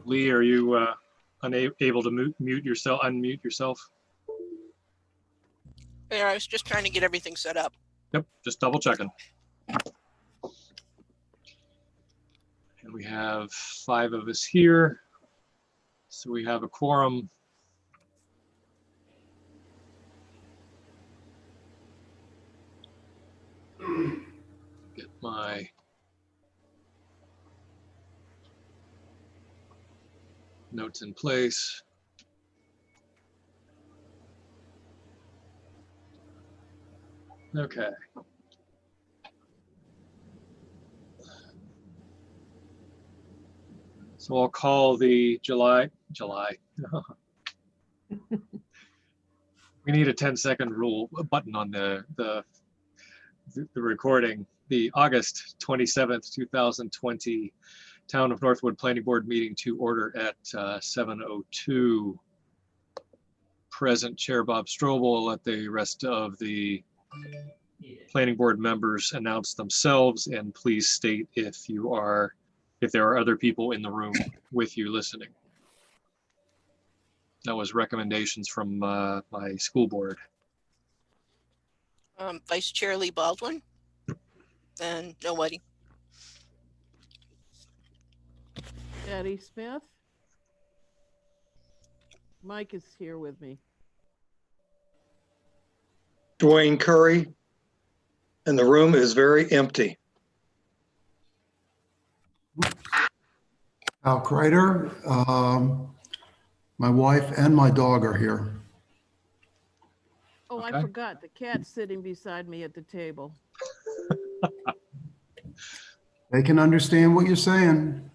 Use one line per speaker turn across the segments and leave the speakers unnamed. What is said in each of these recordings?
Lee, are you unable to unmute yourself?
Yeah, I was just trying to get everything set up.
Yep, just double checking. And we have 5 of us here. So we have a quorum. Get my notes in place. Okay. So I'll call the July. We need a 10-second rule button on the recording. The August 27th, 2020 Town of Northwood Planning Board meeting to order at 7:02. Present Chair Bob Strobel. Let the rest of the planning board members announce themselves, and please state if there are other people in the room with you listening. That was recommendations from my school board.
Vice Chair Lee Baldwin, and nobody.
Eddie Smith. Mike is here with me.
Dwayne Curry, and the room is very empty.
Al Kreider, my wife and my dog are here.
Oh,
Okay.
I forgot, the cat's sitting beside me at the table.
They can understand what you're saying.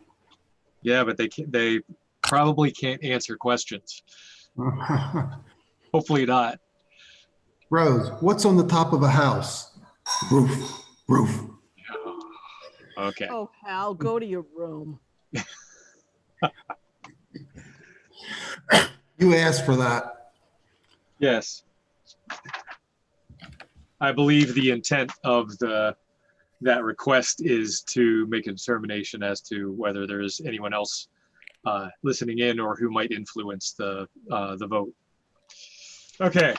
Yeah, but they probably can't answer questions. Hopefully not.
Rose, what's on the top of a house? Roof, roof.
Okay.
Oh, Hal, go to your room.
You asked for that.
Yes. I believe the intent of that request is to make a determination as to whether there's anyone else listening in or who might influence the vote. Okay.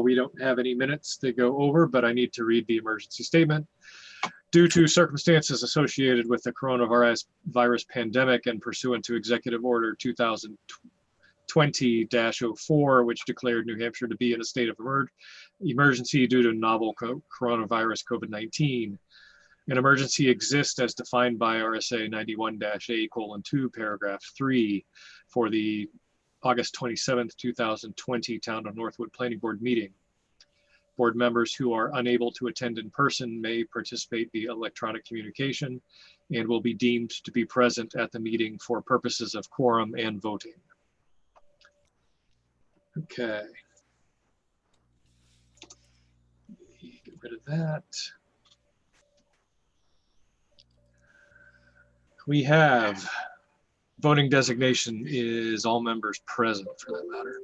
We don't have any minutes to go over, but I need to read the emergency statement. Due to circumstances associated with the coronavirus pandemic and pursuant to Executive Order 2020-04, which declared New Hampshire to be in a state of emergency due to novel coronavirus COVID-19. An emergency exists as defined by RSA 91-A:2, paragraph 3 for the August 27th, 2020 Town of Northwood Planning Board meeting. Board members who are unable to attend in person may participate via electronic communication and will be deemed to be present at the meeting for purposes of quorum and voting. Okay. Get rid of that. We have voting designation is all members present for that matter.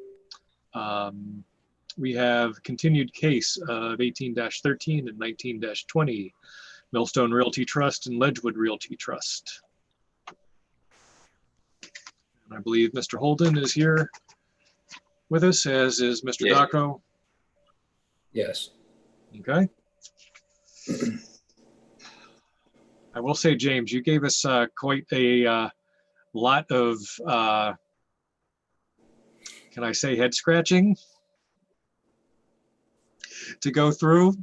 We have continued case of 18-13 and 19-20, Millstone Realty Trust and Ledgewood Realty Trust. And I believe Mr. Holden is here with us, as is Mr.
Yeah.
Dacco.
Yes.
Okay. I will say, James, you gave us quite a lot of, can I say, head scratching to go through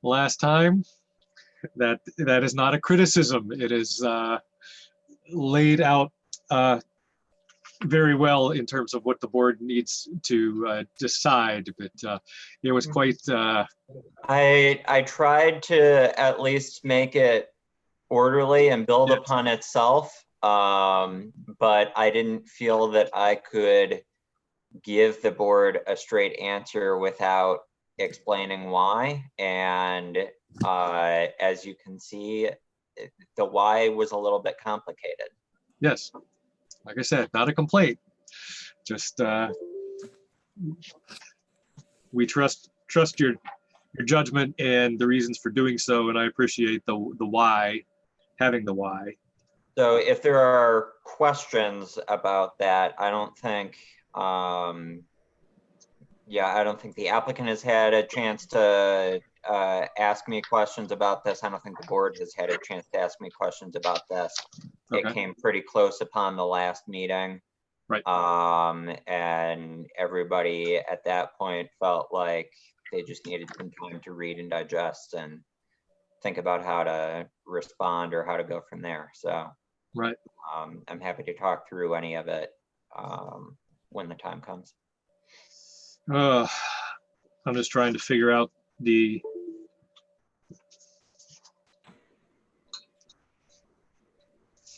last time. That is not a criticism. It is laid out very well in terms of what the board needs to decide, but it was quite.
I tried to at least make it orderly and build
Yes.
upon itself, but I didn't feel that I could give the board a straight answer without explaining why. And as you can see, the why was a little bit complicated.
Yes, like I said, not a complaint. Just we trust your judgment and the reasons for doing so, and I appreciate the why, having the why.
So if there are questions about that, I don't think, yeah, I don't think the applicant has had a chance to ask me questions about this. I don't think the board has had a chance to ask me questions about this. It
Okay.
came pretty close upon the last meeting.
Right.
And everybody at that point felt like they just needed some time to read and digest and think about how to respond or how to go from there. So
Right.
I'm happy to talk through any of it when the time comes.
I'm just trying to figure out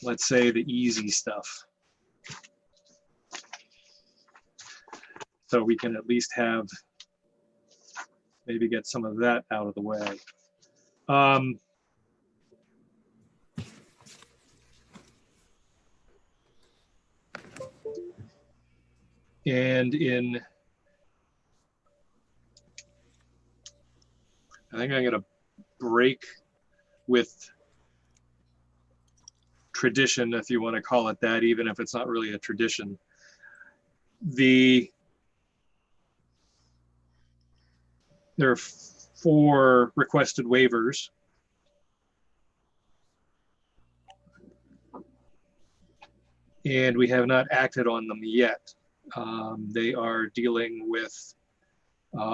let's say the easy stuff. So we can at least have, maybe get some of that out of the way. And I think I'm gonna break with tradition, if you want to call it that, even if it's not really a tradition. There are 4 requested waivers. And we have not acted on them yet. They are dealing with,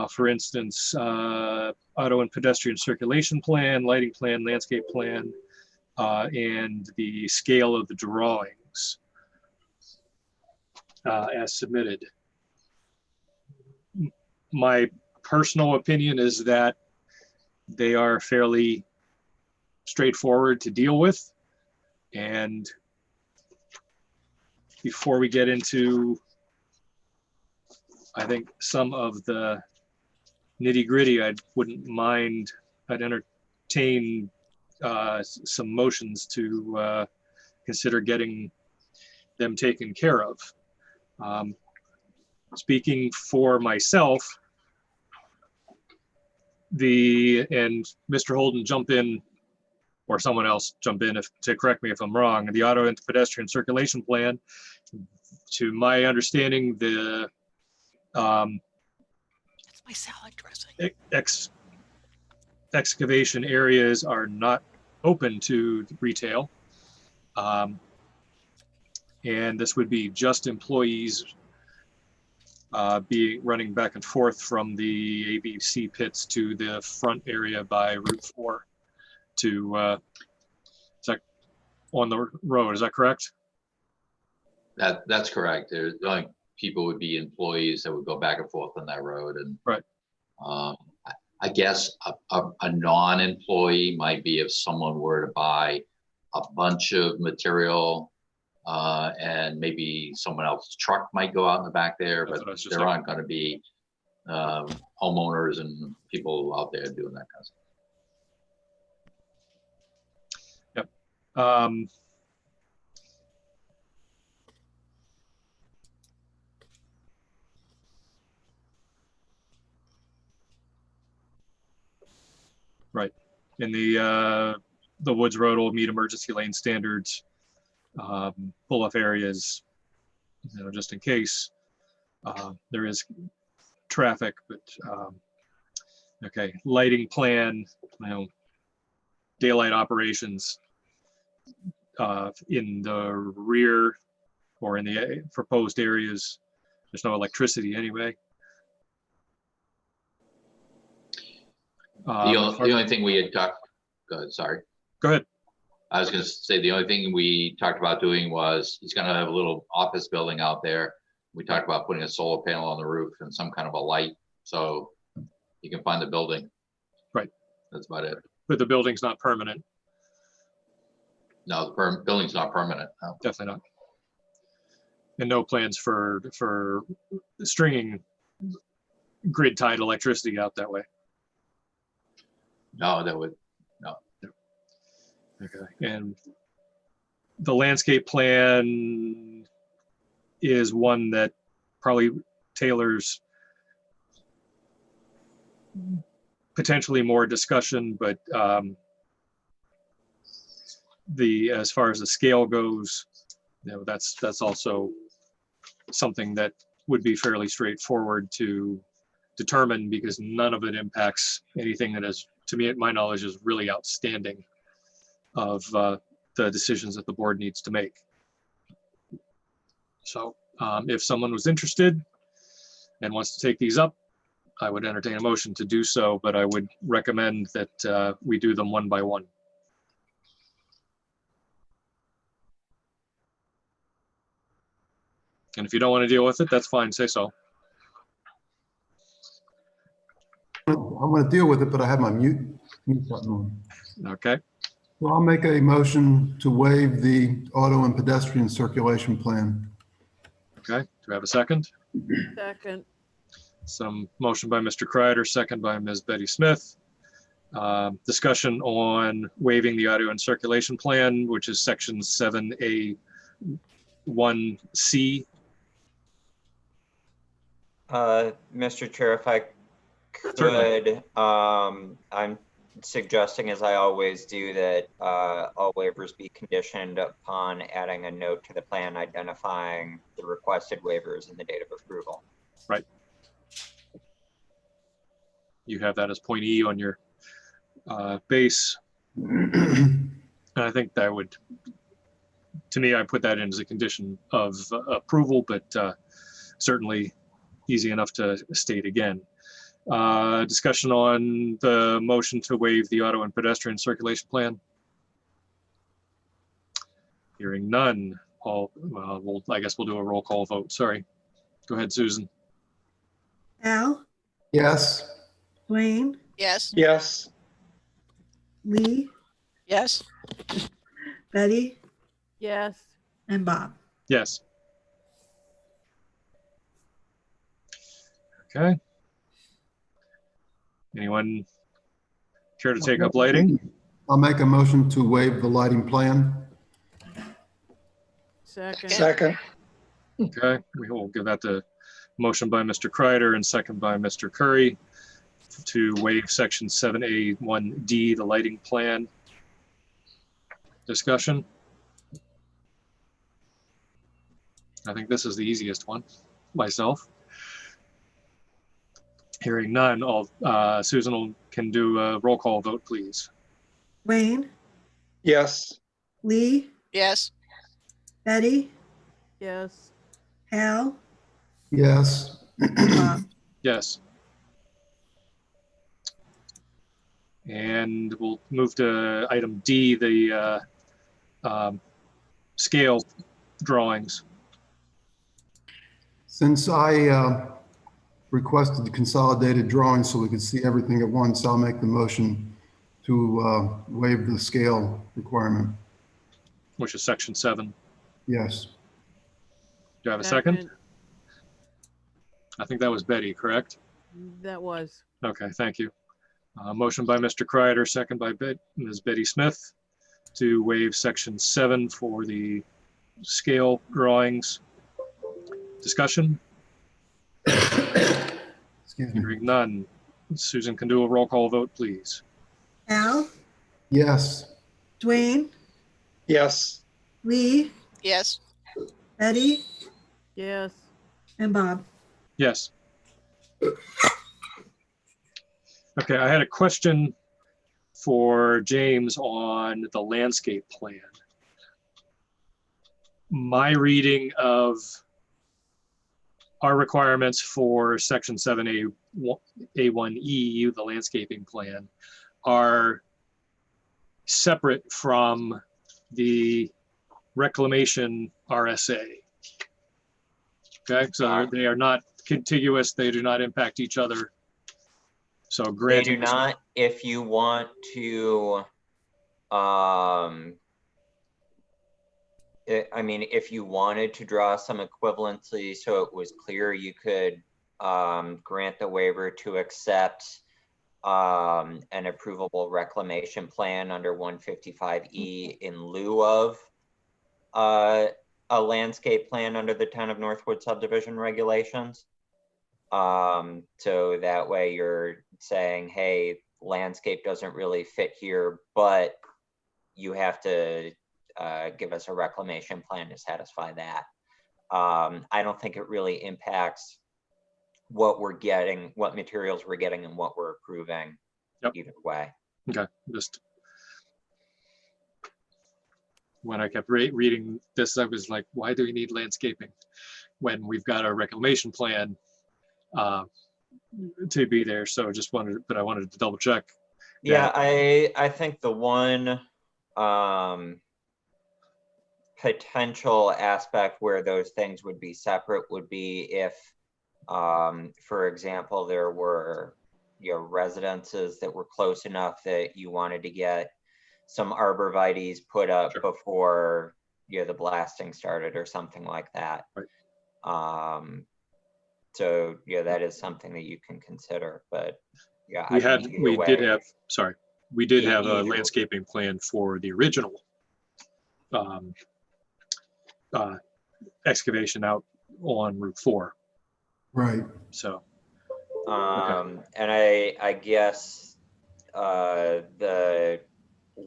for instance, auto and pedestrian circulation plan, lighting plan, landscape plan, and the scale of the drawings as submitted. My personal opinion is that they are fairly straightforward to deal with. And before we get into, I think, some of the nitty gritty, I'd entertain some motions to consider getting them taken care of. Speaking for myself, and Mr. Holden, jump in, or someone else jump in to correct me if I'm wrong. The auto and pedestrian circulation plan, to my understanding, the
It's my salad dressing.
excavation areas are not open to retail. And this would be just employees running back and forth from the ABC pits to the front area by Route 4 to, is that on the road, is that correct?
That's correct. The only people would be employees that would go back and forth on that road. And
right.
I guess a non-employee might be if someone were to buy a bunch of material and maybe someone else's truck might go out in the back there, but there aren't going to be homeowners and people out there doing that kind of stuff.
Yep. Right. And the Woods Road will meet emergency lane standards, pull-off areas, just in case there is traffic, but okay, lighting plan, daylight operations in the rear or in the proposed areas. There's no electricity anyway.
The only thing we had talked, sorry.
Go ahead.
I was going to say the only thing we talked about doing was he's going to have a little office building out there. We talked about putting a solar panel on the roof and some kind of a light so you can find the building.
Right.
That's about it.
But the building's not permanent.
No, the building's not permanent. No.
Definitely not. And no plans for stringing grid tied electricity out that way.
No, that would, no.
Okay. And the landscape plan is one that probably tailors potentially more discussion, but as far as the scale goes, that's also something that would be fairly straightforward to determine, because none of it impacts anything that is, to me, my knowledge, is really outstanding of the decisions that the board needs to make. So if someone was interested and wants to take these up, I would entertain a motion to do so, but I would recommend that we do them one by one. And if you don't want to deal with it, that's fine, say so.
I want to deal with it, but I have my mute button on.
Okay,
So I'll make a motion to waive the auto and pedestrian circulation plan.
okay. Do I have a second?
Second.
Some motion by Mr. Kreider, second by Ms. Betty Smith. Discussion on waiving the audio and circulation plan, which is section 7A1C.
Mr. Chair, if I
Certainly.
could, I'm suggesting, as I always do, that all waivers be conditioned upon adding a note to the plan identifying the requested waivers and the date of approval.
Right. You have that as point E on your base. And I think that would, to me, I put that in as a condition of approval, but certainly easy enough to state again. Discussion on the motion to waive the auto and pedestrian circulation plan. Hearing none. I guess we'll do a roll call vote. Sorry. Go ahead, Susan.
Al,
Yes.
Dwayne,
Yes.
Yes.
Lee,
Yes.
Betty,
Yes.
and Bob.
Yes. Okay. Anyone care to take up lighting?
I'll make a motion to waive the lighting plan.
Second.
Second.
Okay, we will give that the motion by Mr. Kreider and second by Mr. Curry to waive section 7A1D, the lighting plan. Discussion? I think this is the easiest one, myself. Hearing none, Susan can do a roll call vote, please.
Wayne,
Yes.
Lee,
Yes.
Betty,
Yes.
Al,
Yes.
Bob.
Yes. And we'll move to item D, the scale drawings.
Since I requested the consolidated drawing so we could see everything at once, I'll make the motion to waive the scale requirement.
Which is section 7.
Yes.
Do you have a second? I think that was Betty, correct?
That was.
Okay, thank you. Motion by Mr. Kreider, second by Ms. Betty Smith to waive section 7 for the scale drawings. Discussion?
Excuse me.
Hearing none. Susan can do a roll call vote, please.
Al,
Yes.
Dwayne,
Yes.
Lee,
Yes.
Betty,
Yes.
and Bob.
Yes. Okay, I had a question for James on the landscape plan. My reading of our requirements for section 7A1E, the landscaping plan, are separate from the reclamation RSA. Okay, so they are not contiguous, they do not impact each other. So
They
granting.
do not. If you want to, I mean, if you wanted to draw some equivalency so it was clear, you could grant the waiver to accept an approvable reclamation plan under 155E in lieu of a landscape plan under the Town of Northwood subdivision regulations. So that way you're saying, hey, landscape doesn't really fit here, but you have to give us a reclamation plan to satisfy that. I don't think it really impacts what we're getting, what materials we're getting and what we're approving either way.
Okay, just when I kept reading this, I was like, why do we need landscaping when we've got a reclamation plan to be there? So just wanted, but I wanted to double check.
Yeah, I think the one potential aspect where those things would be separate would be if, for example, there were residences that were close enough that you wanted to get some arborvitaes put up before the blasting started or something like that.
Right.
So that is something that you can consider, but yeah,
we did have a
Either-
landscaping plan for the original excavation out on Route 4.
Right.
So,
and I guess the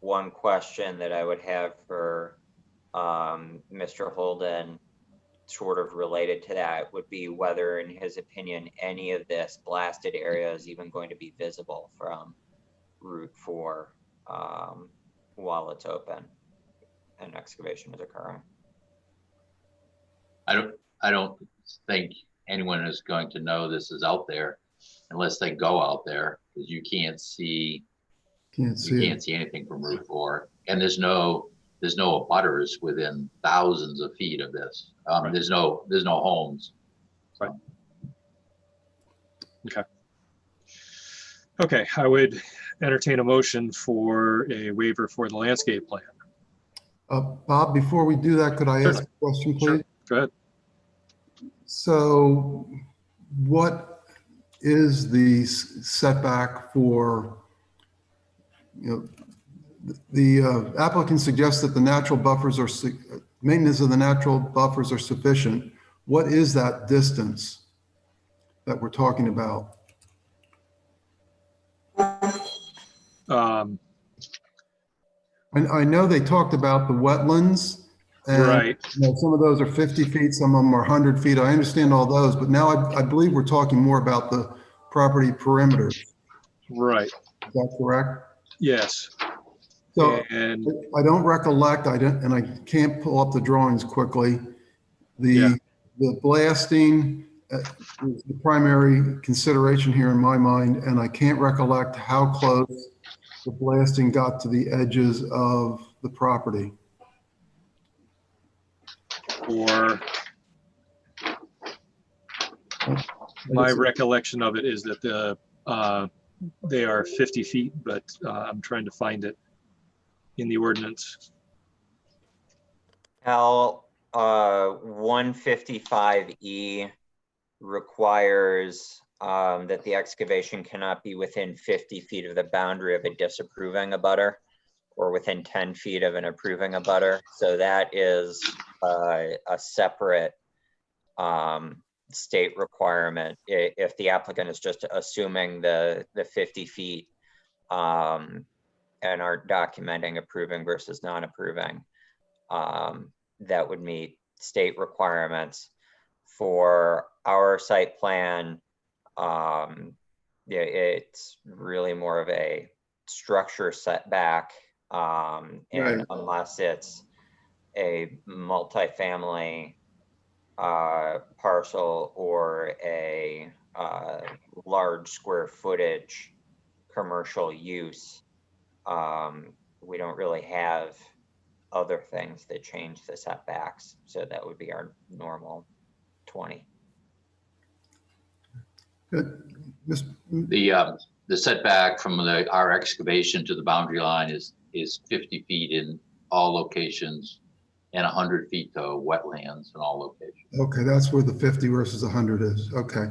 one question that I would have for Mr. Holden, sort of related to that, would be whether, in his opinion, any of this blasted area is even going to be visible from Route 4 while it's open and excavation is occurring.
I don't think anyone is going to know this is out there unless they go out there, because you can't see anything from Route 4, and there's no abutters within thousands of feet of this.
Right.
There's no homes.
Right. Okay, I would entertain a motion for a waiver for the landscape plan.
Bob, before we do that, could I ask a question,
Sure.
please?
Go ahead.
So what is the setback for, the applicant suggests that the natural buffers are, maintenance of the natural buffers are sufficient. What is that distance that we're talking about? I know they talked about the wetlands. And,
Right.
some of those are 50 feet, some of them are 100 feet. I understand all those, but now I believe we're talking more about the property perimeter.
Right.
Is that correct?
Yes.
So
And
I don't recollect, and I can't pull up the drawings quickly. The blasting is the primary consideration here in my mind, and I can't recollect how close the blasting got to the edges of the property.
or my recollection of it is that they are 50 feet, but I'm trying to find it in the ordinance.
Al, 155E requires that the excavation cannot be within 50 feet of the boundary of a disapproving abutter or within 10 feet of an approving abutter. So that is a separate state requirement. If the applicant is just assuming the 50 feet and aren't documenting approving versus non-approving, that would meet state requirements. For our site plan, it's really more of a structure setback, and
Right.
unless it's a multifamily parcel or a large square footage commercial use, we don't really have other things that change the setbacks. So that would be our normal 20.
Good.
The setback from our excavation to the boundary line is 50 feet in all locations and 100 feet to wetlands in all locations.
Okay, that's where the 50 versus 100 is. Okay.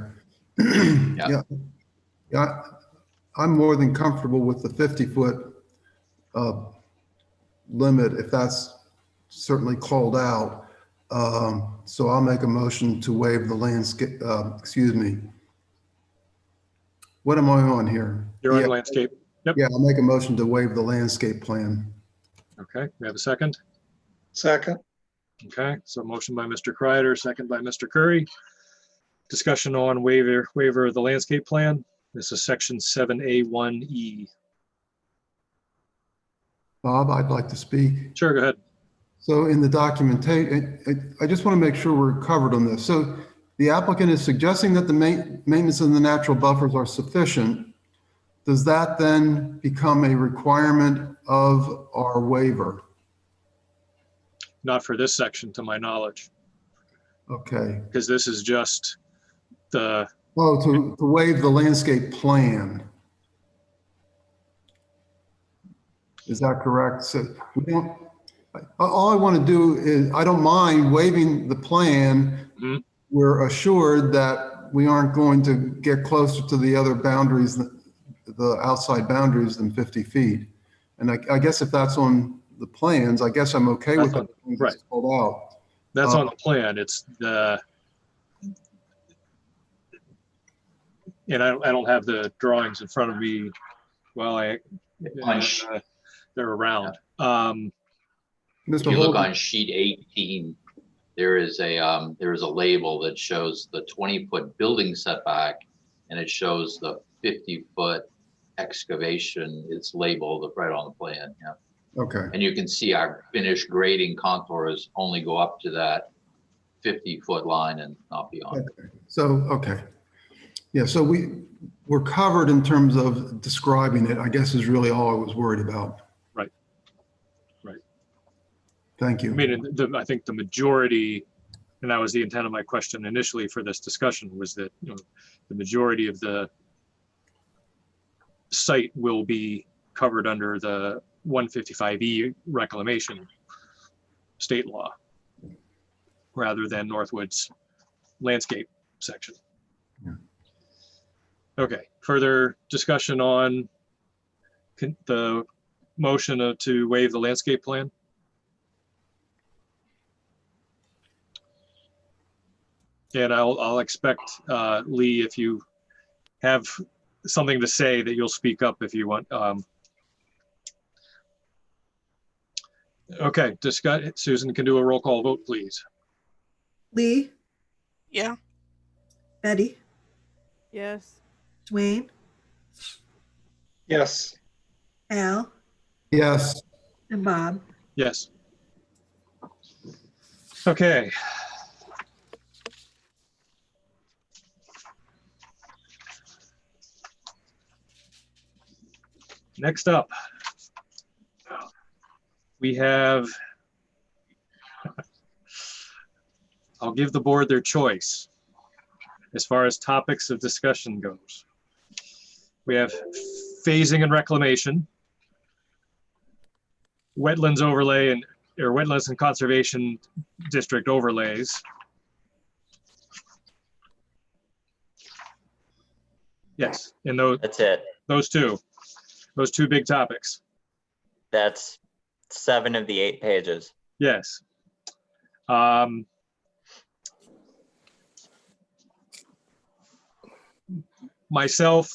Yeah. I'm more than comfortable with the 50-foot limit if that's certainly called out. So I'll make a motion to waive the landscape, excuse me. What am I on here?
You're on landscape. Yep.
Yeah, I'll make a motion to waive the landscape plan.
Okay, we have a second.
second,
Okay, so motion by Mr. Kreider, second by Mr. Curry. Discussion on waiver of the landscape plan. This is section 7A1E.
Bob, I'd like to speak.
Sure, go ahead.
So in the documentation, I just want to make sure we're covered on this. So the applicant is suggesting that the maintenance of the natural buffers are sufficient. Does that then become a requirement of our waiver?
Not for this section, to my knowledge,
Okay.
because this is just the,
Oh, to waive the landscape plan. Is that correct? So we don't, all I want to do is, I don't mind waiving the plan.
Mhm.
We're assured that we aren't going to get closer to the other boundaries, the outside boundaries than 50 feet. And I guess if that's on the plans, I guess I'm okay with
That's
it.
on- right.
It's called out.
that's on the plan. It's the, and I don't have the drawings in front of me. Well,
Punch.
they're around.
If
Mr.
you look
Holden,
on sheet 18, there is a label that shows the 20-foot building setback, and it shows the 50-foot excavation. It's labeled right on the plan, yeah.
okay.
And you can see our finished grading contours only go up to that 50-foot line and not beyond.
Okay. So, okay. Yeah, so we're covered in terms of describing it, I guess is really all I was worried about.
Right. Right.
Thank
I
you.
mean, I think the majority, and that was the intent of my question initially for this discussion, was that, you know, the majority of the site will be covered under the 155E reclamation state law rather than Northwood's landscape section.
Yeah.
Okay, further discussion on the motion to waive the landscape plan? And I'll expect, Lee, if you have something to say, that you'll speak up if you want. Okay, Susan can do a roll call vote, please.
Lee,
Yeah.
Betty,
Yes.
Dwayne,
yes,
Al,
Yes,
and Bob.
Yes. Okay. Next up, we have, I'll give the board their choice as far as topics of discussion goes. We have phasing and reclamation, wetlands overlay or wetlands and conservation district overlays. Yes, and
That's it.
those two big topics.
That's 7 of the 8 pages.
Yes. Myself,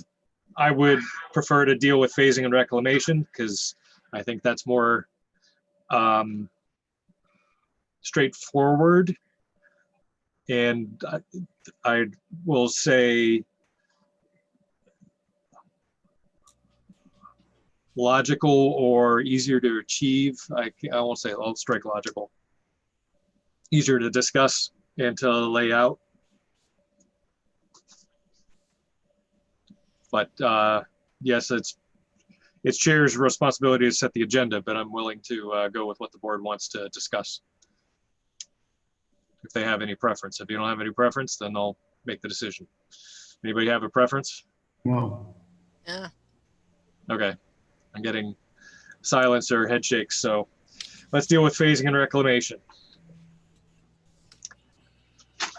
I would prefer to deal with phasing and reclamation because I think that's more straightforward. And I will say logical or easier to achieve. I won't say, I'll strike logical. Easier to discuss and to lay out. But yes, it's chair's responsibility to set the agenda, but I'm willing to go with what the board wants to discuss. If they have any preference. If you don't have any preference, then I'll make the decision. Anybody have a preference?
no.
Yeah.
Okay, I'm getting silence or head shakes, so let's deal with phasing and reclamation.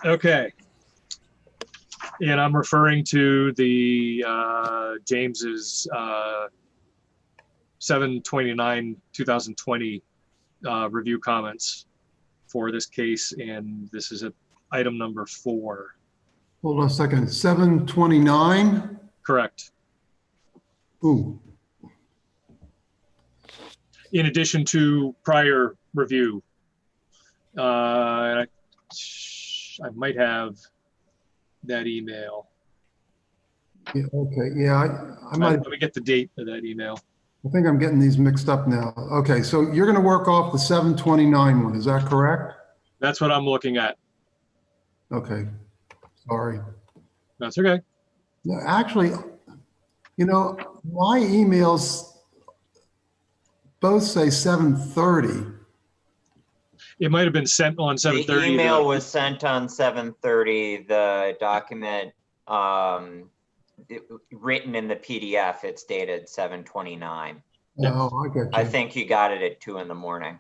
Okay. And I'm referring to the James's 7/29/2020 review comments for this case, and this is item number 4.
Hold on a second. 729?
Correct.
Ooh,
In addition to prior review I might have that email.
Yeah, okay, yeah, I might,
Let me get the date of that email.
I think I'm getting these mixed up now. Okay, so you're gonna work off the 7/29 one, is that correct?
That's what I'm looking at.
Okay, sorry.
That's okay.
No, actually, my emails both say 7:30.
It might have been sent on
The
7:30.
email was sent on 7:30. The document, written in the PDF, it's dated 7/29.
Yeah.
Oh, I got
I
you.
think you got it at 2 in the morning.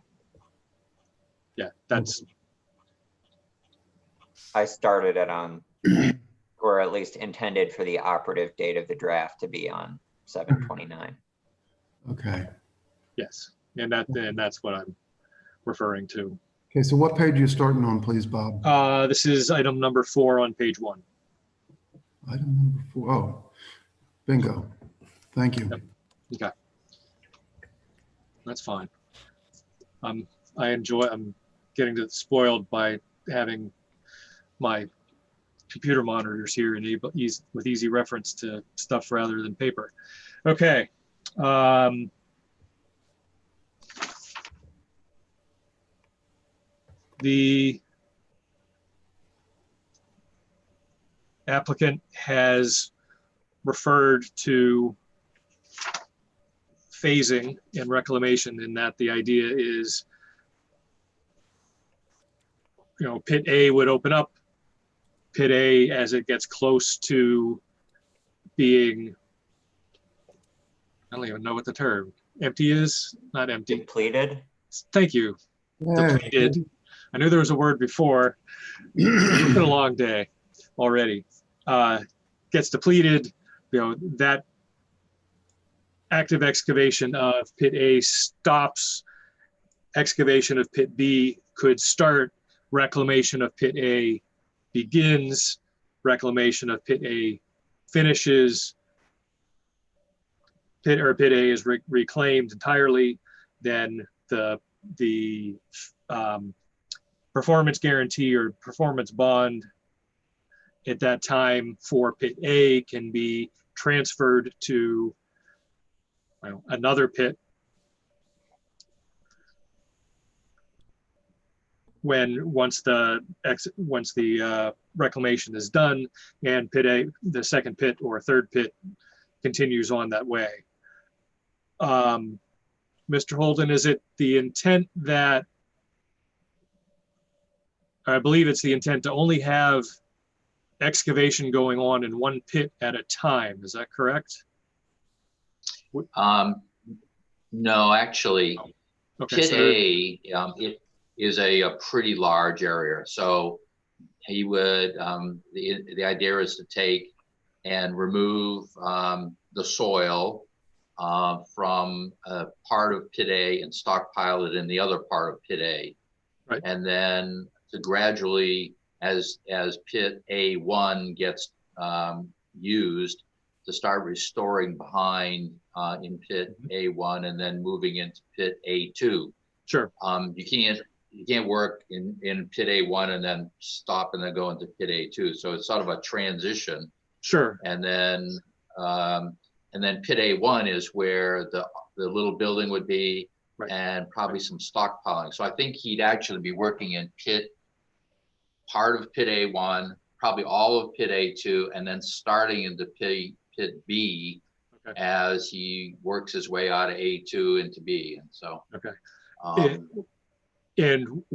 Yeah, that's
I started it on, or at least intended for the operative date of the draft to be on 7/29.
Okay.
yes, and that's what I'm referring to.
Okay, so what page are you starting on, please, Bob?
This is item number 4 on page 1.
Item number 4. Oh, bingo. Thank you.
Okay, that's fine. I'm getting spoiled by having my computer monitors here and with easy reference to stuff rather than paper. Okay. The applicant has referred to phasing and reclamation, in that the idea is, pit A would open up. Pit A, as it gets close to being, I don't even know what the term empty is, not empty.
Depleted?
Thank you.
Yeah.
Depleted. I knew there was a word before. It's been a long day already. Gets depleted, that active excavation of pit A stops. Excavation of pit B could start. Reclamation of pit A begins. Reclamation of pit A finishes. Pit A is reclaimed entirely. Then the performance guarantee or performance bond at that time for pit A can be transferred to another pit once the reclamation is done, and pit A, the second pit or third pit, continues on that way. Mr. Holden, is it the intent that, I believe it's the intent to only have excavation going on in one pit at a time, is that correct?
No, actually,
Okay,
pit
so
A, it is a pretty large area. So he would, the idea is to take and remove the soil from a part of pit A and stockpile it in the other part of pit A.
Right.
And then to gradually, as pit A1 gets used, to start restoring behind in pit A1 and then moving into pit A2.
sure.
You can't work in pit A1 and then stop and then go into pit A2. So it's sort of a transition.
Sure.
And then pit A1 is where the little building would be,
Right.
and probably some stockpiling. So I think he'd actually be working in part of pit A1, probably all of pit A2, and then starting into pit B
Okay.
as he works his way out of A2 into B. And so,
Okay.
um,
And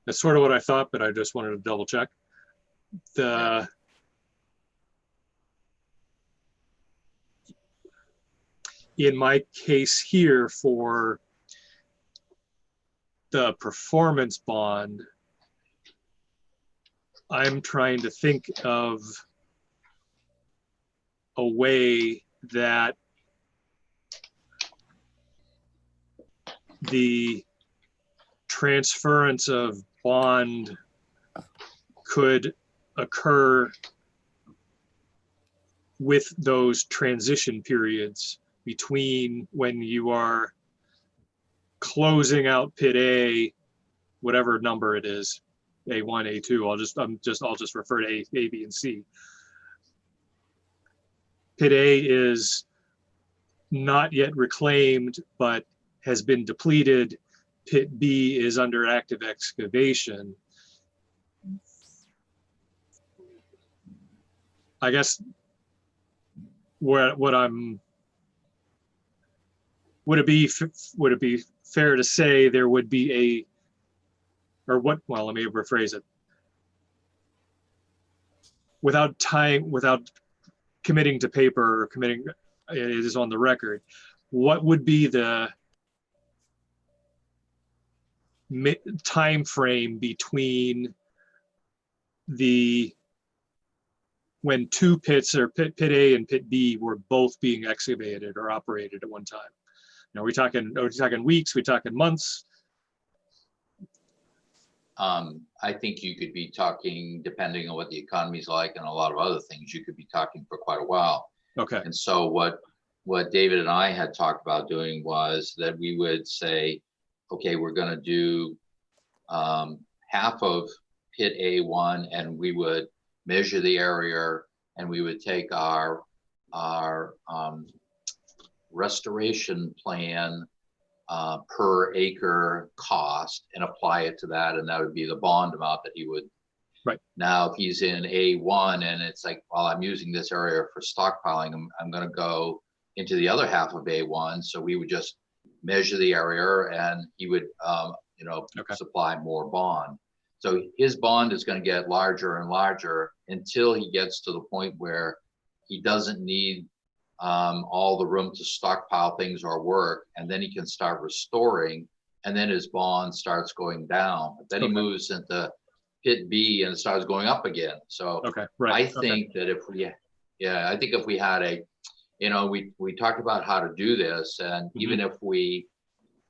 that's sort of what I thought, but I just wanted to double check. In my case here for the performance bond, I'm trying to think of a way that the transference of bond could occur with those transition periods between when you are closing out pit A, whatever number it is, A1, A2, I'll just refer to A, B, and C. Pit A is not yet reclaimed, but has been depleted. Pit B is under active excavation. I guess would it be fair to say there would be well, let me rephrase it. Without committing to paper or committing, it is on the record, what would be the time frame between when two pits, or pit A and pit B, were both being excavated or operated at one time? Now, are we talking weeks? Are we talking months?
I think you could be talking, depending on what the economy's like and a lot of other things, you could be talking for quite a while.
Okay.
And so what David and I had talked about doing was that we would say, okay, we're going to do half of pit A1, and we would measure the area, and we would take our restoration plan per acre cost and apply it to that, and that would be the bond amount that he would.
Right.
Now, if he's in A1 and it's like, well, I'm using this area for stockpiling, I'm going to go into the other half of A1. So we would just measure the area, and he would, supply more bond. So his bond is going to get larger and larger until he gets to the point where he doesn't need all the room to stockpile things or work, and then he can start restoring, and then his bond starts going down. But then he moves into pit B and it starts going up again. So I think that if we had we talked about how to do this, and even if we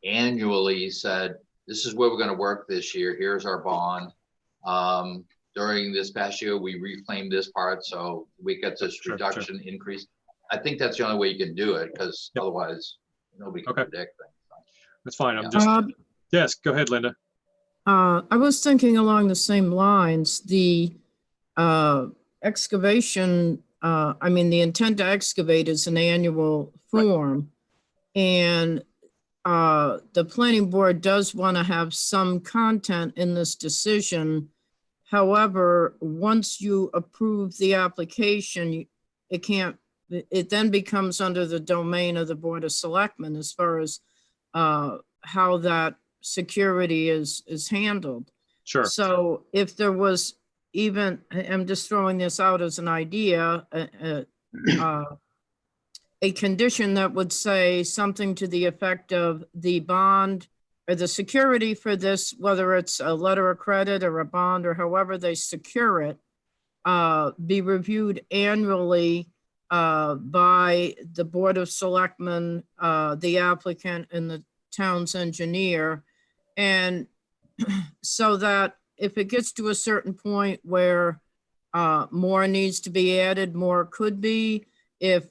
annually said, this is where we're going to work this year, here's our bond. During this past year, we reclaimed this part, so we get this reduction increase. I think that's the only way you can do it, because otherwise nobody can predict things.
That's fine. I'm just, yes, go ahead, Linda.
I was thinking along the same lines. The excavation, the intent to excavate is an annual form. Right. And the planning board does want to have some content in this decision. However, once you approve the application, it then becomes under the domain of the Board of Selectmen as far as how that security is handled.
Sure.
So if there was even, I'm just throwing this out as an idea, a condition that would say something to the effect of the bond or the security for this, whether it's a letter of credit or a bond or however they secure it, be reviewed annually by the Board of Selectmen, the applicant, and the town's engineer. And so that if it gets to a certain point where more needs to be added, more could be. If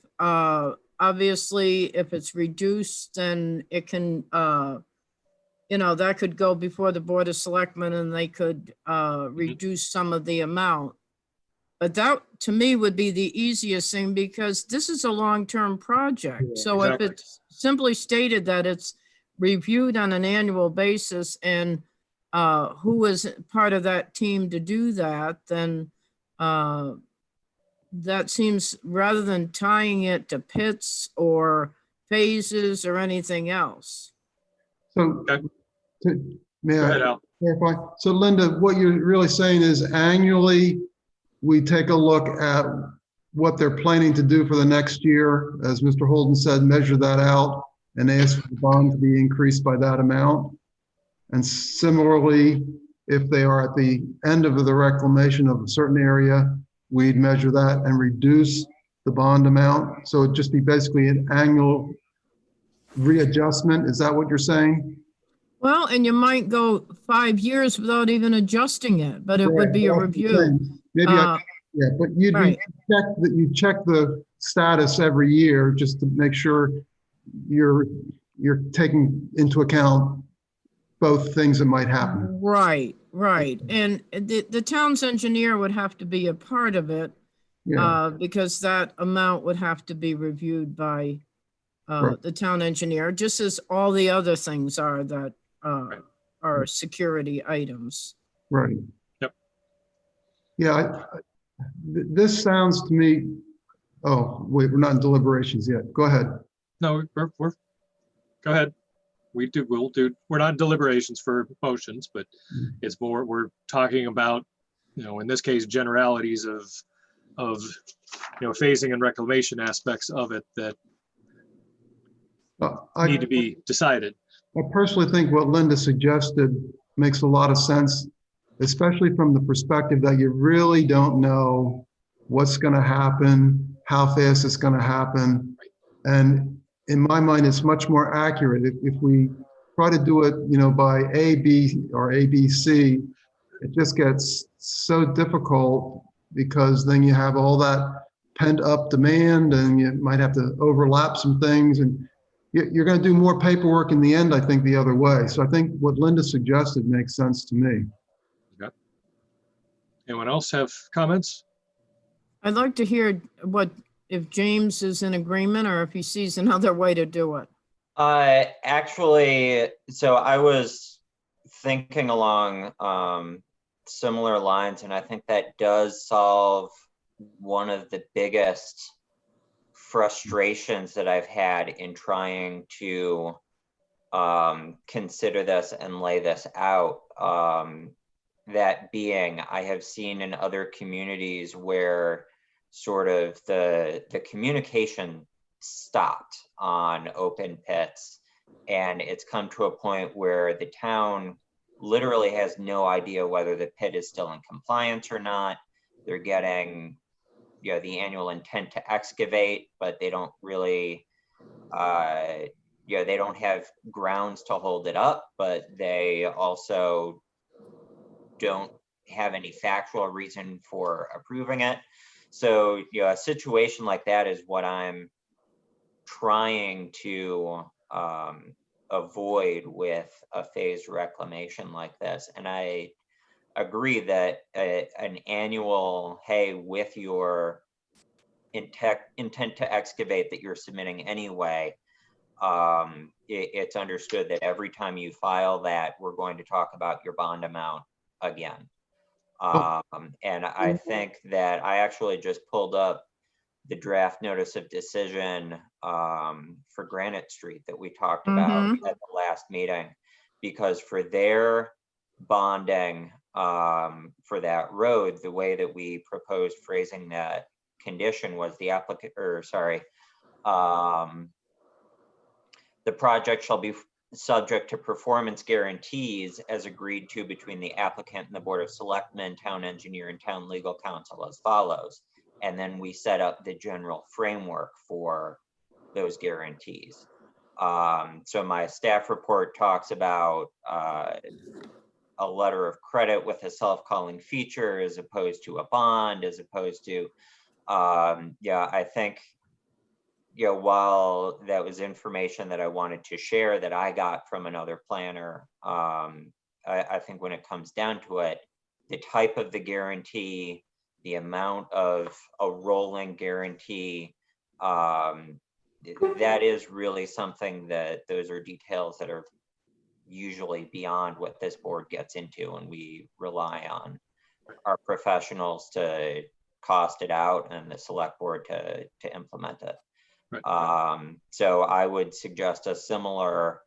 obviously, if it's reduced, then it can, that could go before the Board of Selectmen, and they could reduce some of the amount. But that, to me, would be the easiest thing, because this is a long-term project. Yeah, so exactly. If it's simply stated that it's reviewed on an annual basis, and who is part of that team to do that, then that seems, rather than tying it to pits or phases or anything else.
So may I clarify? So Linda, what you're really saying is annually we take a look at what they're planning to do for the next year, as Mr. Holden said, measure that out and ask for the bond to be increased by that amount. And similarly, if they are at the end of the reclamation of a certain area, we'd measure that and reduce the bond amount. So it'd just be basically an annual readjustment. Is that what you're saying?
Well, and you might go 5 years without even adjusting it, but it would be a review.
Maybe but you'd check the status every year just to make sure you're you're taking into account both things that might happen.
Right, right. And the town's engineer would have to be a part of it,
Yeah,
because that amount would have to be reviewed by
Right.
the town engineer, just as all the other things are that are security items.
right.
Yep.
Yeah, this sounds to me, oh, wait, we're not in deliberations yet. Go ahead.
No, we're, go ahead. We're not in deliberations for motions, but it's more, we're talking about, in this case, generalities of, phasing and reclamation aspects of it that need to be decided.
I personally think what Linda suggested makes a lot of sense, especially from the perspective that you really don't know what's going to happen, how fast it's going to happen. And in my mind, it's much more accurate. If we try to do it, by A, B, or A, B, C, it just gets so difficult because then you have all that pent up demand and you might have to overlap some things, and you're going to do more paperwork in the end, I think, the other way. So I think what Linda suggested makes sense to me.
Okay. Anyone else have comments?
I'd like to hear if James is in agreement or if he sees another way to do it.
Actually, so I was thinking along similar lines, and I think that does solve one of the biggest frustrations that I've had in trying to consider this and lay this out. That being, I have seen in other communities where sort of the communication stopped on open pits, and it's come to a point where the town literally has no idea whether the pit is still in compliance or not. They're getting the annual intent to excavate, but they don't really they don't have grounds to hold it up, but they also don't have any factual reason for approving it. So a situation like that is what I'm trying to avoid with a phased reclamation like this. And I agree that an annual, hey, with your intent to excavate that you're submitting anyway, it's understood that every time you file that, we're going to talk about your bond amount again. And I think that I actually just pulled up the draft notice of decision for Granite Street that we talked about at the last meeting, because for their bonding for that road, the way that we proposed phrasing that condition was the applicant, the project shall be subject to performance guarantees as agreed to between the applicant and the Board of Selectmen, town engineer, and town legal counsel as follows. And then we set up the general framework for those guarantees. So my staff report talks about a letter of credit with a self-calling feature as opposed to a bond, as opposed to, I think, while that was information that I wanted to share that I got from another planner, I think when it comes down to it, the type of the guarantee, the amount of a rolling guarantee, that is really something that those are details that are usually beyond what this board gets into, and we rely on our professionals to cost it out and the select board to implement it. Right. So I would suggest a similar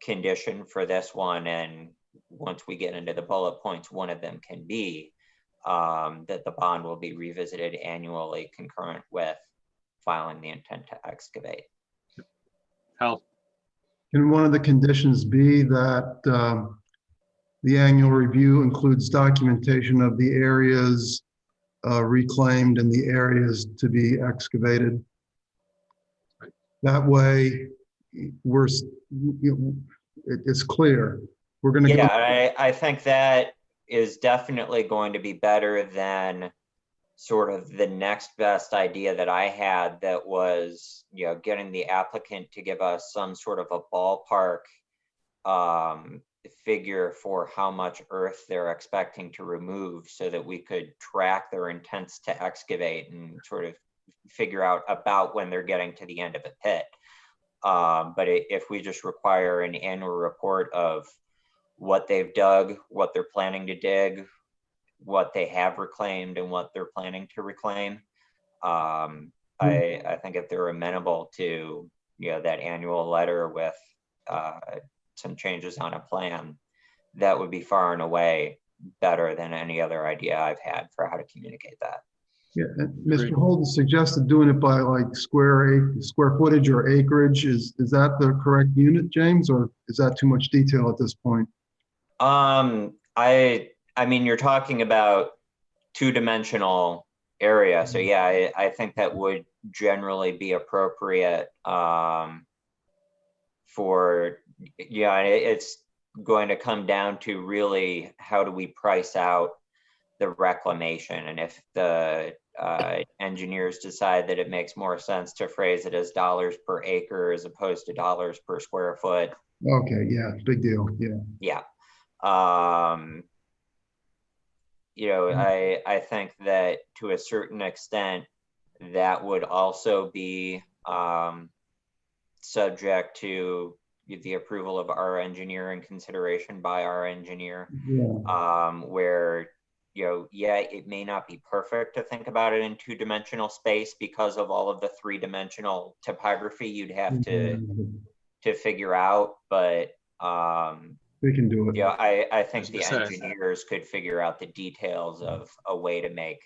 condition for this one, and once we get into the bullet points, one of them can be that the bond will be revisited annually concurrent with filing the intent to excavate.
Hal?
Can one of the conditions be that the annual review includes documentation of the areas reclaimed and the areas to be excavated?
Right.
That way, it's clear. We're going to.
Yeah, I think that is definitely going to be better than sort of the next best idea that I had, that was, getting the applicant to give us some sort of a ballpark figure for how much earth they're expecting to remove, so that we could track their intents to excavate and sort of figure out about when they're getting to the end of a pit. But if we just require an annual report of what they've dug, what they're planning to dig, what they have reclaimed, and what they're planning to reclaim, I think if they're amenable to, that annual letter with some changes on a plan, that would be far and away better than any other idea I've had for how to communicate that.
Yeah, and Mr. Holden suggested doing it by like square footage or acreage. Is that the correct unit, James, or is that too much detail at this point?
I mean, you're talking about two-dimensional area, so yeah, I think that would generally be appropriate for, it's going to come down to really how do we price out the reclamation, and if the engineers decide that it makes more sense to phrase it as dollars per acre as opposed to dollars per square foot.
Okay, yeah, big deal, yeah.
Yeah. I think that to a certain extent, that would also be subject to the approval of our engineer and consideration by our engineer, where, it may not be perfect to think about it in two-dimensional space because of all of the three-dimensional topography you'd have to figure out, but
we can do it.
I think the engineers could figure out the details of a way to make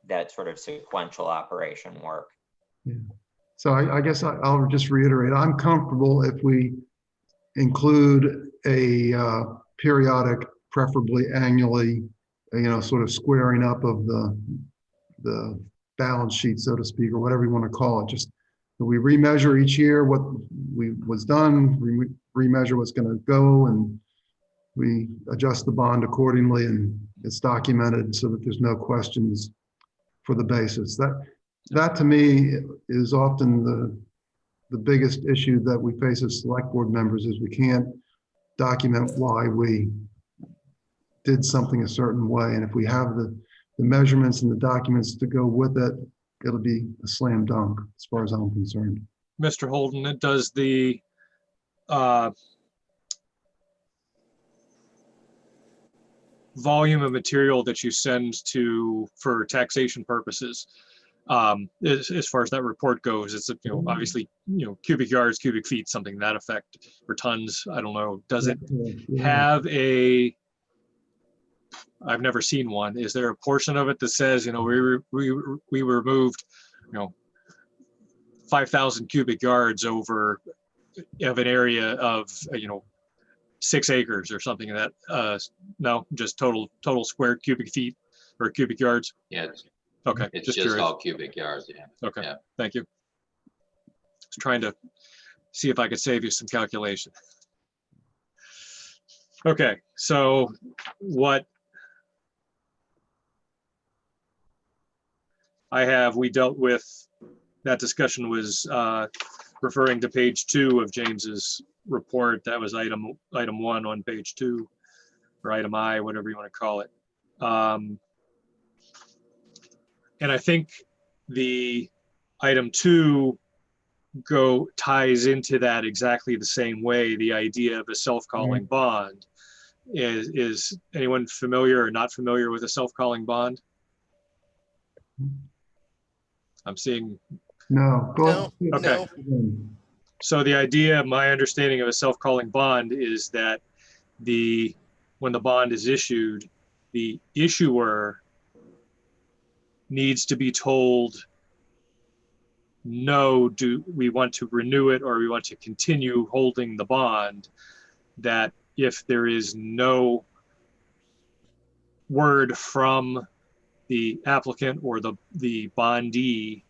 that sort of sequential operation work.
Yeah. So I guess I'll just reiterate, I'm comfortable if we include a periodic, preferably annually, sort of squaring up of the balance sheet, so to speak, or whatever you want to call it. Just we remeasure each year what was done, remeasure what's going to go, and we adjust the bond accordingly, and it's documented so that there's no questions for the basis. That to me is often the biggest issue that we face as select board members, is we can't document why we did something a certain way. And if we have the measurements and the documents to go with it, it'll be a slam dunk as far as I'm concerned.
Mr. Holden, does the volume of material that you send for taxation purposes, as far as that report goes, it's obviously cubic yards, cubic feet, something to that effect, or tons, I don't know. Does it have I've never seen one. Is there a portion of it that says, we removed 5,000 cubic yards over of an area of 6 acres or something like that? No, just total square cubic feet or cubic yards?
Yeah.
Okay.
It's just all cubic yards. Yeah.
Okay.
Yeah.
Thank you. Just trying to see if I could save you some calculation. Okay. So what we dealt with, that discussion was referring to page 2 of James's report. That was item 1 on page 2, or item I, whatever you want to call it. And I think the item 2 ties into that exactly the same way. The idea of a self-calling bond. Is anyone familiar or not familiar with a self-calling bond? I'm seeing.
No. Go
No.
Okay. So the idea, my understanding of a self-calling bond is that when the bond is issued, the issuer needs to be told, no, do we want to renew it or we want to continue holding the bond, that if there is no word from the applicant or the bondee,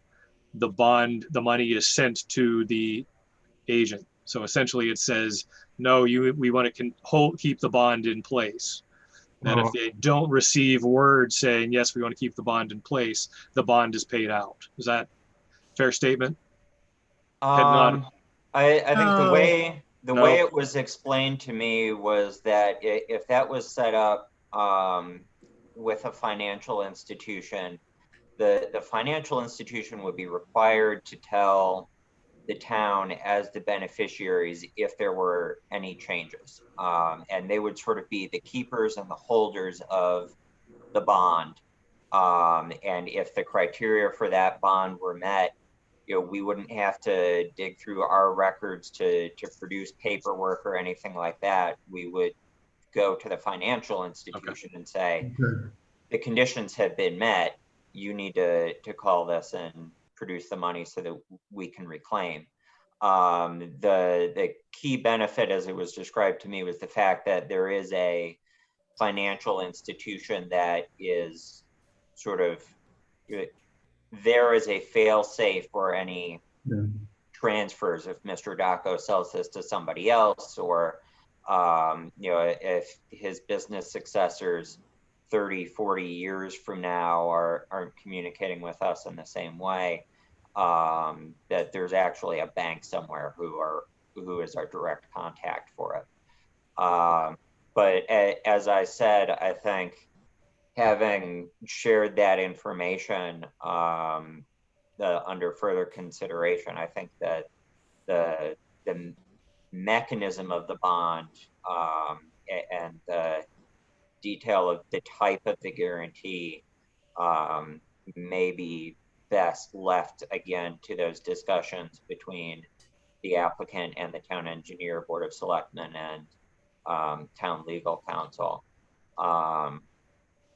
the money is sent to the agent. So essentially it says, no, we want to keep the bond in place. And if
Oh.
they don't receive word saying, yes, we want to keep the bond in place, the bond is paid out. Is that a fair statement? Head nod.
I think the
No.
way
No.
it was explained to me was that if that was set up with a financial institution, the financial institution would be required to tell the town as the beneficiaries if there were any changes. And they would sort of be the keepers and the holders of the bond. And if the criteria for that bond were met, we wouldn't have to dig through our records to produce paperwork or anything like that. We would go to the financial institution and say,
Okay.
the conditions have been met. You need to call this and produce the money so that we can reclaim. The key benefit, as it was described to me, was the fact that there is a financial institution that is sort of there is a fail safe for any
Yeah.
transfers if Mr. Daco sells this to somebody else, or if his business successors 30, 40 years from now aren't communicating with us in the same way, that there's actually a bank somewhere who is our direct contact for it. But as I said, I think having shared that information under further consideration, I think that the mechanism of the bond and the detail of the type of the guarantee may be best left again to those discussions between the applicant and the town engineer, board of selectmen, and town legal counsel.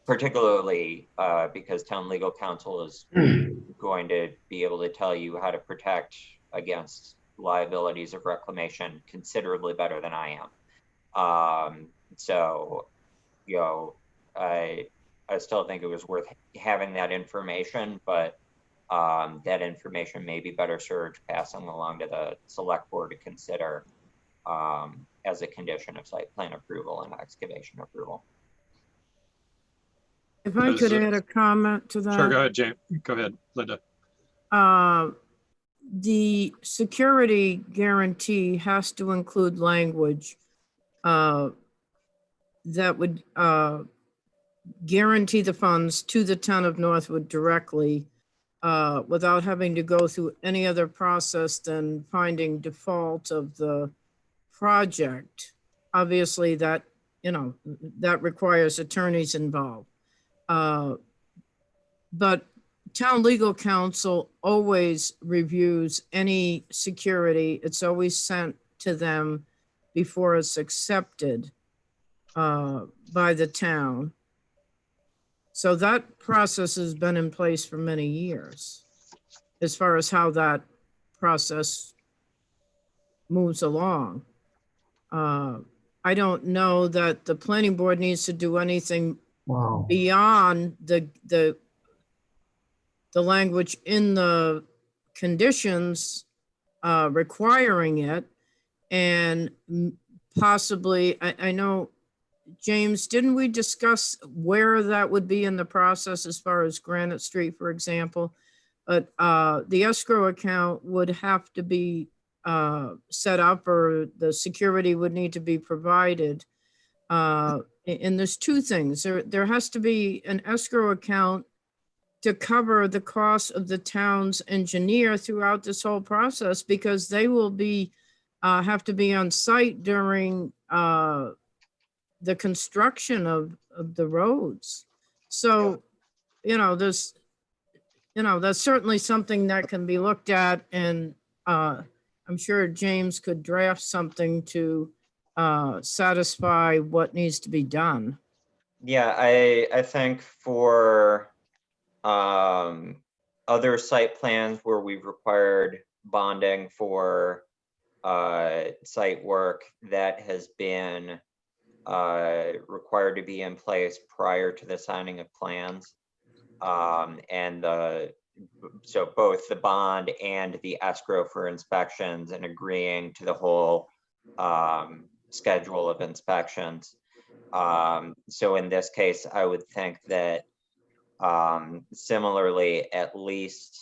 Particularly because town legal counsel is going to be able to tell you how to protect against liabilities of reclamation considerably better than I am. So, I still think it was worth having that information, but that information may be better served passing along to the select board to consider as a condition of site plan approval and excavation approval.
If I could add a comment to that.
Sure, go ahead, James. Go ahead, Linda.
The security guarantee has to include language that would guarantee the funds to the town of Northwood directly without having to go through any other process than finding default of the project. Obviously, that requires attorneys involved. But town legal counsel always reviews any security. It's always sent to them before it's accepted by the town. So that process has been in place for many years as far as how that process moves along. I don't know that the planning board needs to do anything
Wow.
beyond the language in the conditions requiring it, and possibly, I know, James, didn't we discuss where that would be in the process as far as Granite Street, for example? But the escrow account would have to be set up, or the security would need to be provided. And there's two things. There has to be an escrow account to cover the cost of the town's engineer throughout this whole process, because they will be have to be on site during the construction of the roads. So, there's, that's certainly something that can be looked at, and I'm sure James could draft something to satisfy what needs to be done.
Yeah, I think for other site plans where we've required bonding for site work, that has been required to be in place prior to the signing of plans. And so both the bond and the escrow for inspections, and agreeing to the whole schedule of inspections. So in this case, I would think that similarly, at least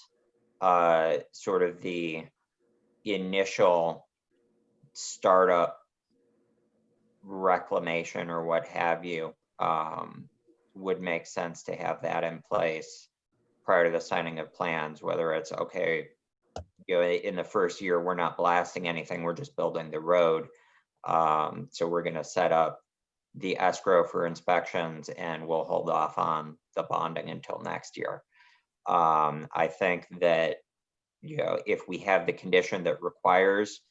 sort of the initial startup reclamation or what have you would make sense to have that in place prior to the signing of plans, whether it's okay, you know, in the first year, we're not blasting anything, we're just building the road. So we're gonna set up the escrow for inspections and we'll hold off on the bonding until next year. I think that, you know, if we have the condition that requires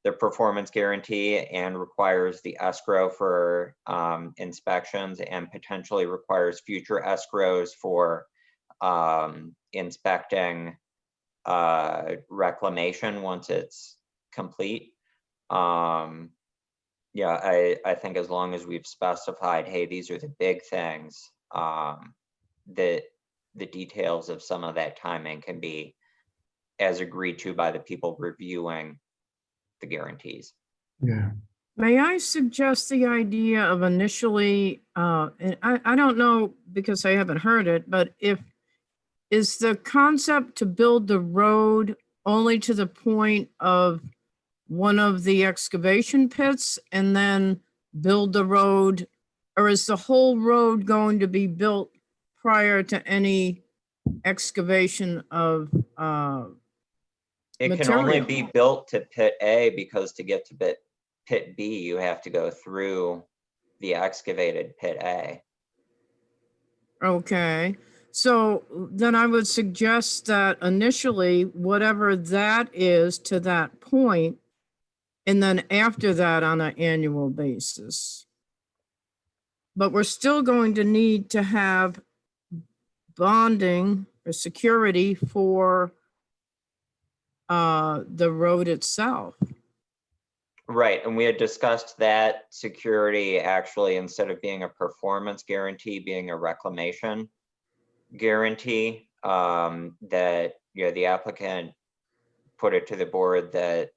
the performance guarantee and requires the escrow for inspections and potentially requires future escrows for inspecting reclamation once it's complete. Yeah, I think as long as we've specified, hey, these are the big things, that the details of some of that timing can be as agreed to by the people reviewing the guarantees.
Yeah.
May I suggest the idea of initially, and I don't know because I haven't heard it, but is the concept to build the road only to the point of one of the excavation pits and then build the road, or is the whole road going to be built prior to any excavation of
It can only
material?
be built to pit A because to get to pit B, you have to go through the excavated pit A.
Okay, so then I would suggest that initially, whatever that is to that point, and then after that on an annual basis. But we're still going to need to have bonding or security for the road itself.
Right, and we had discussed that security actually, instead of being a performance guarantee, being a reclamation guarantee, that, you know, the applicant put it to the board that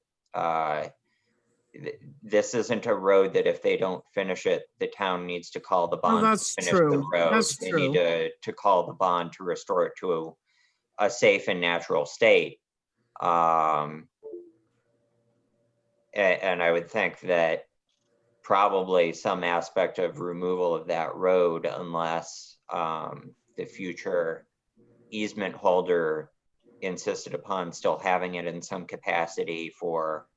this isn't a road that if they don't finish it, the town needs to call the bond to
that's
finish
true.
the road.
That's
They
true.
need to call the bond to restore it to a safe and natural state. And I would think that probably some aspect of removal of that road, unless the future easement holder insisted upon still having it in some capacity for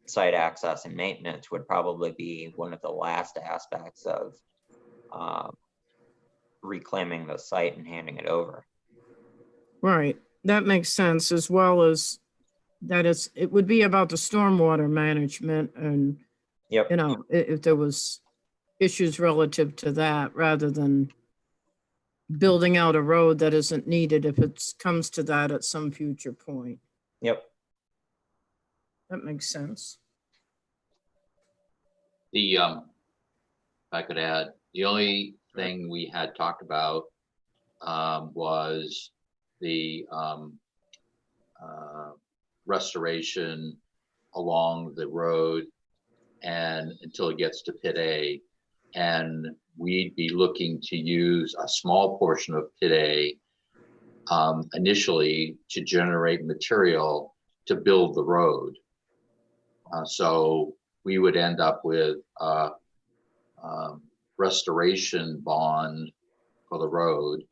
site access and maintenance, would probably be one of the last aspects of reclaiming the site and handing it over.
Right, that makes sense, as well as that it would be about the stormwater management and,
Yep.
you know, if there was issues relative to that, rather than building out a road that isn't needed if it comes to that at some future point.
Yep.
That makes sense.
The, if I could add, the only thing we had talked about was the restoration along the road and until it gets to pit A. And we'd be looking to use a small portion of pit A initially to generate material to build the road. So we would end up with a restoration bond for the road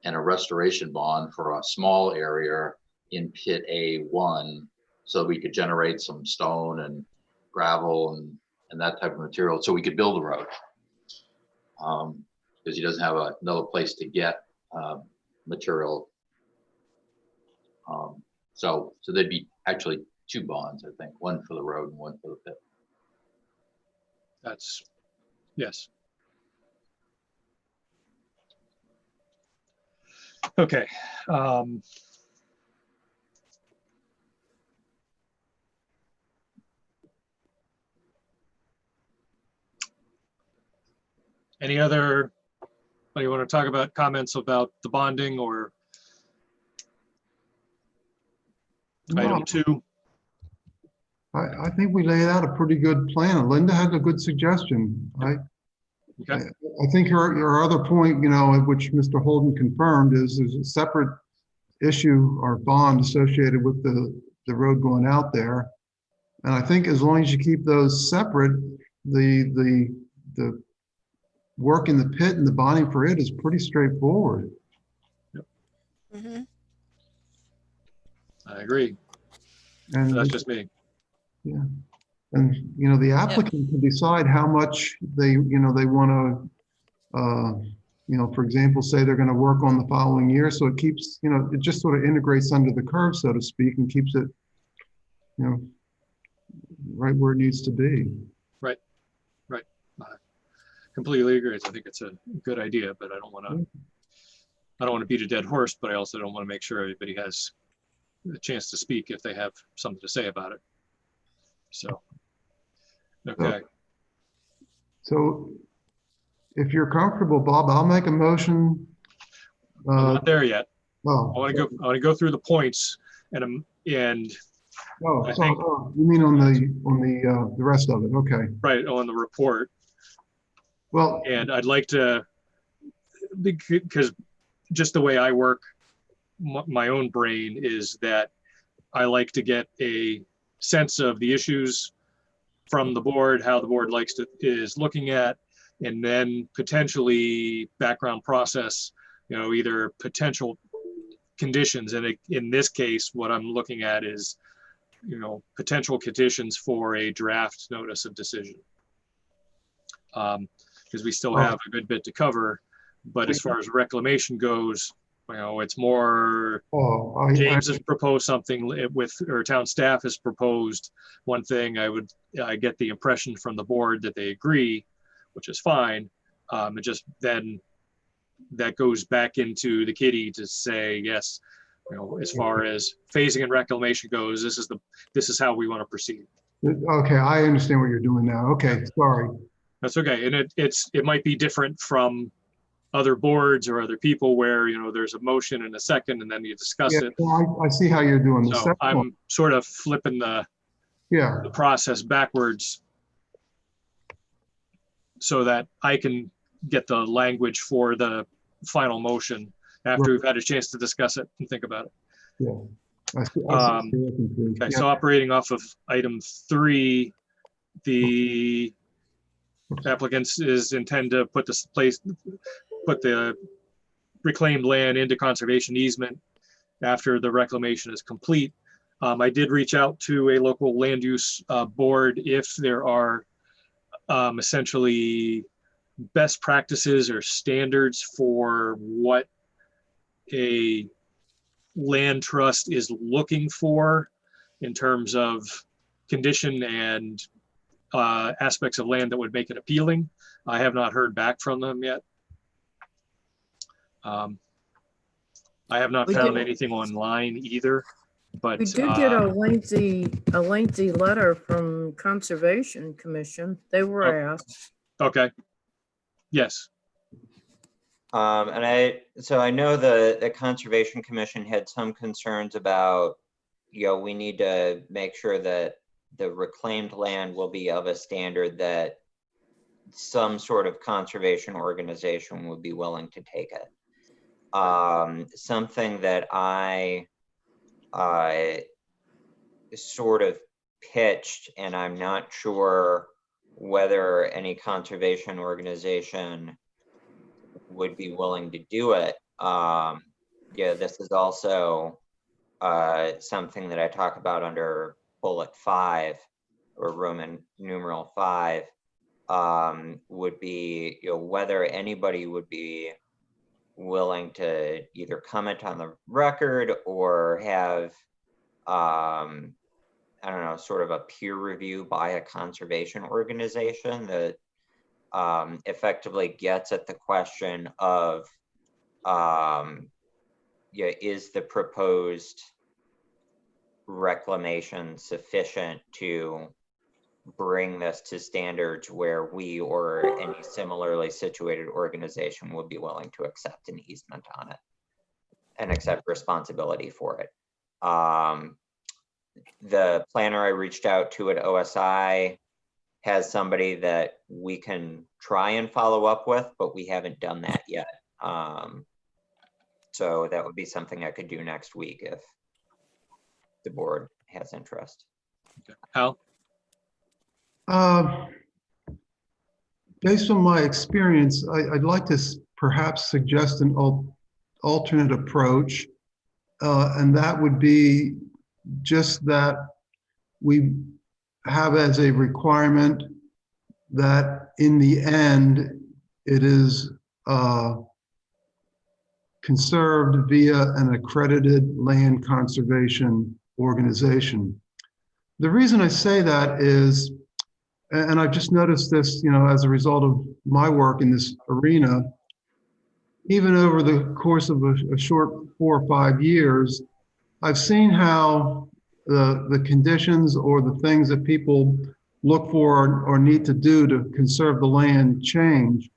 and a restoration bond for a small area in pit A1, so we could generate some stone and gravel and that type of material, so we could build the road. Because he doesn't have another place to get material. So there'd be actually two bonds, I think, one for the road and one for the pit.
That's, yes. Okay. Any other, you want to talk about comments about the bonding or item 2?
I think we laid out a pretty good plan. Linda had a good suggestion.
Okay,
I think your other point, which Mr. Holden confirmed, is there's a separate issue or bond associated with the road going out there. And I think as long as you keep those separate, the work in the pit and the bonding for it is pretty straightforward.
Mhm.
I agree.
And
That's just me.
And, the applicant can decide how much they want to, for example, say they're going to work on the following year. So it keeps, it just sort of integrates under the curve, so to speak, and keeps it, right where it needs to be.
Right. Completely agree. I think it's a good idea, but I don't want to beat a dead horse, but I also don't want to make sure everybody has a chance to speak if they have something to say about it. So, okay.
So if you're comfortable, Bob, I'll make a motion.
I'm not there yet. I
Oh,
want to go through the points and I think-
you mean on the rest of it? Okay.
right on the report.
Well,
And I'd like to, because just the way I work, my own brain is that I like to get a sense of the issues from the board, how the board is looking at, and then potentially background process, either potential conditions. And in this case, what I'm looking at is, potential conditions for a draft notice of decision. Because we still have a good bit to cover, but as far as reclamation goes, it's more, James has proposed something or town staff has proposed one thing. I get the impression from the board that they agree, which is fine. It just then that goes back into the kitty to say, yes, as far as phasing and reclamation goes, this is how we want to proceed.
Okay, I understand what you're doing now. Okay, sorry.
That's okay. And it might be different from other boards or other people where, there's a motion and a second and then you discuss it.
Well, I see how you're doing this.
So I'm sort of flipping the process backwards so that I can get the language for the final motion after we've had a chance to discuss it and think about it.
Yeah. I see
okay, so operating off of item 3, the applicants intend to put the reclaimed land into conservation easement after the reclamation is complete. I did reach out to a local land use board if there are essentially best practices or standards for what a land trust is looking for in terms of condition and aspects of land that would make it appealing. I have not heard back from them yet. I have not found anything online either, but
we did get a lengthy letter from Conservation Commission. They were asked.
Okay. Yes.
And I know the Conservation Commission had some concerns about, we need to make sure that the reclaimed land will be of a standard that some sort of conservation organization would be willing to take it. Something that I sort of pitched, and I'm not sure whether any conservation organization would be willing to do it. This is also something that I talk about under bullet 5 or Roman numeral 5, would be whether anybody would be willing to either comment on the record or have I don't know, sort of a peer review by a conservation organization that effectively gets at the question of is the proposed reclamation sufficient to bring this to standards where we or any similarly situated organization would be willing to accept an easement on it and accept responsibility for it. The planner I reached out to at OSI has somebody that we can try and follow up with, but we haven't done that yet. So that would be something I could do next week if the board has interest.
Hal?
Based on my experience, I'd like to perhaps suggest an alternate approach. And that would be just that we have as a requirement that in the end, it is conserved via an accredited land conservation organization. The reason I say that is, and I've just noticed this, as a result of my work in this arena, even over the course of a short 4 or 5 years, I've seen how the conditions or the things that people look for or need to do to conserve the land change.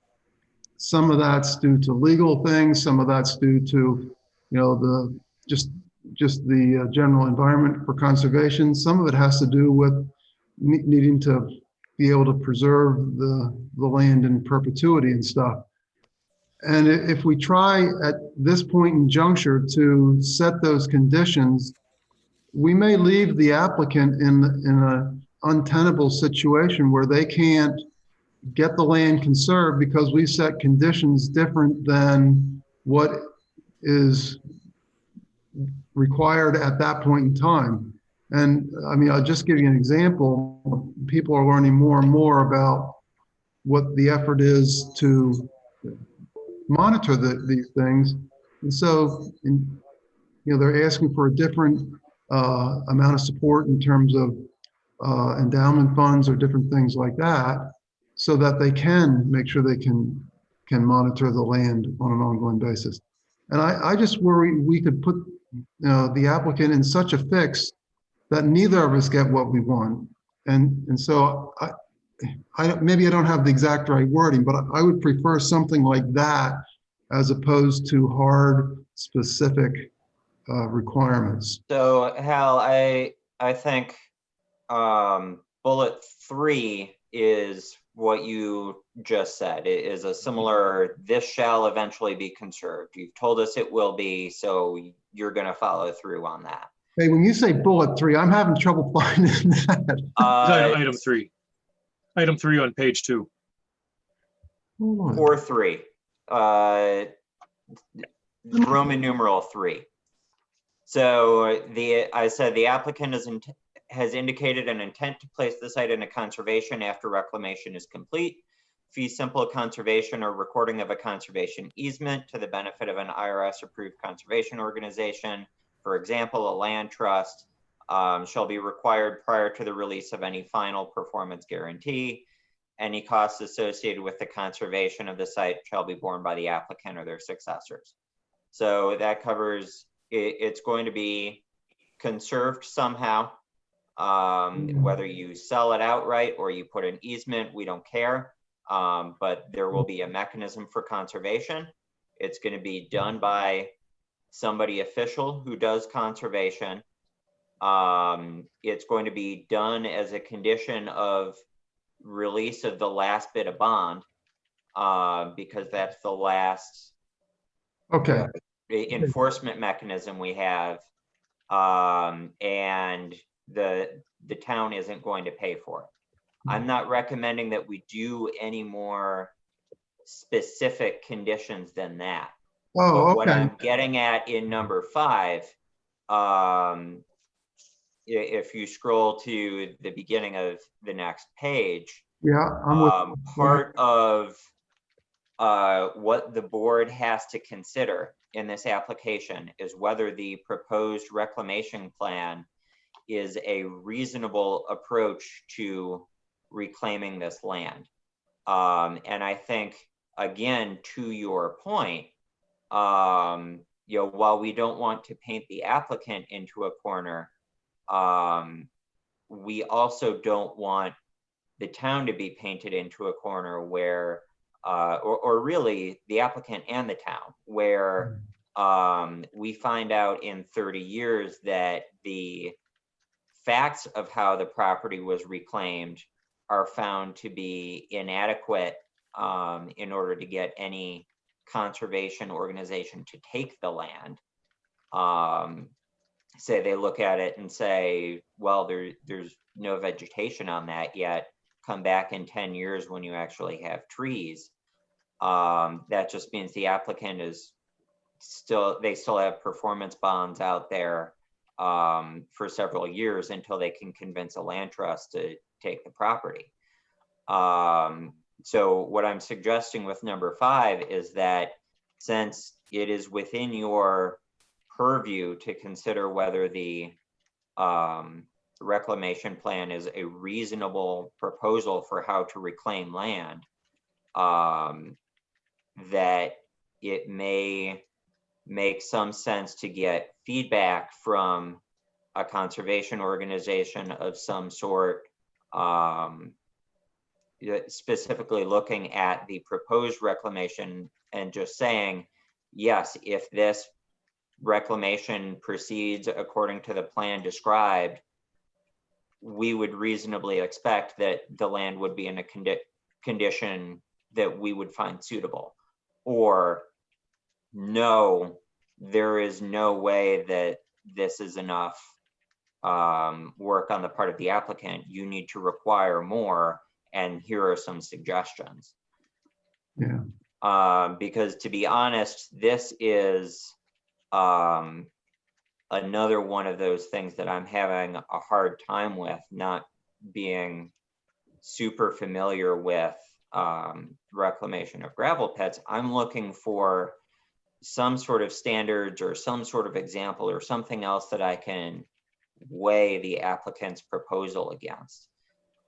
Some of that's due to legal things, some of that's due to, just the general environment for conservation. Some of it has to do with needing to be able to preserve the land in perpetuity and stuff. And if we try at this point in juncture to set those conditions, we may leave the applicant in an untenable situation where they can't get the land conserved because we set conditions different than what is required at that point in time. And I mean, I'll just give you an example. People are learning more and more about what the effort is to monitor these things. And so, they're asking for a different amount of support in terms of endowment funds or different things like that, so that they can make sure they can monitor the land on an ongoing basis. And I just worry we could put the applicant in such a fix that neither of us get what we want. And so maybe I don't have the exact right wording, but I would prefer something like that as opposed to hard, specific requirements.
So Hal, I think bullet 3 is what you just said. It is a similar, this shall eventually be conserved. You've told us it will be, so you're going to follow through on that.
Hey, when you say bullet 3, I'm having trouble finding that.
Item 3. Item 3 on page 2.
Or 3. Roman numeral 3. So I said the applicant has indicated an intent to place the site into conservation after reclamation is complete. Fee simple conservation or recording of a conservation easement to the benefit of an IRS approved conservation organization. For example, a land trust shall be required prior to the release of any final performance guarantee. Any costs associated with the conservation of the site shall be borne by the applicant or their successors. So that covers, it's going to be conserved somehow. Whether you sell it outright or you put an easement, we don't care. But there will be a mechanism for conservation. It's going to be done by somebody official who does conservation. It's going to be done as a condition of release of the last bit of bond, because that's the last enforcement mechanism we have, and the town isn't going to pay for it. I'm not recommending that we do any more specific conditions than that. But what I'm getting at in number 5, if you scroll to the beginning of the next page, part of what the board has to consider in this application is whether the proposed reclamation plan is a reasonable approach to reclaiming this land. And I think, again, to your point, while we don't want to paint the applicant into a corner, we also don't want the town to be painted into a corner where, or really the applicant and the town, where we find out in 30 years that the facts of how the property was reclaimed are found to be inadequate in order to get any conservation organization to take the land. Say they look at it and say, well, there's no vegetation on that yet. Come back in 10 years when you actually have trees. That just means the applicant is they still have performance bonds out there for several years until they can convince a land trust to take the property. So what I'm suggesting with number 5 is that since it is within your purview to consider whether the reclamation plan is a reasonable proposal for how to reclaim land, that it may make some sense to get feedback from a conservation organization of some sort, specifically looking at the proposed reclamation and just saying, yes, if this reclamation proceeds according to the plan described, we would reasonably expect that the land would be in a condition that we would find suitable. Or no, there is no way that this is enough work on the part of the applicant. You need to require more, and here are some suggestions.
Yeah.
Because to be honest, this is another one of those things that I'm having a hard time with, not being super familiar with reclamation of gravel pits. I'm looking for some sort of standards or some sort of example or something else that I can weigh the applicant's proposal against.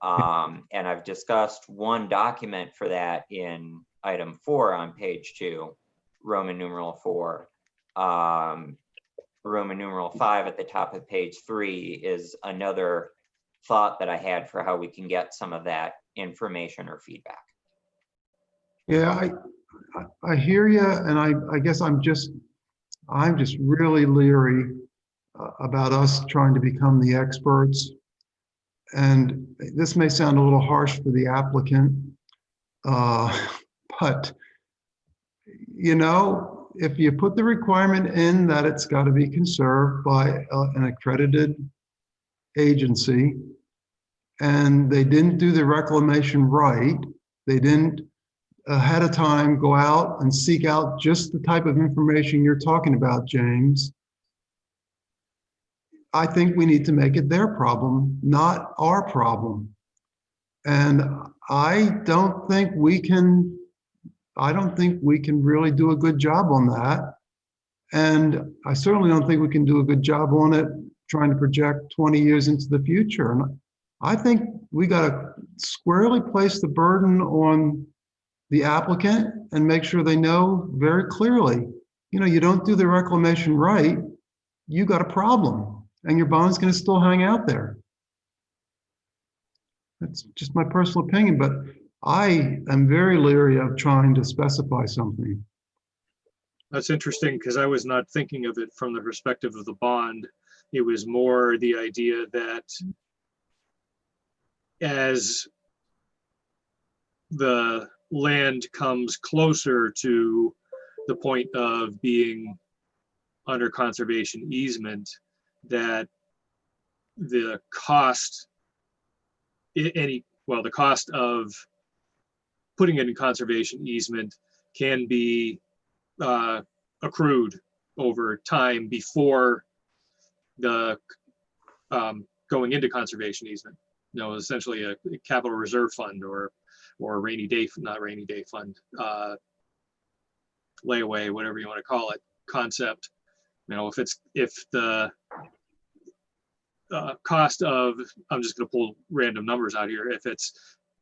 And I've discussed one document for that in item 4 on page 2, Roman numeral 4. Roman numeral 5 at the top of page 3 is another thought that I had for how we can get some of that information or feedback.
Yeah, I hear you, and I guess I'm just really leery about us trying to become the experts. And this may sound a little harsh for the applicant, but you know, if you put the requirement in that it's got to be conserved by an accredited agency, and they didn't do the reclamation right, they didn't ahead of time go out and seek out just the type of information you're talking about, James, I think we need to make it their problem, not our problem. And I don't think we can really do a good job on that. And I certainly don't think we can do a good job on it trying to project 20 years into the future. And I think we got to squarely place the burden on the applicant and make sure they know very clearly, you know, you don't do the reclamation right, you got a problem, and your bond's going to still hang out there. That's just my personal opinion, but I am very leery of trying to specify something.
That's interesting, because I was not thinking of it from the perspective of the bond. It was more the idea that as the land comes closer to the point of being under conservation easement, that the cost, the cost of putting it in conservation easement can be accrued over time before the going into conservation easement. You know, essentially a capital reserve fund or a rainy day, not rainy day fund, layaway, whatever you want to call it, concept. You know, if the cost of, I'm just going to pull random numbers out here, if it's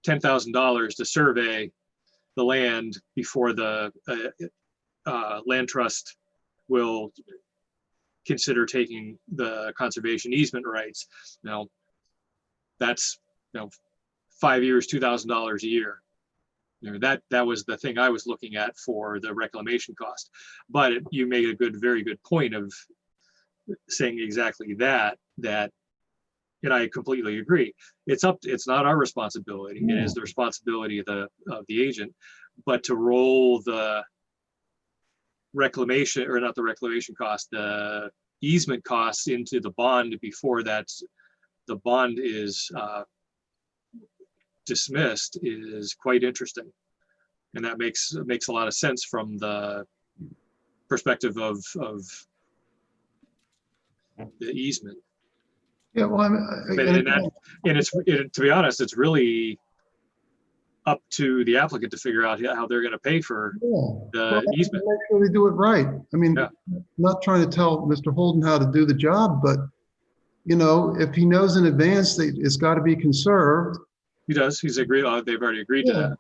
$10,000 to survey the land before the land trust will consider taking the conservation easement rights, you know, that's, you know, 5 years, $2,000 a year. You know, that was the thing I was looking at for the reclamation cost. But you made a very good point of saying exactly that, you and I completely agree. It's not our responsibility. It is the responsibility of the agent, but to roll the reclamation, or not the reclamation cost, the easement costs into the bond before the bond is dismissed is quite interesting. And that makes a lot of sense from the perspective of the easement.
Yeah, well,
To be honest, it's really up to the applicant to figure out how they're going to pay for the easement.
Make sure they do it right. I mean,
Yeah.
I'm not trying to tell Mr. Holden how to do the job, but if he knows in advance that it's got to be conserved,
He does. He's agreed. They've already agreed to that.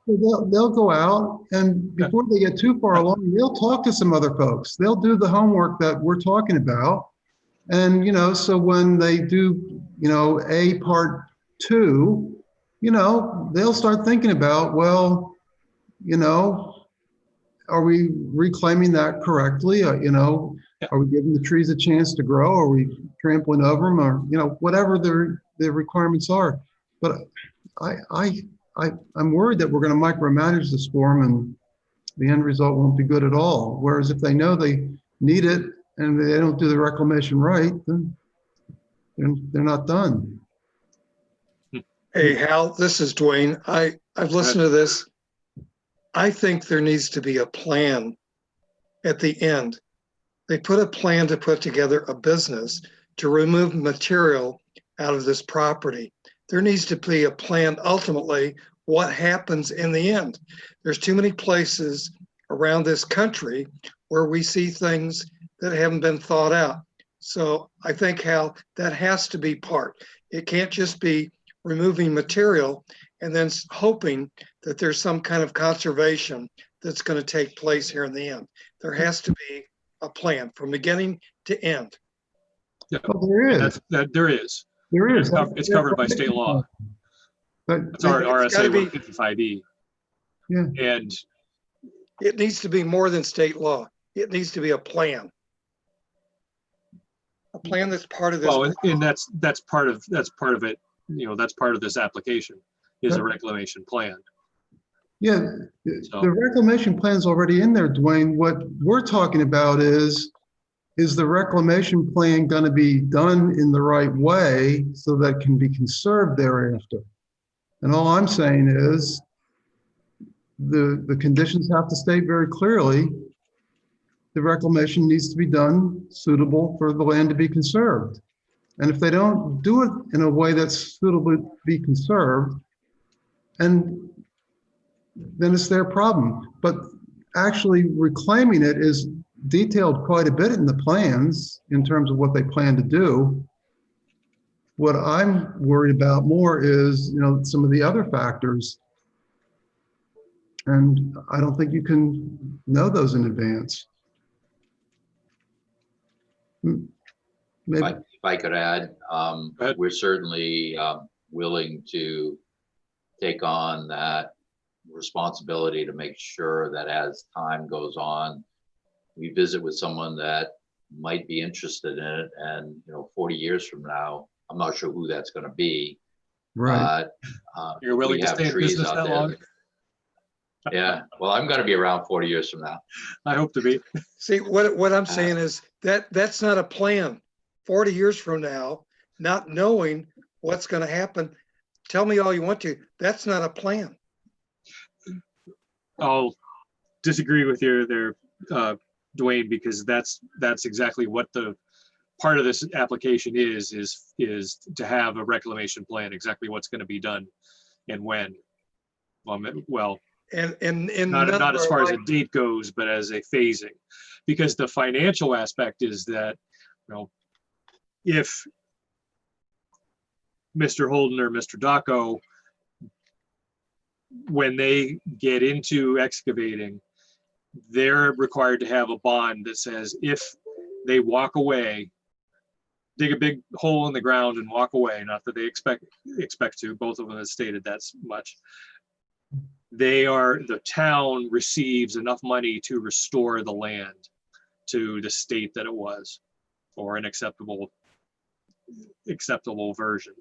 they'll go out, and before they get too far along, they'll talk to some other folks. They'll do the homework that we're talking about. And, so when they do, A part 2, they'll start thinking about, well, are we reclaiming that correctly? Are we giving the trees a chance to grow? Are we trampling over them? Or, whatever the requirements are. But I'm worried that we're going to micromanage this for them, and the end result won't be good at all. Whereas if they know they need it and they don't do the reclamation right, then they're not done.
Hey, Hal, this is Dwayne. I've listened to this. I think there needs to be a plan at the end. They put a plan to put together a business to remove material out of this property. There needs to be a plan ultimately what happens in the end. There's too many places around this country where we see things that haven't been thought out. So I think, Hal, that has to be part. It can't just be removing material and then hoping that there's some kind of conservation that's going to take place here in the end. There has to be a plan from beginning to end.
Yeah,
Well, there is.
There is.
There is.
It's covered by state law.
But
It's our
It's gotta
RSA
be-
155E.
Yeah.
And
It needs to be more than state law. It needs to be a plan. A plan that's part of this.
well, and that's part of it. That's part of this application is a reclamation plan.
Yeah,
So-
the reclamation plan's already in there, Dwayne. What we're talking about is the reclamation plan going to be done in the right way so that it can be conserved thereafter? And all I'm saying is the conditions have to state very clearly the reclamation needs to be done suitable for the land to be conserved. And if they don't do it in a way that's suitable to be conserved, and then it's their problem. But actually reclaiming it is detailed quite a bit in the plans in terms of what they plan to do. What I'm worried about more is, some of the other factors. And I don't think you can know those in advance. Maybe.
If I could add,
ahead.
we're certainly willing to take on that responsibility to make sure that as time goes on, we visit with someone that might be interested in it. And, 40 years from now, I'm not sure who that's going to be.
Right.
But
You're willing
we
to
have
stay in
trees
business
out
that
there
long?
that- Yeah, well, I'm going to be around 40 years from now.
I hope to be.
See, what I'm saying is that's not a plan. 40 years from now, not knowing what's going to happen. Tell me all you want to. That's not a plan.
I'll disagree with you there, Dwayne, because that's exactly what the part of this application is to have a reclamation plan, exactly what's going to be done and when. Well,
And
not as far as a date goes, but as a phasing, because the financial aspect is that, if Mr. Holden or Mr. Daco, when they get into excavating, they're required to have a bond that says if they walk away, dig a big hole in the ground and walk away, not that they expect to, both of them have stated that's much. The town receives enough money to restore the land to the state that it was, or an acceptable version.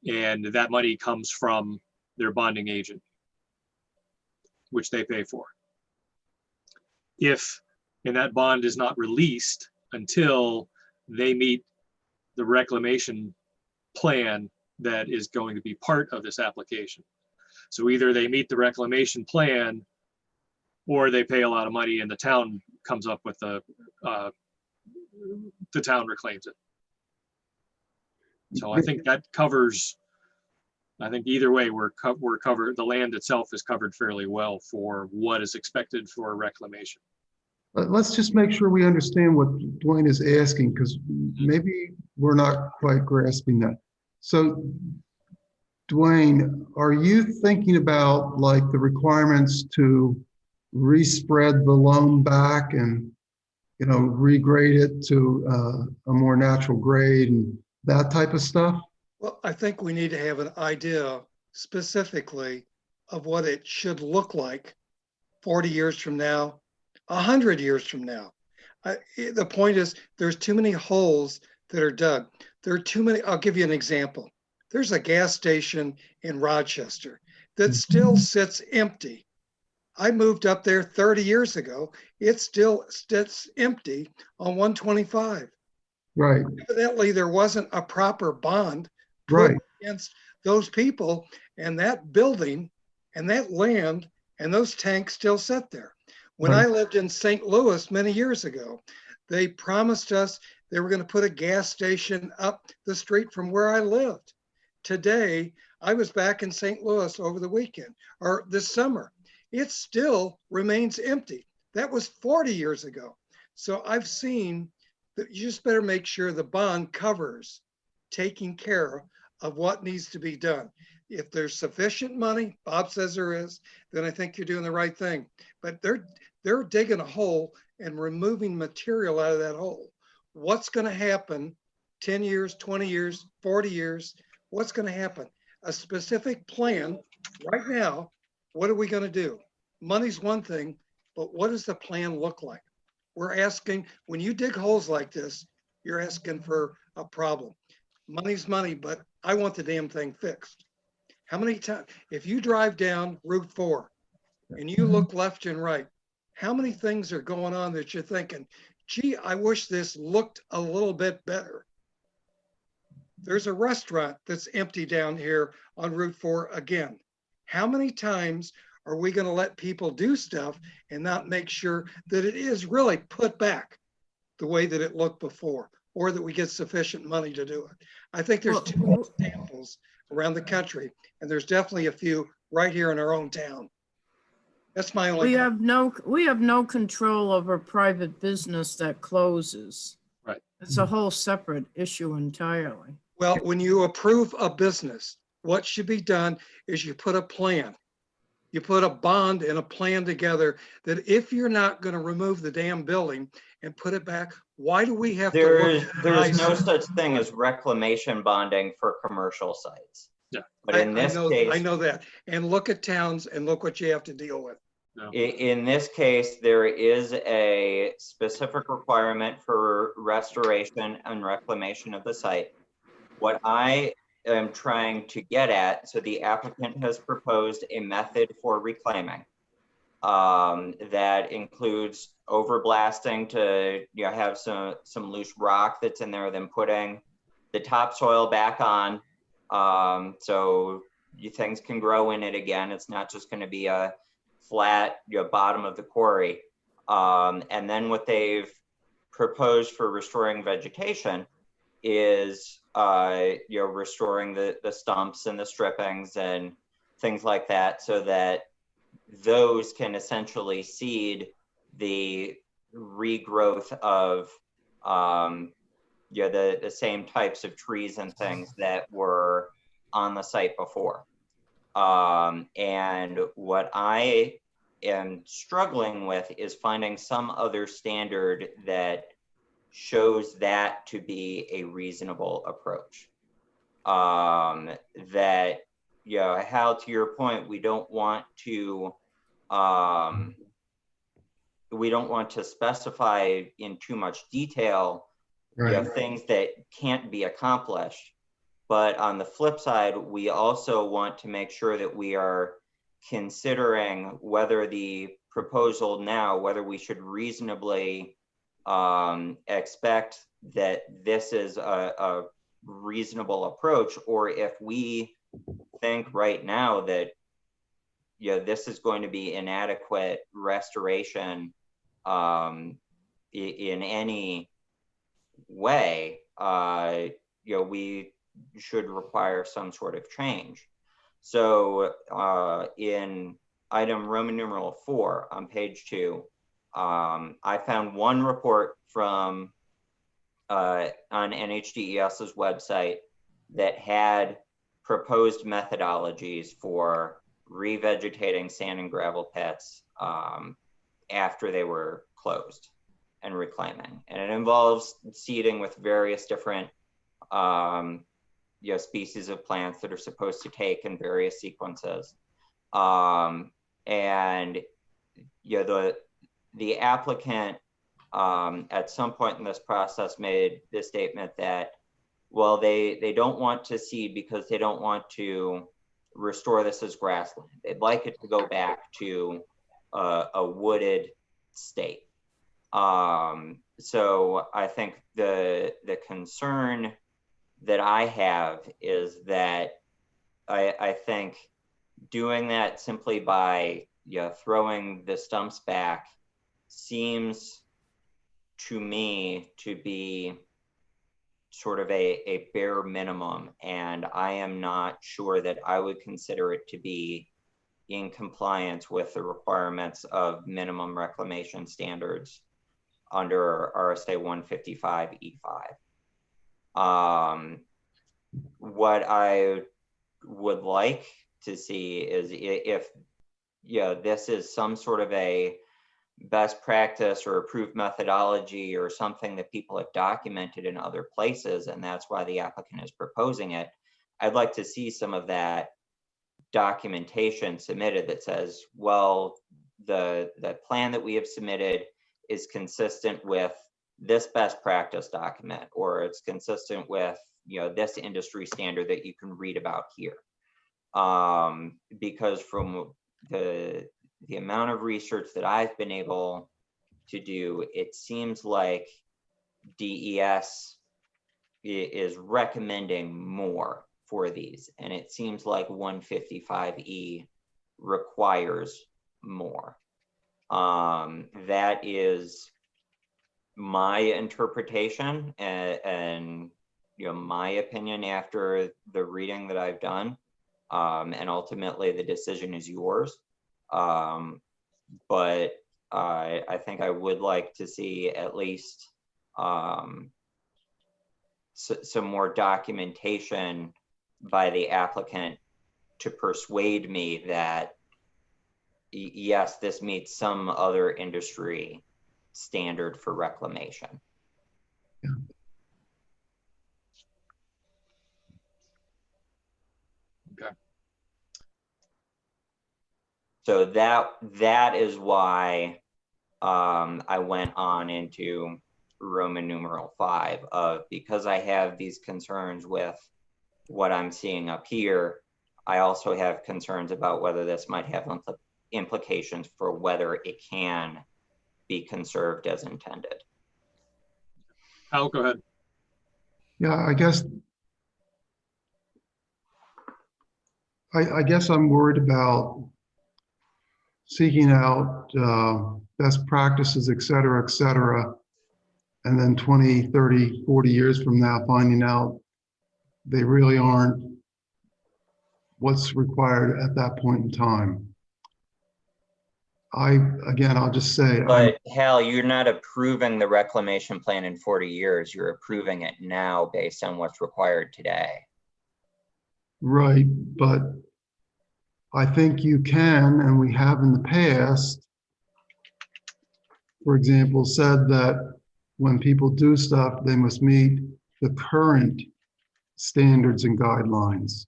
And that money comes from their bonding agent, which they pay for. And that bond is not released until they meet the reclamation plan that is going to be part of this application. So either they meet the reclamation plan or they pay a lot of money and the town comes up with the town reclaims it. So I think that covers, I think either way, we're covered, the land itself is covered fairly well for what is expected for reclamation.
Let's just make sure we understand what Dwayne is asking, because maybe we're not quite grasping that. So Dwayne, are you thinking about like the requirements to respread the loam back and, you know, regrade it to a more natural grade and that type of stuff?
Well, I think we need to have an idea specifically of what it should look like 40 years from now, 100 years from now. The point is there's too many holes that are dug. There are too many. I'll give you an example. There's a gas station in Rochester that still sits empty. I moved up there 30 years ago. It still sits empty on 125.
Right.
Evidently, there wasn't a proper bond put
Right.
against those people, and that building and that land and those tanks still sit there. When
Right.
I lived in St. Louis many years ago, they promised us they were going to put a gas station up the street from where I lived. Today, I was back in St. Louis over the weekend or this summer. It still remains empty. That was 40 years ago. So I've seen that you just better make sure the bond covers taking care of what needs to be done. If there's sufficient money, Bob says there is, then I think you're doing the right thing. But they're digging a hole and removing material out of that hole. What's going to happen 10 years, 20 years, 40 years? What's going to happen? A specific plan right now. What are we going to do? Money's one thing, but what does the plan look like? We're asking, when you dig holes like this, you're asking for a problem. Money's money, but I want the damn thing fixed. How many times, if you drive down Route 4 and you look left and right, how many things are going on that you're thinking, gee, I wish this looked a little bit better? There's a restaurant that's empty down here on Route 4 again. How many times are we going to let people do stuff and not make sure that it is really put back the way that it looked before, or that we get sufficient money to do it? I think there's too many examples around the country, and there's definitely a few right here in our own town. That's my only.
We have no control over private business that closes.
Right.
It's a whole separate issue entirely.
Well, when you approve a business, what should be done is you put a plan. You put a bond and a plan together that if you're not going to remove the damn building and put it back, why do we have to look at
There's no
eyes?
such thing as reclamation bonding for commercial sites.
Yeah.
But in this case,
I know that. And look at towns and look what you have to deal with.
No.
in this case, there is a specific requirement for restoration and reclamation of the site. What I am trying to get at, so the applicant has proposed a method for reclaiming that includes overblasting to have some loose rock that's in there, then putting the topsoil back on so things can grow in it again. It's not just going to be a flat bottom of the quarry. And then what they've proposed for restoring vegetation is restoring the stumps and the strippings and things like that, so that those can essentially seed the regrowth of the same types of trees and things that were on the site before. And what I am struggling with is finding some other standard that shows that to be a reasonable approach. That, Hal, to your point, we don't want to specify in too much detail
Right.
things that can't be accomplished. But on the flip side, we also want to make sure that we are considering whether the proposal now, whether we should reasonably expect that this is a reasonable approach, or if we think right now that this is going to be inadequate restoration in any way, we should require some sort of change. So in item Roman numeral 4 on page 2, I found one report from on NHDES's website that had proposed methodologies for revegetating sand and gravel pits after they were closed and reclaiming. And it involves seeding with various different species of plants that are supposed to take in various sequences. And the applicant at some point in this process made the statement that, well, they don't want to seed because they don't want to restore this as grassland. They'd like it to go back to a wooded state. So I think the concern that I have is that I think doing that simply by throwing the stumps back seems to me to be sort of a bare minimum, and I am not sure that I would consider it to be in compliance with the requirements of minimum reclamation standards under RSA 155E5. What I would like to see is if this is some sort of a best practice or approved methodology or something that people have documented in other places, and that's why the applicant is proposing it, I'd like to see some of that documentation submitted that says, well, the plan that we have submitted is consistent with this best practice document, or it's consistent with this industry standard that you can read about here. Because from the amount of research that I've been able to do, it seems like DES is recommending more for these, and it seems like 155E requires more. That is my interpretation and my opinion after the reading that I've done, and ultimately the decision is yours. But I think I would like to see at least some more documentation by the applicant to persuade me that yes, this meets some other industry standard for reclamation.
Yeah.
Okay.
So that is why I went on into Roman numeral 5 because I have these concerns with what I'm seeing up here. I also have concerns about whether this might have implications for whether it can be conserved as intended.
Al, go ahead.
Yeah, I guess I'm worried about seeking out best practices, et cetera, and then 20, 30, 40 years from now, finding out they really aren't what's required at that point in time. I'll just say.
But Hal, you're not approving the reclamation plan in 40 years. You're approving it now based on what's required today.
Right, but I think you can, and we have in the past, for example, said that when people do stuff, they must meet the current standards and guidelines.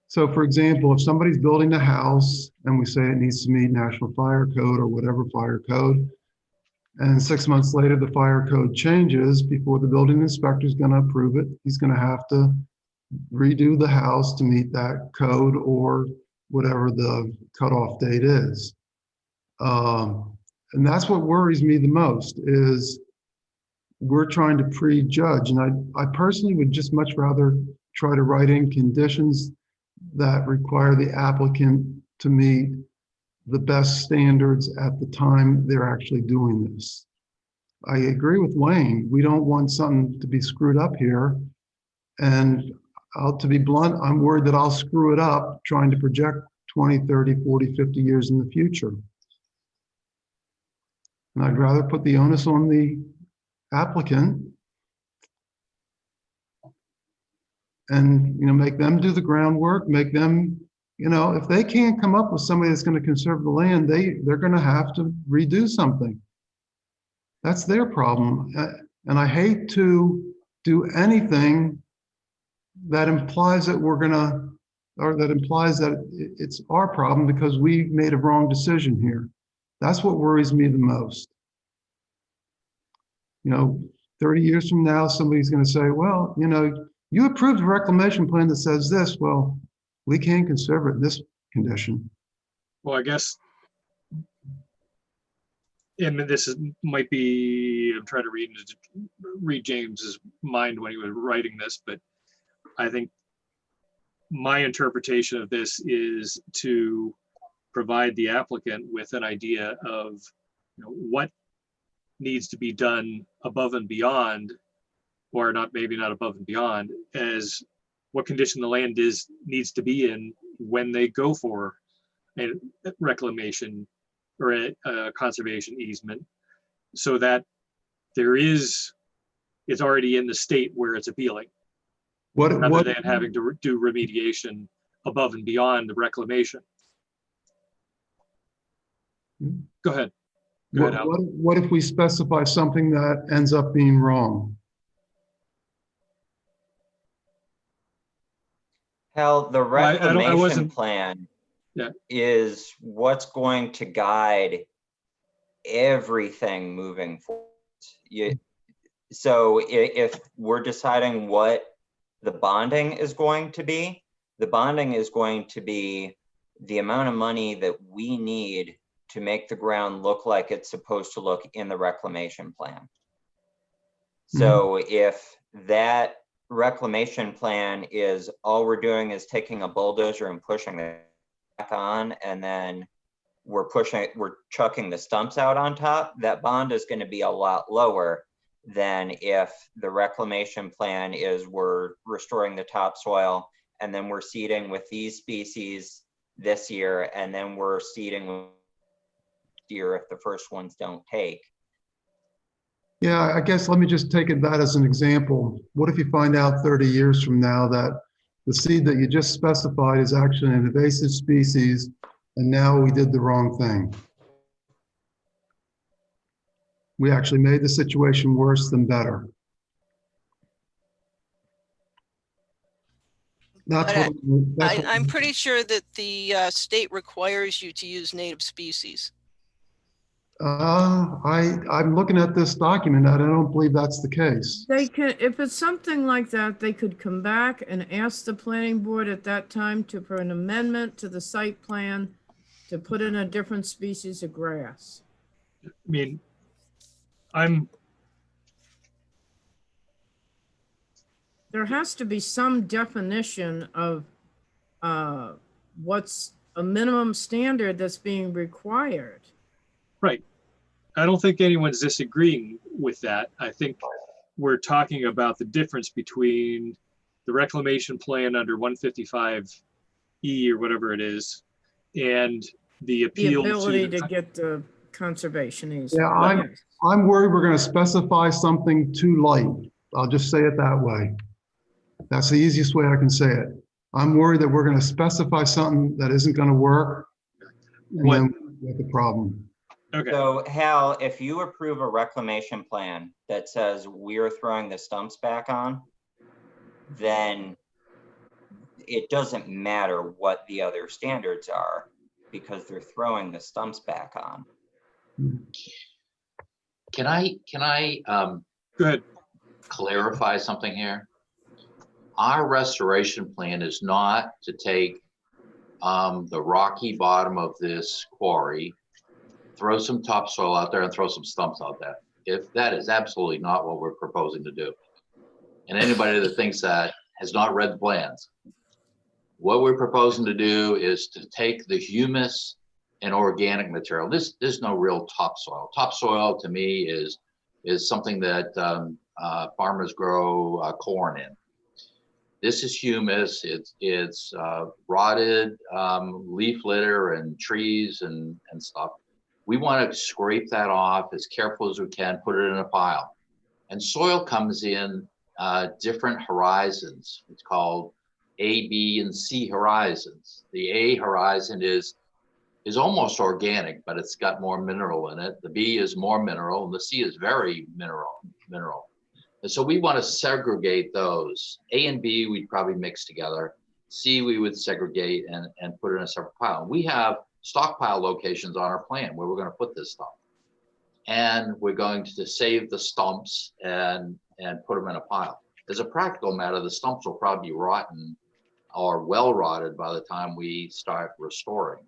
So for example, if somebody's building a house and we say it needs to meet National Fire Code or whatever fire code, and 6 months later the fire code changes before the building inspector is going to approve it, he's going to have to redo the house to meet that code or whatever the cutoff date is. And that's what worries me the most is we're trying to prejudge. And I personally would just much rather try to write in conditions that require the applicant to meet the best standards at the time they're actually doing this. I agree with Wayne. We don't want something to be screwed up here. And to be blunt, I'm worried that I'll screw it up trying to project 20, 30, 40, 50 years in the future. And I'd rather put the onus on the applicant and, make them do the groundwork, make them, if they can't come up with somebody that's going to conserve the land, they're going to have to redo something. That's their problem. And I hate to do anything that implies that that implies that it's our problem because we made a wrong decision here. That's what worries me the most. 30 years from now, somebody's going to say, well, you approved a reclamation plan that says this. Well, we can't conserve it in this condition.
Well, I guess, and might be, I'm trying to read James's mind when he was writing this, but I think my interpretation of this is to provide the applicant with an idea of what needs to be done above and beyond, or maybe not above and beyond, as what condition the land needs to be in when they go for a reclamation or a conservation easement, so that it's already in the state where it's appealing, rather than having to do remediation above and beyond the reclamation. Go ahead.
What if we specify something that ends up being wrong?
Hal, the reclamation plan
Yeah.
is what's going to guide everything moving forward. So if we're deciding what the bonding is going to be, the bonding is going to be the amount of money that we need to make the ground look like it's supposed to look in the reclamation plan. So if that reclamation plan is all we're doing is taking a bulldozer and pushing it back on, and then we're chucking the stumps out on top, that bond is going to be a lot lower than if the reclamation plan is we're restoring the topsoil and then we're seeding with these species this year, and then we're seeding with year if the first ones don't take.
Yeah, I guess let me just take that as an example. What if you find out 30 years from now that the seed that you just specified is actually an invasive species, and now we did the wrong thing? We actually made the situation worse than better.
I'm pretty sure that the state requires you to use native species.
I'm looking at this document and I don't believe that's the case.
They can, if it's something like that, they could come back and ask the planning board at that time for an amendment to the site plan to put in a different species of grass.
I mean,
there has to be some definition of what's a minimum standard that's being required.
Right. I don't think anyone's disagreeing with that. I think we're talking about the difference between the reclamation plan under 155E or whatever it is, and the appeal
The ability
to
to get the conservation easement.
Yeah, I'm worried we're going to specify something too light. I'll just say it that way. That's the easiest way I can say it. I'm worried that we're going to specify something that isn't going to work, and then we have the problem.
Okay.
So Hal, if you approve a reclamation plan that says we're throwing the stumps back on, then it doesn't matter what the other standards are because they're throwing the stumps back on.
Can I
Go ahead.
clarify something here? our restoration plan is not to take the rocky bottom of this quarry, throw some topsoil out there and throw some stumps out there. If that is absolutely not what we're proposing to do. And anybody that thinks that has not read the plans. What we're proposing to do is to take the humus and organic material. There's no real topsoil. Topsoil to me is something that farmers grow corn in. This is humus. It's rotted leaf litter and trees and stuff. We want to scrape that off as careful as we can, put it in a pile. And soil comes in different horizons. It's called A, B, and C horizons. The A horizon is almost organic, but it's got more mineral in it. The B is more mineral, and the C is very mineral. And so we want to segregate those. A and B we'd probably mix together. C we would segregate and put it in a separate pile. We have stockpile locations on our plan where we're going to put this stuff. And we're going to save the stumps and put them in a pile. As a practical matter, the stumps will probably be rotten or well rotted by the time we start restoring.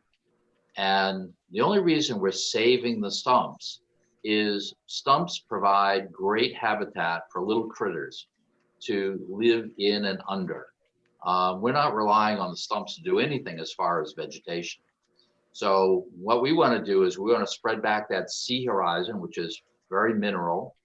And the only reason we're saving the stumps is stumps provide great habitat for little critters to live in and under. We're not relying on the stumps to do anything as far as vegetation. So what we want to do is we want to spread back that C horizon, which is very mineral,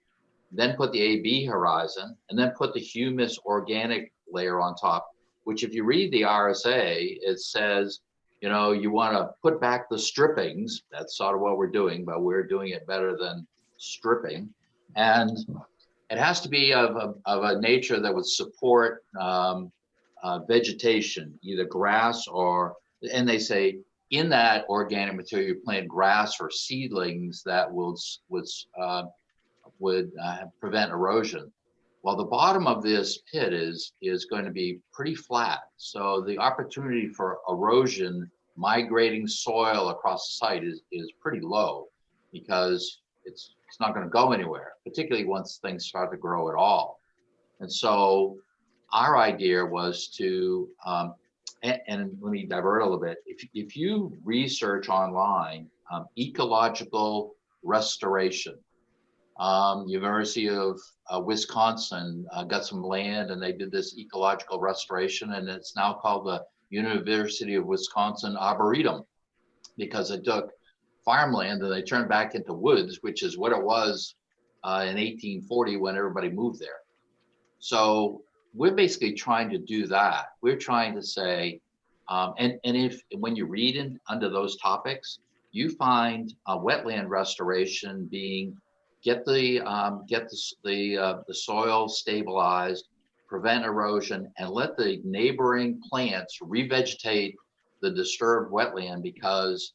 then put the AB horizon, and then put the humus organic layer on top, which if you read the RSA, it says, you know, you want to put back the strippings. That's sort of what we're doing, but we're doing it better than stripping. And it has to be of a nature that would support vegetation, either grass or, and they say in that organic material, you plant grass or seedlings that would prevent erosion. Well, the bottom of this pit is going to be pretty flat. So the opportunity for erosion migrating soil across the site is pretty low because it's not going to go anywhere, particularly once things start to grow at all. And so our idea was to, and let me divert a little bit. If you research online, ecological restoration, University of Wisconsin got some land and they did this ecological restoration, and it's now called the University of Wisconsin Arboretum because it took farmland and they turned back into woods, which is what it was in 1840 when everybody moved there. So we're basically trying to do that. We're trying to say, and if when you read under those topics, you find wetland restoration being get the soil stabilized, prevent erosion, and let the neighboring plants revegetate the disturbed wetland, because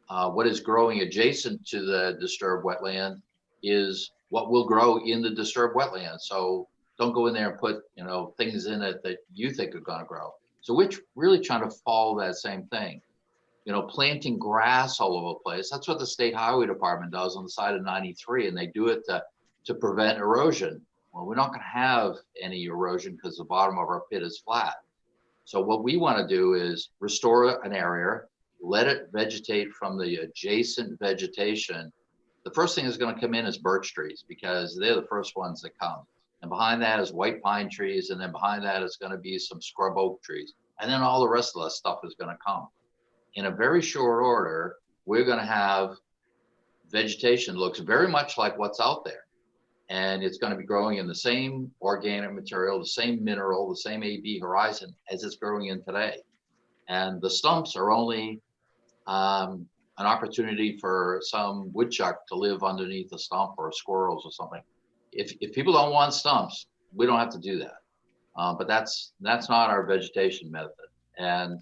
what is growing adjacent to the disturbed wetland is what will grow in the disturbed wetland. So don't go in there and put, you know, things in it that you think are going to grow. So we're really trying to follow that same thing. You know, planting grass all over the place. That's what the State Highway Department does on the side of 93, and they do it to prevent erosion. Well, we're not going to have any erosion because the bottom of our pit is flat. So what we want to do is restore an area, let it vegetate from the adjacent vegetation. The first thing that's going to come in is birch trees because they're the first ones that come. And behind that is white pine trees. And then behind that is going to be some scrub oak trees. And then all the rest of the stuff is going to come. In a very short order, we're going to have vegetation looks very much like what's out there. And it's going to be growing in the same organic material, the same mineral, the same AB horizon as it's growing in today. And the stumps are only an opportunity for some woodchuck to live underneath a stump, or squirrels or something. If people don't want stumps, we don't have to do that. But that's not our vegetation method. And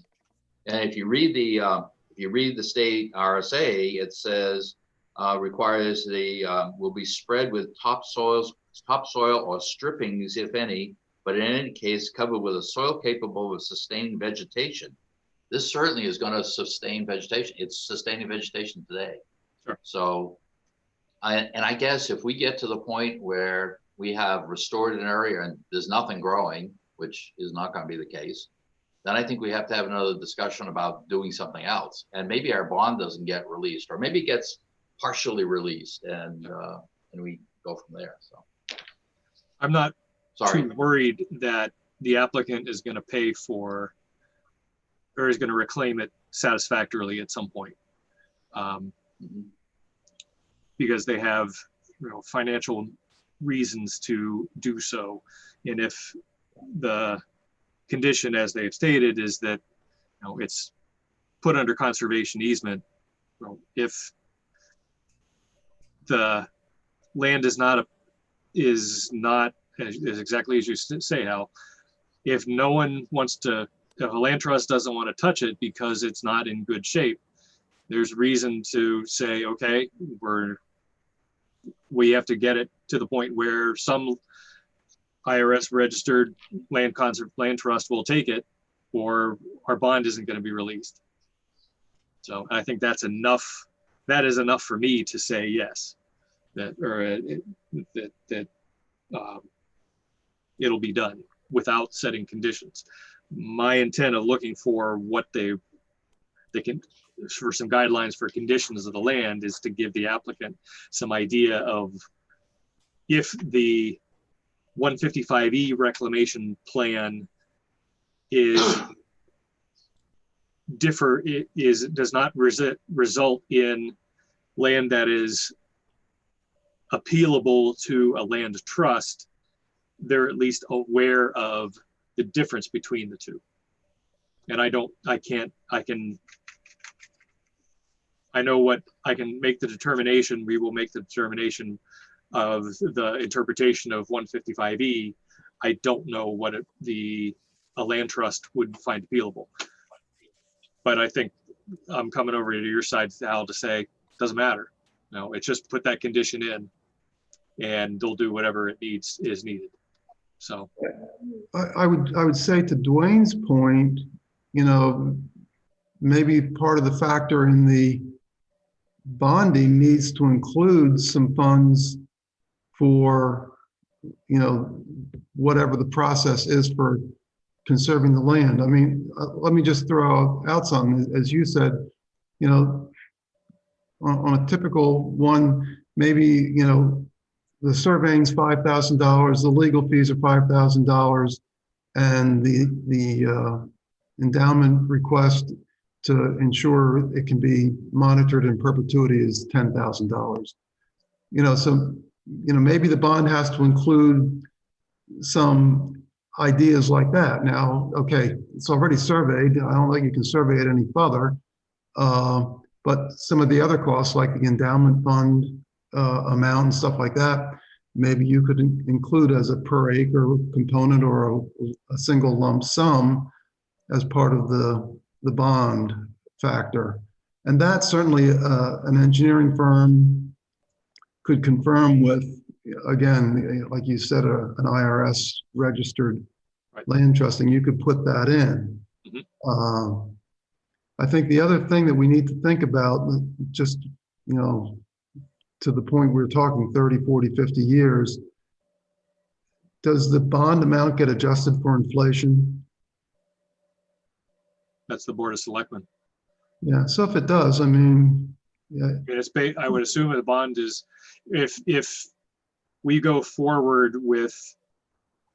if you read the state RSA, it says requires will be spread with topsoil or strippings, if any, but in any case covered with a soil capable of sustaining vegetation. This certainly is going to sustain vegetation. It's sustaining vegetation today.
Sure.
So, I guess if we get to the point where we have restored an area and there's nothing growing, which is not going to be the case, then I think we have to have another discussion about doing something else. And maybe our bond doesn't get released, or maybe it gets partially released, and we go from there. So
I'm not
sorry.
too worried that the applicant is going to pay for, or is going to reclaim it satisfactorily at some point. Because they have, financial reasons to do so. And if the condition, as they've stated, is that, it's put under conservation easement, if the land is not as exactly as you say, Hal, if no one wants to, if a land trust doesn't want to touch it because it's not in good shape, there's reason to say, okay, we have to get it to the point where some IRS registered land trust will take it, or our bond isn't going to be released. So I think that's enough. That is enough for me to say yes, that it'll be done without setting conditions. My intent of looking for what they can, for some guidelines for conditions of the land, is to give the applicant some idea of if the 155E reclamation plan does not result in land that is appealable to a land trust, they're at least aware of the difference between the two. And I know what I can make the determination. We will make the determination of the interpretation of 155E. I don't know what a land trust would find appealable. But I think I'm coming over to your side, Al, to say, doesn't matter. No, it's just put that condition in and they'll do whatever it is needed. So
I would say, to Dwayne's point, maybe part of the factor in the bonding needs to include some funds for, whatever the process is for conserving the land. I mean, let me just throw out something. As you said, on a typical one, maybe, the surveying's $5,000, the legal fees are $5,000, and the endowment request to ensure it can be monitored in perpetuity is $10,000. So maybe the bond has to include some ideas like that. Now, okay, it's already surveyed. I don't think you can survey it any further. But some of the other costs, like the endowment fund amount and stuff like that, maybe you could include as a per acre component or a single lump sum as part of the bond factor. And that certainly an engineering firm could confirm with, again, like you said, an IRS registered land trusting. You could put that in.
Mhm.
I think the other thing that we need to think about, just, to the point we're talking 30, 40, 50 years, does the bond amount get adjusted for inflation?
that's the Board of Selectmen.
Yeah, so if it does, I mean, yeah.
I would assume the bond is, if we go forward with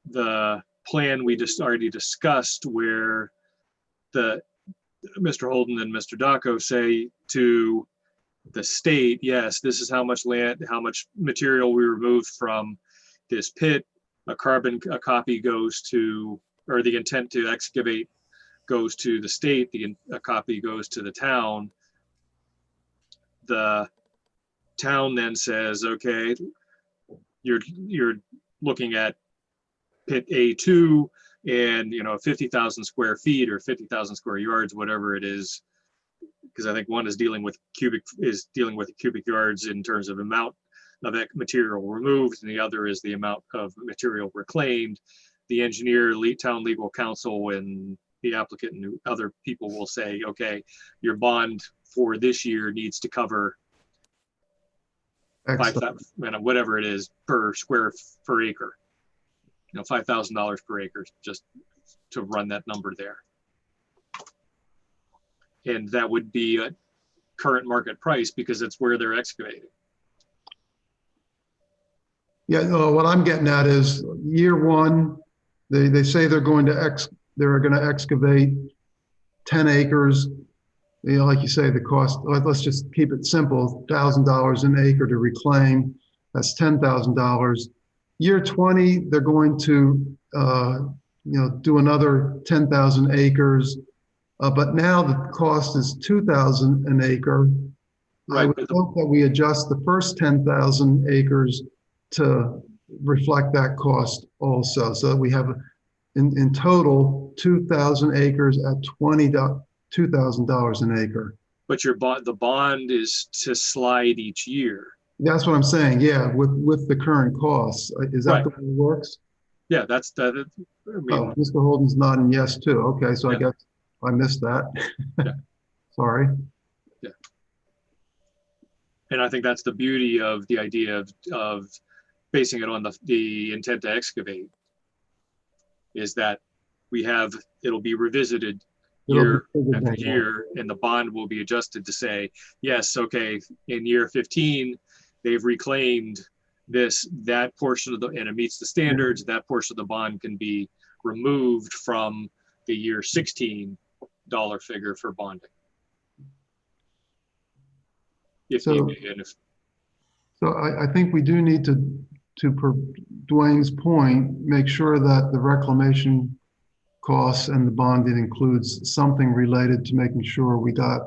the plan we just already discussed, where Mr. Holden and Mr. Daco say to the state, yes, this is how much land, how much material we removed from this pit. A copy goes to, or the intent to excavate goes to the state, a copy goes to the town. The town then says, okay, you're looking at pit A2 and 50,000 square feet or 50,000 square yards, whatever it is, because I think one is dealing with cubic yards in terms of amount of that material removed, and the other is the amount of material reclaimed. The engineer, town legal counsel, and the applicant and other people will say, okay, your bond for this year needs to cover 5,000, whatever it is per acre. $5,000 per acre, just to run that number there. And that would be a current market price because it's where they're excavating.
Yeah, no, what I'm getting at is year one, they say they're going to excavate 10 acres. Like you say, the cost, let's just keep it simple, $1,000 an acre to reclaim, that's $10,000. Year 20, they're going to, do another 10,000 acres. But now the cost is $2,000 an acre. I would hope that we adjust the first 10,000 acres to reflect that cost also, so that we have in total 2,000 acres at $2,000 an acre.
But the bond is to slide each year.
That's what I'm saying. Yeah, with the current costs, is that the way it works?
Yeah, that's that.
Oh, Mr. Holden's nodding yes too. Okay, so I guess I missed that. Sorry.
Yeah. And I think that's the beauty of the idea of basing it on the intent to excavate, is that it'll be revisited year after year, and the bond will be adjusted to say, yes, okay, in year 15, they've reclaimed that portion and it meets the standards, that portion of the bond can be removed from the year 16 dollar figure for bonding.
So I think we do need to per Dwayne's point, make sure that the reclamation costs and the bonding includes something related to making sure we got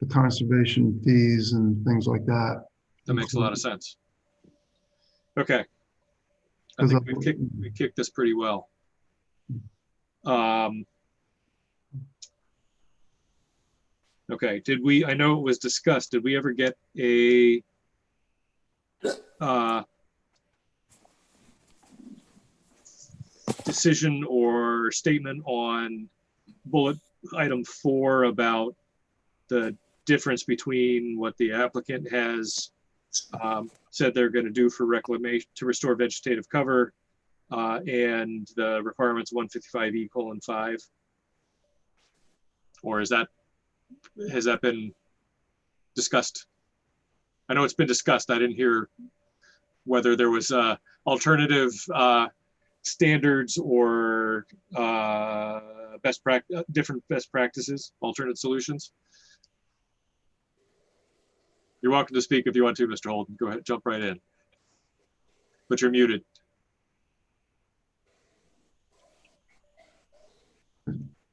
the conservation fees and things like that.
That makes a lot of sense. Okay. I think we kicked this pretty well. Okay, I know it was discussed, did we ever get a decision or statement on bullet item 4 about the difference between what the applicant has said they're going to do for reclamation to restore vegetative cover and the requirements 155E:5? Or has that been discussed? I know it's been discussed. I didn't hear whether there was alternative standards or different best practices, alternate solutions. You're welcome to speak if you want to, Mr. Holden. Go ahead, jump right in. But you're muted.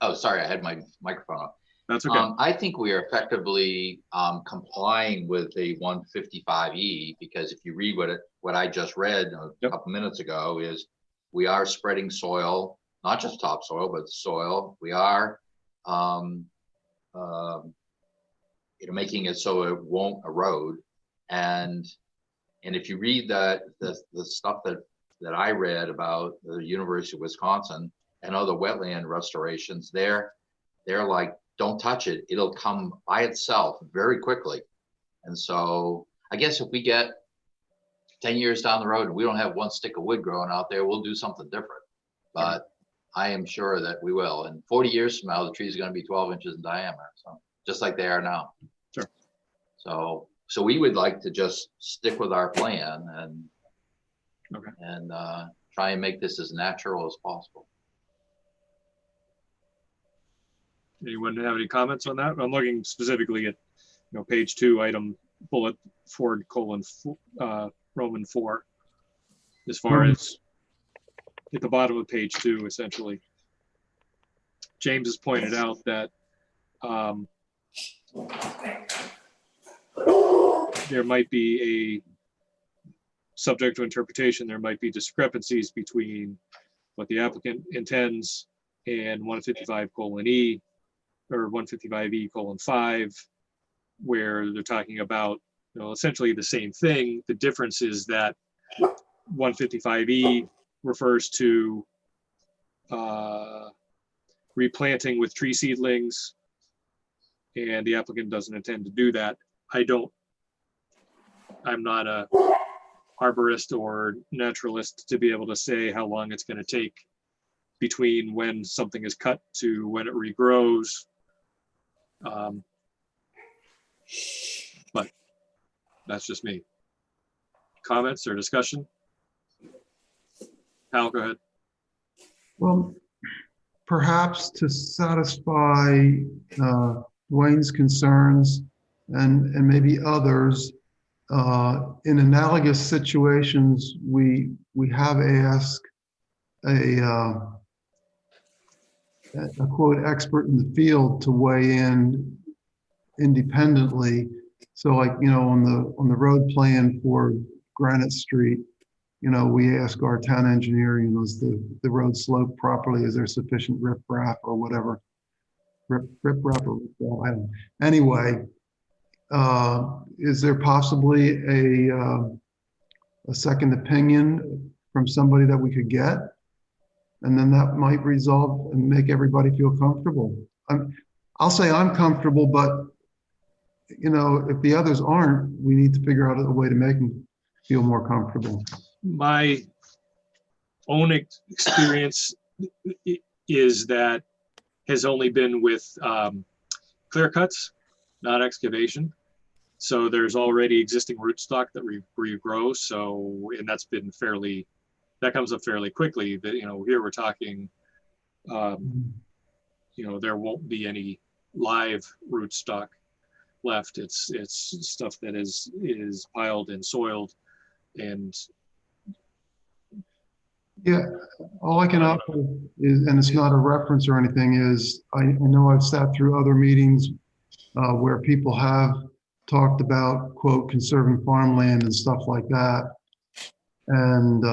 Oh, sorry, I had my microphone off.
That's okay.
I think we are effectively complying with a 155E, because if you read what I just read a couple minutes ago, is we are spreading soil, not just topsoil, but soil. We are making it so it won't erode. And if you read the stuff that I read about the University of Wisconsin and other wetland restorations, they're like, don't touch it. It'll come by itself very quickly. And so I guess if we get 10 years down the road and we don't have one stick of wood growing out there, we'll do something different. But I am sure that we will. And 40 years from now, the trees are going to be 12 inches in diameter. So just like they are now.
Sure.
So we would like to just stick with our plan and try and make this as natural as possible.
Anyone have any comments on that? I'm looking specifically at, page 2, item bullet 4, Roman 4, as far as at the bottom of page 2, essentially. James has pointed out that there might be subject to interpretation, there might be discrepancies between what the applicant intends and 155:E or 155E:5, where they're talking about, essentially the same thing. The difference is that 155E refers to replanting with tree seedlings, and the applicant doesn't intend to do that. I'm not a arborist or naturalist to be able to say how long it's going to take between when something is cut to when it regrows. But that's just me. Comments or discussion? Hal, go ahead.
Well, perhaps to satisfy Dwayne's concerns and maybe others, in analogous situations, we have asked a quote expert in the field to weigh in independently. So, like, you know, on the road plan for Granite Street, you know, we ask our town engineer, you know, is the road sloped properly? Is there sufficient riprap or whatever? Riprap or I don't know. Anyway, is there possibly a second opinion from somebody that we could get? And then that might resolve and make everybody feel comfortable. I'll say I'm comfortable, but you know, if the others aren't, we need to figure out a way to make them feel more comfortable.
My own experience is that has only been with clear cuts, not excavation. So there's already existing rootstock that regrows. So, and that's been fairly, that comes up fairly quickly. That, you know, here we're talking, you know, there won't be any live rootstock left. It's stuff that is piled and soiled. And
yeah, all I can offer is, and it's not a reference or anything, is I know I've sat through other meetings where people have talked about, quote, conserving farmland and stuff like that. And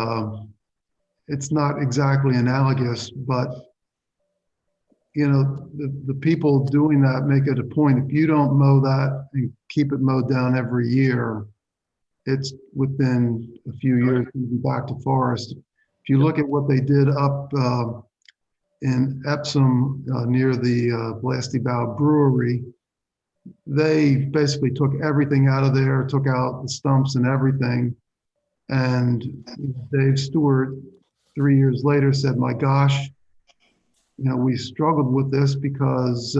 it's not exactly analogous, but you know, the people doing that make it a point. If you don't mow that and keep it mowed down every year, it's within a few years to be back to forest. If you look at what they did up in Epsom near the Blasty Bow Brewery, they basically took everything out of there, took out the stumps and everything. And Dave Stewart, 3 years later, said, my gosh, you know, we struggled with this because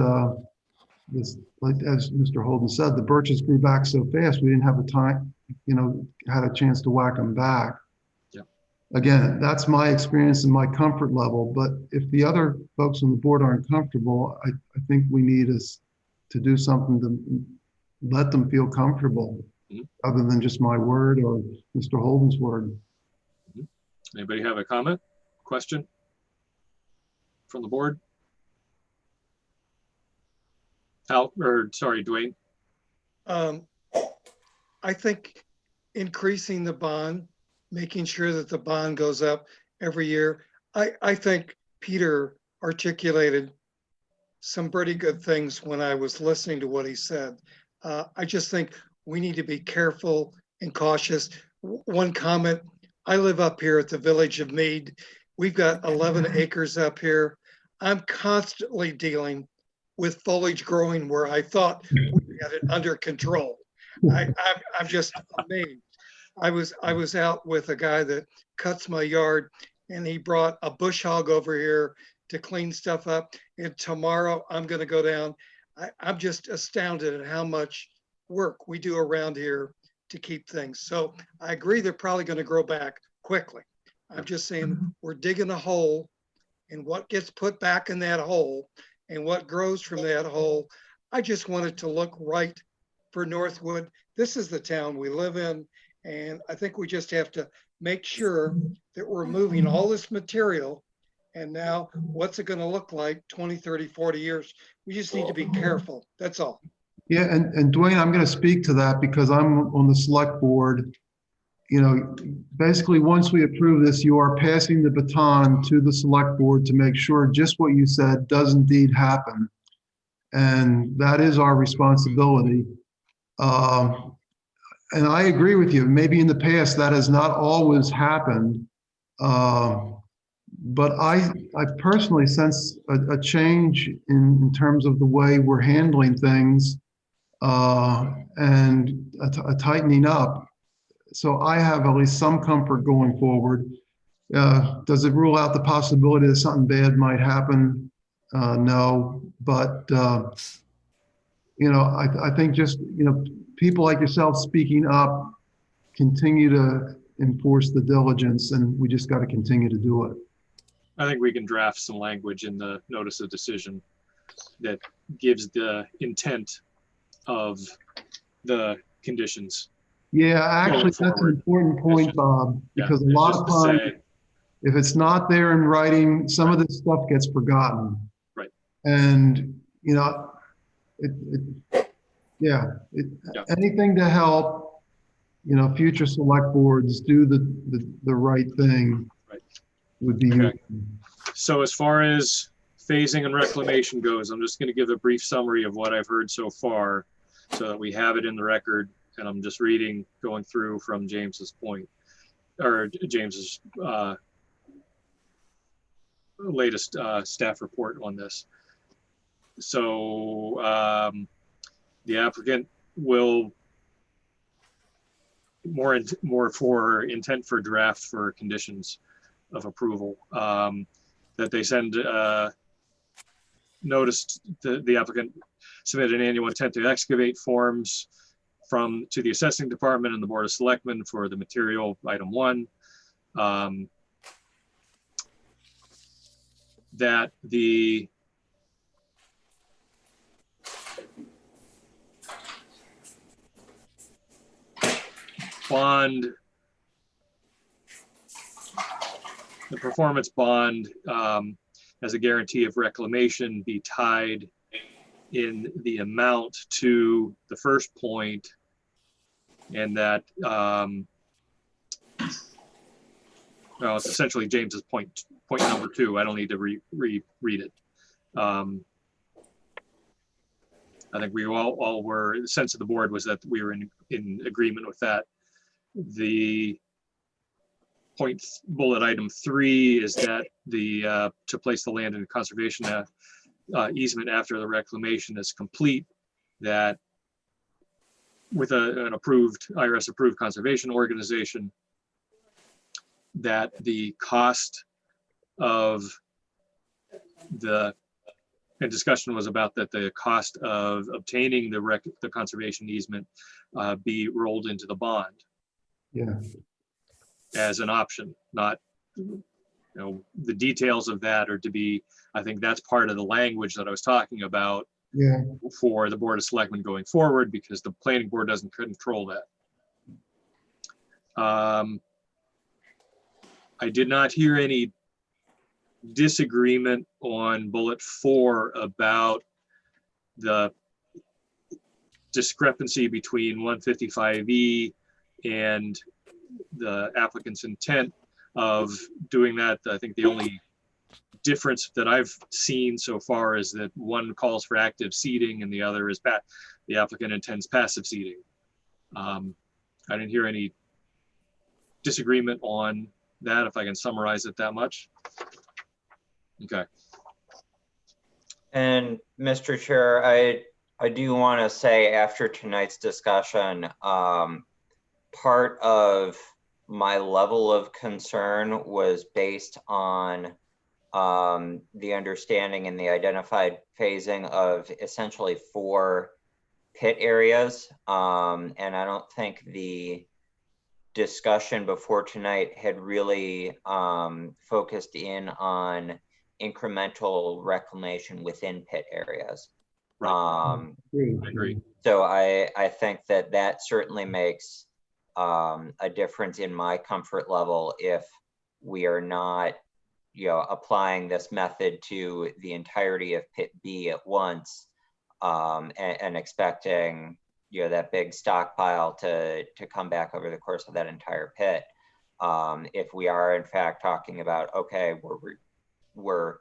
this, like as Mr. Holden said, the birches grew back so fast, we didn't have the time, you know, had a chance to whack them back.
Yeah.
Again, that's my experience and my comfort level. But if the other folks on the board aren't comfortable, I think we need to do something to let them feel comfortable, other than just my word or Mr. Holden's word.
Anybody have a comment, question from the board? Hal, or sorry, Dwayne.
I think increasing the bond, making sure that the bond goes up every year. I think Peter articulated some pretty good things when I was listening to what he said. I just think we need to be careful and cautious. One comment, I live up here at the Village of Mead. We've got 11 acres up here. I'm constantly dealing with foliage growing where I thought we had it under control. I'm just amazed. I was out with a guy that cuts my yard, and he brought a bush hog over here to clean stuff up. And tomorrow I'm going to go down. I'm just astounded at how much work we do around here to keep things. So I agree they're probably going to grow back quickly. I'm just saying we're digging a hole, and what gets put back in that hole and what grows from that hole, I just want it to look right for Northwood. This is the town we live in, and I think we just have to make sure that we're moving all this material. And now what's it going to look like 20, 30, 40 years? We just need to be careful. That's all.
Yeah, and Dwayne, I'm going to speak to that because I'm on the select board. You know, basically, once we approve this, you are passing the baton to the select board to make sure just what you said does indeed happen. And that is our responsibility. And I agree with you. Maybe in the past that has not always happened. But I personally sense a change in terms of the way we're handling things and a tightening up. so I have at least some comfort going forward. Does it rule out the possibility that something bad might happen? No, but I think just, people like yourself speaking up continue to enforce the diligence, and we just got to continue to do it.
I think we can draft some language in the notice of decision that gives the intent of the conditions.
Yeah, actually,
Going
that's an
forward.
important point, Bob,
Yeah,
because a
it's
lot
just
of
to
times,
say,
if it's not there in writing, some of this stuff gets forgotten.
Right.
And,
Yeah.
anything to help, future select boards do the right thing
Right.
would be
Okay.
useful.
So as far as phasing and reclamation goes, I'm just going to give a brief summary of what I've heard so far so that we have it in the record. And I'm just going through from James's point, or James's latest staff report on this. So the applicant will more for intent for draft for conditions of approval, that they send notice the applicant submit an annual intent to excavate forms to the assessing department and the Board of Selectmen for the material item 1. That the bond, the performance bond as a guarantee of reclamation be tied in the amount to the first point, and that well, it's essentially James's point number 2. I don't need to read it. I think we all were, the sense of the board was that we were in agreement with that. The bullet item 3 is that to place the land in conservation easement after the reclamation is complete, that with an approved, IRS approved conservation organization, that the cost of and discussion was about that the cost of obtaining the conservation easement be rolled into the bond.
Yeah.
As an option, not, the details of that are to be, I think that's part of the language that I was talking about.
Yeah.
For the Board of Selectmen going forward, because the planning board doesn't control that. I did not hear any disagreement on bullet 4 about the discrepancy between 155E and the applicant's intent of doing that. I think the only difference that I've seen so far is that one calls for active seeding and the other is the applicant intends passive seeding. I didn't hear any disagreement on that, if I can summarize it that much. Okay.
And Mr. Chair, I do want to say after tonight's discussion, part of my level of concern was based on the understanding and the identified phasing of essentially 4 pit areas. And I don't think the discussion before tonight had really focused in on incremental reclamation within pit areas.
Right. I agree.
So I think that certainly makes a difference in my comfort level if we are not applying this method to the entirety of pit B at once, and expecting that big stockpile to come back over the course of that entire pit. If we are in fact talking about, okay, we're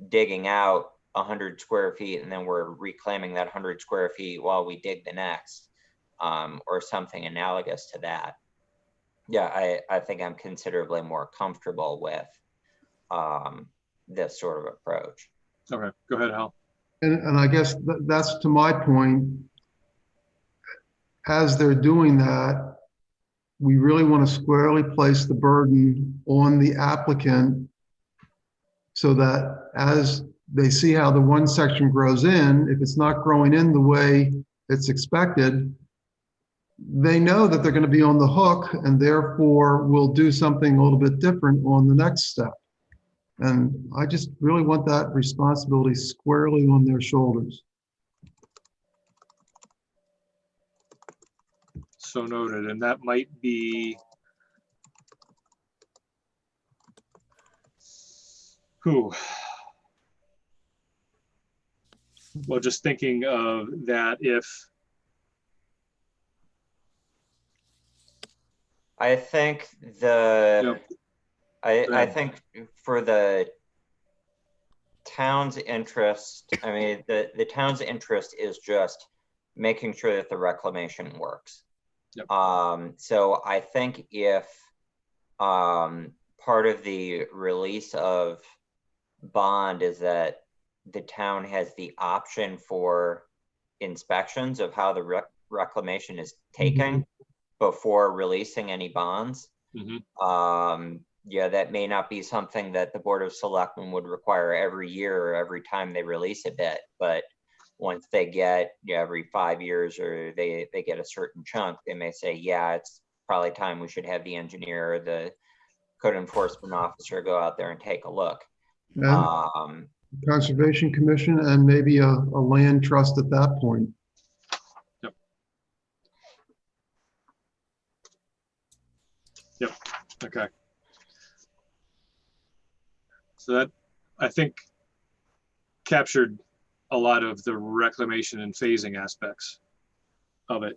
digging out 100 square feet and then we're reclaiming that 100 square feet while we dig the next, or something analogous to that. Yeah, I think I'm considerably more comfortable with this sort of approach.
Okay, go ahead, Hal.
And I guess that's to my point. As they're doing that, we really want to squarely place the burden on the applicant so that as they see how the one section grows in, if it's not growing in the way it's expected, they know that they're going to be on the hook and therefore will do something a little bit different on the next step. And I just really want that responsibility squarely on their shoulders.
So noted, and that might be who? Well, just thinking of that, if
I think the,
Yep.
I think for the town's interest, I mean, the town's interest is just making sure that the reclamation works.
Yep.
So I think if part of the release of bond is that the town has the option for inspections of how the reclamation is taking before releasing any bonds. Yeah, that may not be something that the Board of Selectmen would require every year or every time they release a bit, but once they get every 5 years or they get a certain chunk, they may say, yeah, it's probably time we should have the engineer or the code enforcement officer go out there and take a look.
And Conservation Commission and maybe a land trust at that point.
Yep. Yep. Okay. So that, I think, captured a lot of the reclamation and phasing aspects of it.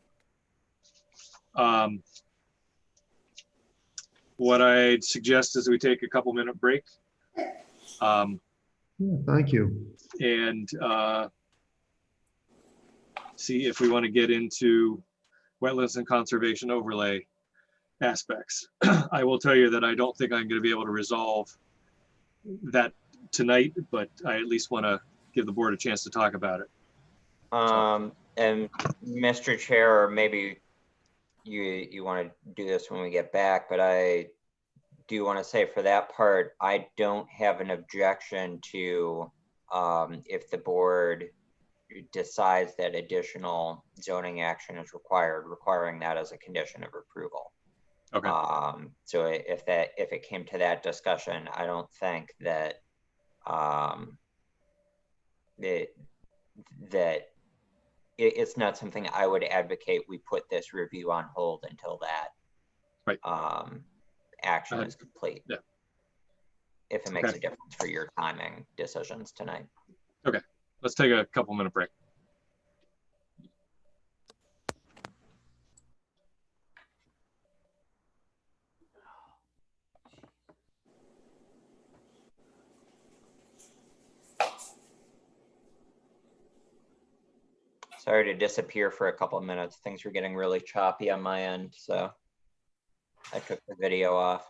What I'd suggest is we take a couple-minute break.
Yeah, thank you.
And see if we want to get into wetlands and conservation overlay aspects. I will tell you that I don't think I'm going to be able to resolve that tonight, but I at least want to give the board a chance to talk about it.
And Mr. Chair, or maybe you want to do this when we get back, but I do want to say for that part, I don't have an objection to if the board decides that additional zoning action is required, requiring that as a condition of approval.
Okay.
So if it came to that discussion, I don't think that it's not something I would advocate we put this review on hold until that action is complete.
Yeah.
If it makes a difference for your timing decisions tonight.
Okay, let's take a couple-minute break.
Sorry to disappear for a couple of minutes. Things were getting really choppy on my end, so I took the video off.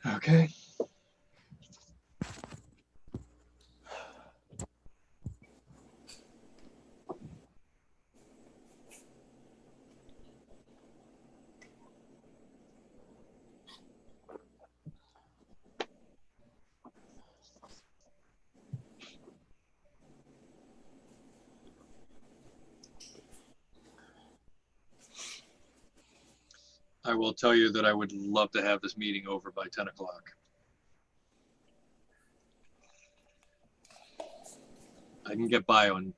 Okay. I will tell you that I would love to have this meeting over by 10 o'clock. I can get by on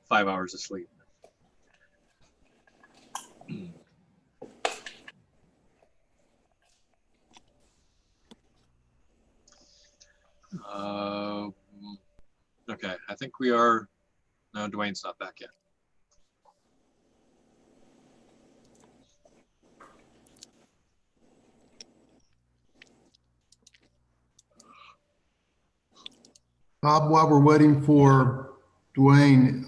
5 hours of sleep. Okay, I think we are, no, Dwayne's not back yet.
Bob, while we're waiting for Dwayne,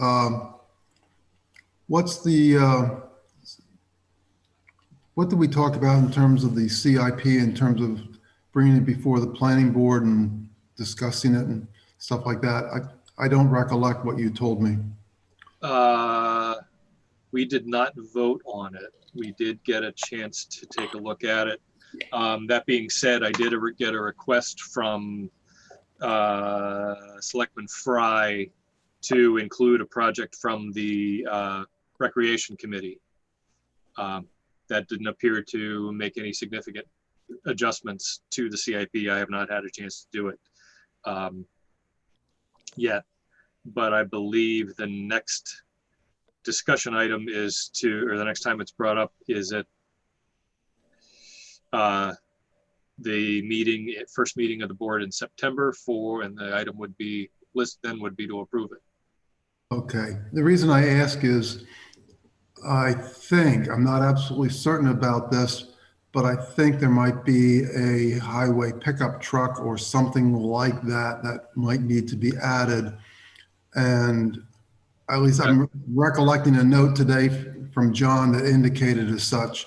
what's the, what did we talk about in terms of the CIP, in terms of bringing it before the planning board and discussing it and stuff like that? I don't recollect what you told me.
We did not vote on it. We did get a chance to take a look at it. That being said, I did get a request from Selectman Fry to include a project from the Recreation Committee. That didn't appear to make any significant adjustments to the CIP. I have not had a chance to do it yet, but I believe the next discussion item is to, or the next time it's brought up is at the meeting, first meeting of the board in September and the item would be would be to approve it.
Okay. The reason I ask is I think, I'm not absolutely certain about this, but I think there might be a highway pickup truck or something like that that might need to be added. And at least I'm recollecting a note today from John that indicated as such.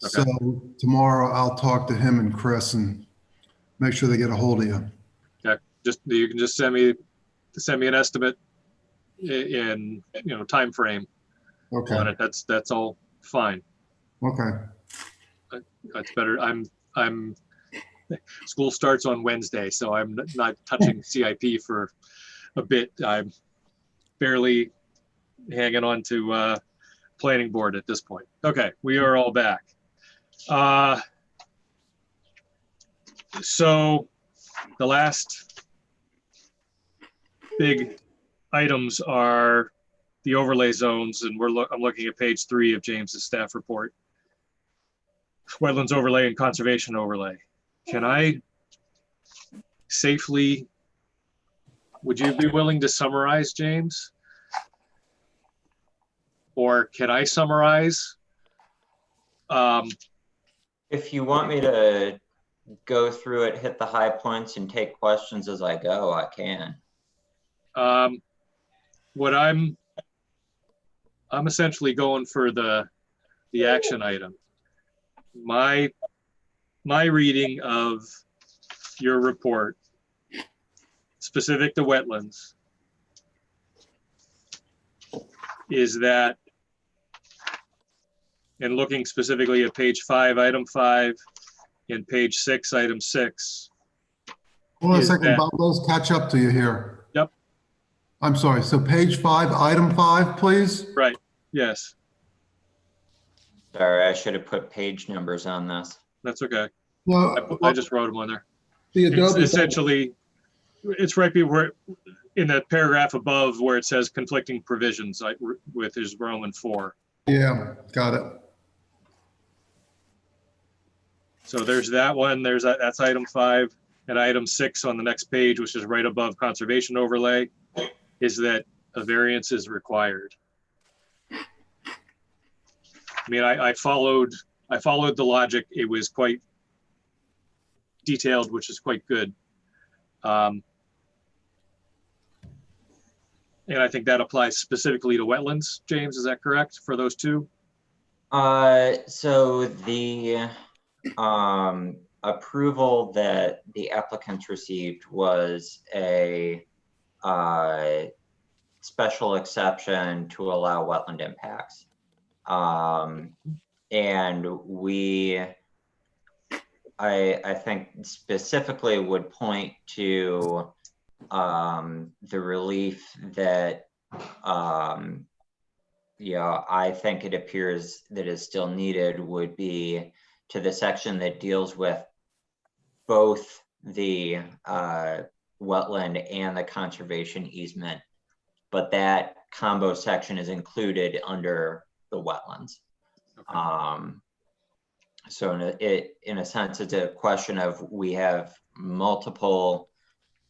Okay.
So tomorrow I'll talk to him and Chris and make sure they get a hold of you.
Okay, you can just send me an estimate in time frame
Okay.
on it. That's all fine.
Okay.
That's better. I'm school starts on Wednesday, so I'm not touching CIP for a bit. I'm barely hanging on to planning board at this point. Okay, we are all back. So the last big items are the overlay zones, and I'm looking at page 3 of James's staff report. Wetlands overlay and conservation overlay. Can I safely, would you be willing to summarize, James? Or can I summarize?
If you want me to go through it, hit the high points and take questions as I go, I can.
What I'm essentially going for the action item. My reading of your report, specific to wetlands, is that, and looking specifically at page 5, item 5, and page 6, item 6.
Hold on a
is
second,
that-
Bob, let's catch up to you here.
Yep.
I'm sorry, so page 5, item 5, please?
Right, yes,
Sorry, I should have put page numbers on this.
that's okay.
No,
I just wrote them on there.
the
It's
Adobe.
essentially, it's right where, in the paragraph above where it says conflicting provisions, with his Roman 4.
Yeah, got it.
So there's that one, that's item 5, and item 6 on the next page, which is right above conservation overlay, is that a variance is required. I mean, I followed the logic. It was quite detailed, which is quite good. And I think that applies specifically to wetlands. James, is that correct for those two?
So the approval that the applicants received was a special exception to allow wetland impacts. And I think specifically would point to the relief that I think it appears that is still needed would be to the section that deals with both the wetland and the conservation easement, but that combo section is included under the wetlands.
Okay.
So in a sense, it's a question of we have multiple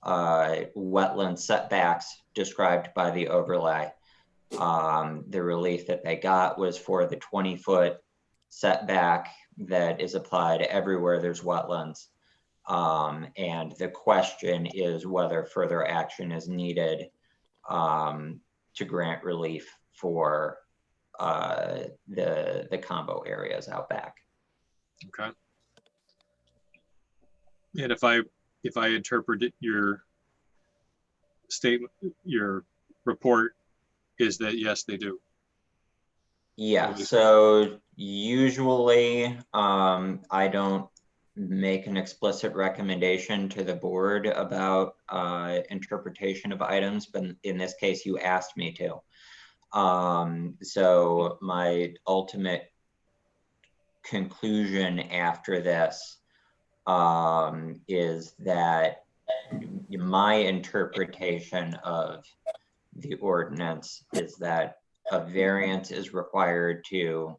wetland setbacks described by the overlay. The relief that they got was for the 20-foot setback that is applied everywhere there's wetlands. And the question is whether further action is needed to grant relief for the combo areas out back.
Okay. And if I interpret it, your statement, your report is that yes, they do.
Yeah, so usually I don't make an explicit recommendation to the board about interpretation of items, but in this case you asked me to. So my ultimate conclusion after this is that my interpretation of the ordinance is that a variance is required to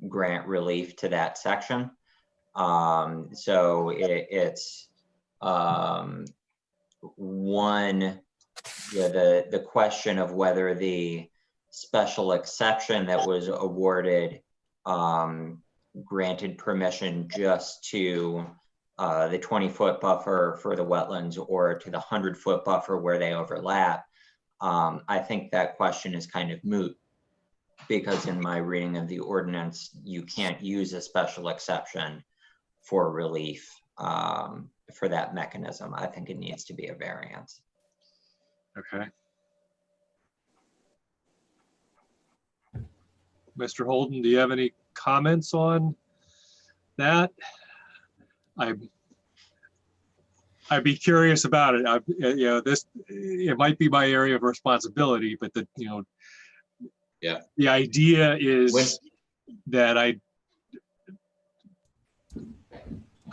grant relief to that section. So it's one, the question of whether the special exception that was awarded granted permission just to the 20-foot buffer for the wetlands or to the 100-foot buffer where they overlap. I think that question is kind of moot, because in my reading of the ordinance, you can't use a special exception for relief for that mechanism. I think it needs to be a variance.
Okay. Mr. Holden, do you have any comments on that? I'd be curious about it. It might be my area of responsibility, but
Yeah.
The idea is that I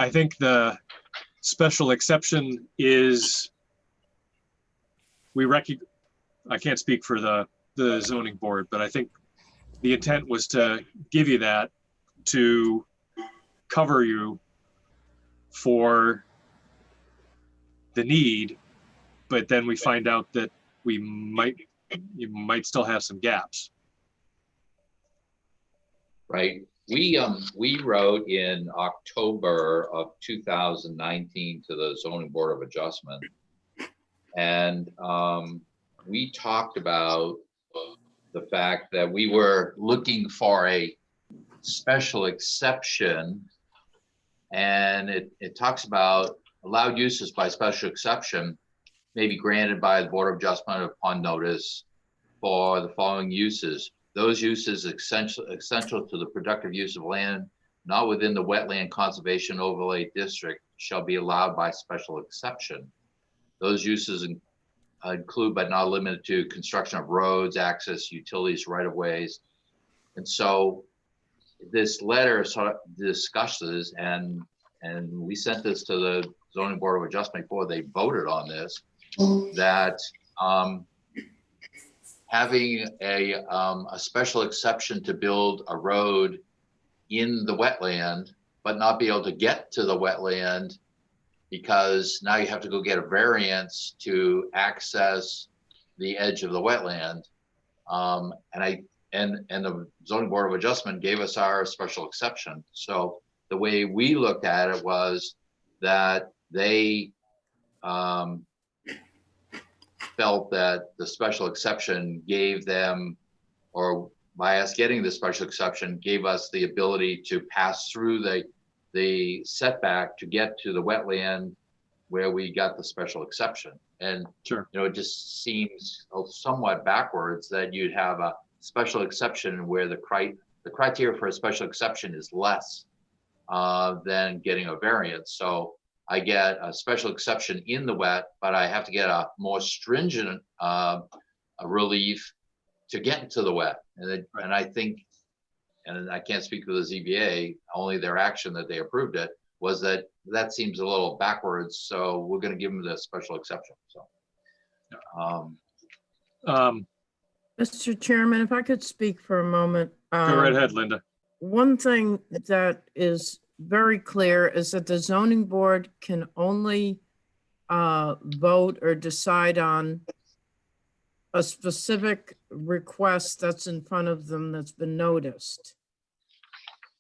think the special exception is I can't speak for the zoning board, but I think the intent was to give you that to cover you for the need, but then we find out that you might still have some gaps.
Right. We wrote in October of 2019 to the Zoning Board of Adjustment, and we talked about the fact that we were looking for a special exception, and it talks about allowed uses by special exception may be granted by the Board of Adjustment upon notice for the following uses. Those uses essential to the productive use of land not within the wetland conservation overlay district shall be allowed by special exception. Those uses include but not limited to construction of roads, access, utilities, right-of-ways. And so this letter sort of discusses, and we sent this to the Zoning Board of Adjustment before they voted on this, that having a special exception to build a road in the wetland, but not be able to get to the wetland because now you have to go get a variance to access the edge of the wetland. And the Zoning Board of Adjustment gave us our special exception. So the way we looked at it was that they felt that the special exception gave them, or by us getting the special exception, gave us the ability to pass through the the setback to get to the wetland where we got the special exception. And,
Sure.
you know, it just seems somewhat backwards that you'd have a special exception where the criteria for a special exception is less than getting a variance. So I get a special exception in the wet, but I have to get a more stringent relief to get into the wet. And I think, and I can't speak for the ZBA, only their action that they approved it was that seems a little backwards. So we're going to give them the special exception. So,
Mr. Chairman, if I could speak for a moment.
Go right ahead, Linda.
One thing that is very clear is that the zoning board can only vote or decide on a specific request that's in front of them that's been noticed.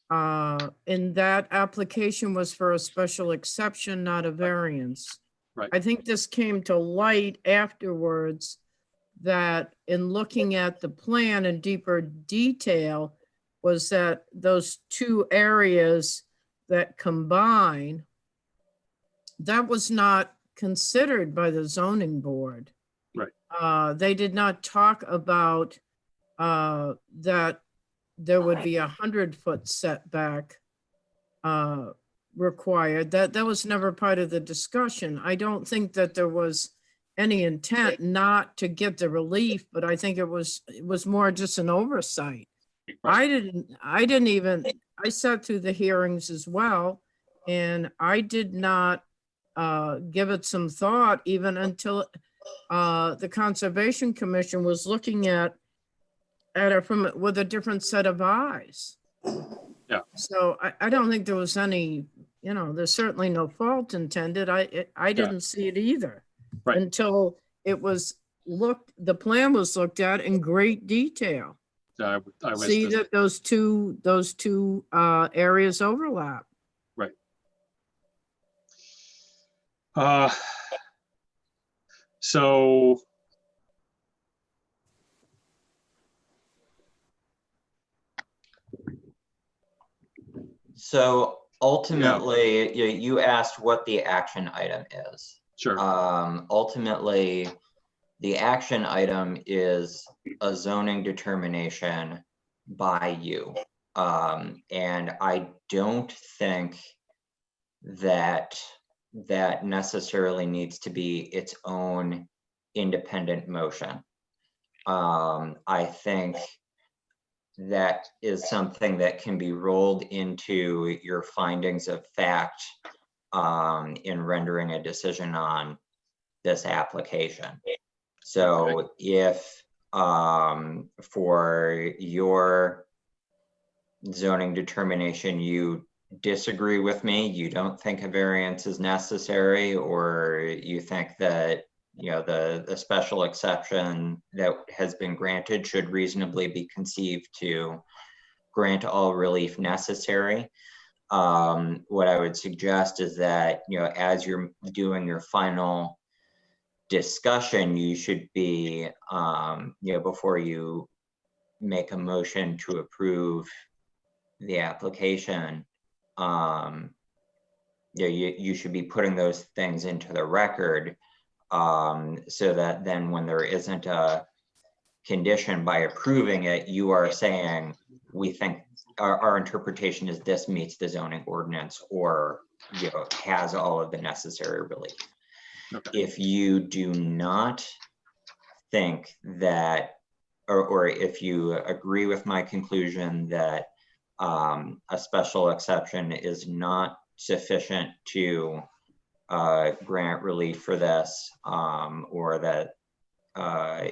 And that application was for a special exception, not a variance.
Right.
I think this came to light afterwards that in looking at the plan in deeper detail was that those two areas that combine, that was not considered by the zoning board.
Right.
They did not talk about that there would be 100-foot setback required. That was never part of the discussion. I don't think that there was any intent not to get the relief, but I think it was more just an oversight.
Right.
I sat through the hearings as well, and I did not give it some thought even until the Conservation Commission was looking at it with a different set of eyes.
Yeah.
So I don't think there was any, there's certainly no fault intended. I didn't see it either.
Right.
Until the plan was looked at in great detail.
I was
See that those two areas overlap.
Right. So
ultimately, you asked what the action item is.
Sure.
Ultimately, the action item is a zoning determination by you. And I don't think that necessarily needs to be its own independent motion. I think that is something that can be rolled into your findings of fact in rendering a decision on this application. So if for your zoning determination, you disagree with me, you don't think a variance is necessary, or you think that the special exception that has been granted should reasonably be conceived to grant all relief necessary, what I would suggest is that as you're doing your final discussion, you should be before you make a motion to approve the application, you should be putting those things into the record, so that then when there isn't a condition by approving it, you are saying, we think our interpretation is this meets the zoning ordinance, or has all of the necessary relief.
Okay.
If you do not think that, or if you agree with my conclusion that a special exception is not sufficient to grant relief for this, or that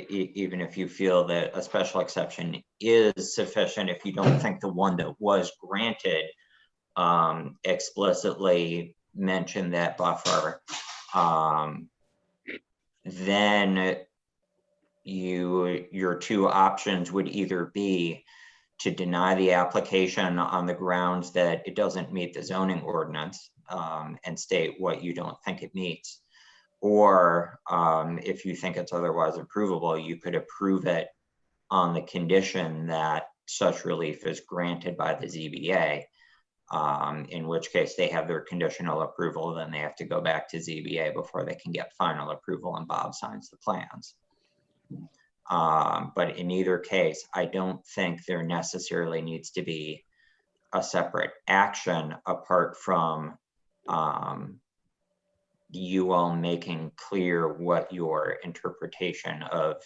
even if you feel that a special exception is sufficient, if you don't think the one that was granted explicitly mentioned that buffer, then your two options would either be to deny the application on the grounds that it doesn't meet the zoning ordinance, and state what you don't think it meets, or if you think it's otherwise approvable, you could approve it on the condition that such relief is granted by the ZBA. in which case they have their conditional approval, then they have to go back to ZBA before they can get final approval and Bob signs the plans. But in either case, I don't think there necessarily needs to be a separate action apart from you all making clear what your interpretation of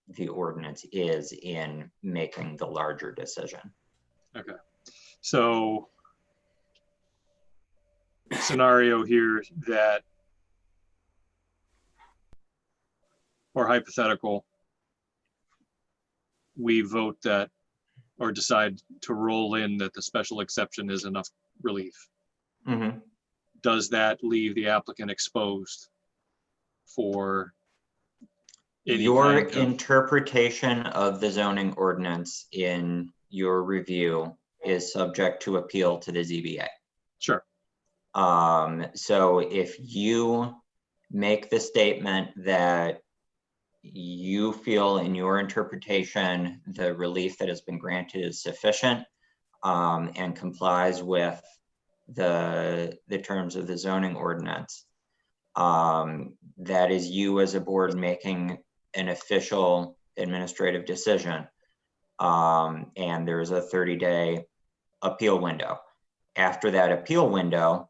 the ordinance is in making the larger decision.
Okay, so scenario here that, or hypothetical, we vote that or decide to roll in that the special exception is enough relief.
Mm-hmm.
Does that leave the applicant exposed for any
Your
kind of-
interpretation of the zoning ordinance in your review is subject to appeal to the ZBA.
Sure.
So if you make the statement that you feel in your interpretation the relief that has been granted is sufficient and complies with the terms of the zoning ordinance, that is you as a board making an official administrative decision, and there's a 30-day appeal window. After that appeal window,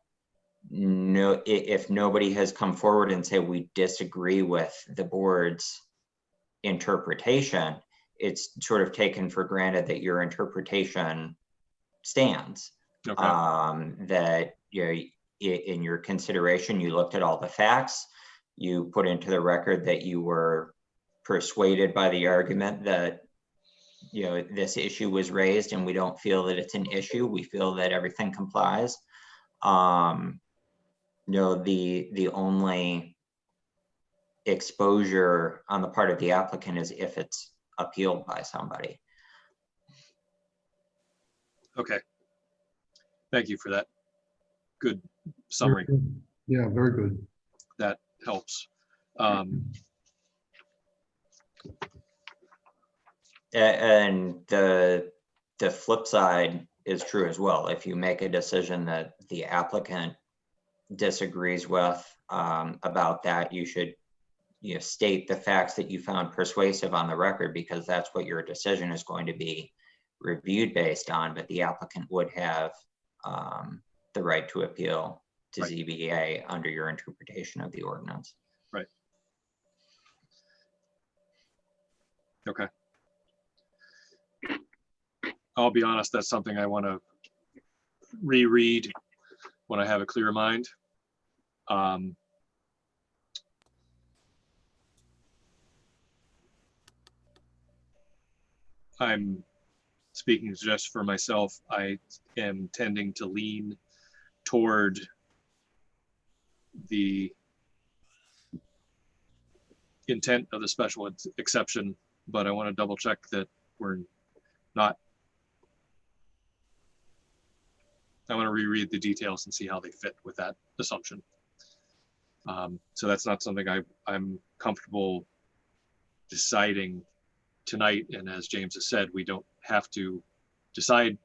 if nobody has come forward and say we disagree with the board's interpretation, it's sort of taken for granted that your interpretation stands.
Okay.
That in your consideration, you looked at all the facts, you put into the record that you were persuaded by the argument that this issue was raised and we don't feel that it's an issue. We feel that everything complies. The only exposure on the part of the applicant is if it's appealed by somebody.
Okay. Thank you for that. Good summary.
Yeah, very good.
That helps.
And the flip side is true as well. If you make a decision that the applicant disagrees with about that, you should state the facts that you found persuasive on the record, because that's what your decision is going to be reviewed based on. But the applicant would have the right to appeal to
Right.
ZBA under your interpretation of the ordinance.
Right. Okay. I'll be honest, that's something I want to reread when I have a clear mind. I'm speaking just for myself. I am tending to lean toward the intent of the special exception, but I want to double check that we're not. I want to reread the details and see how they fit with that assumption. So that's not something I'm comfortable deciding tonight. And as James has said, we don't have to decide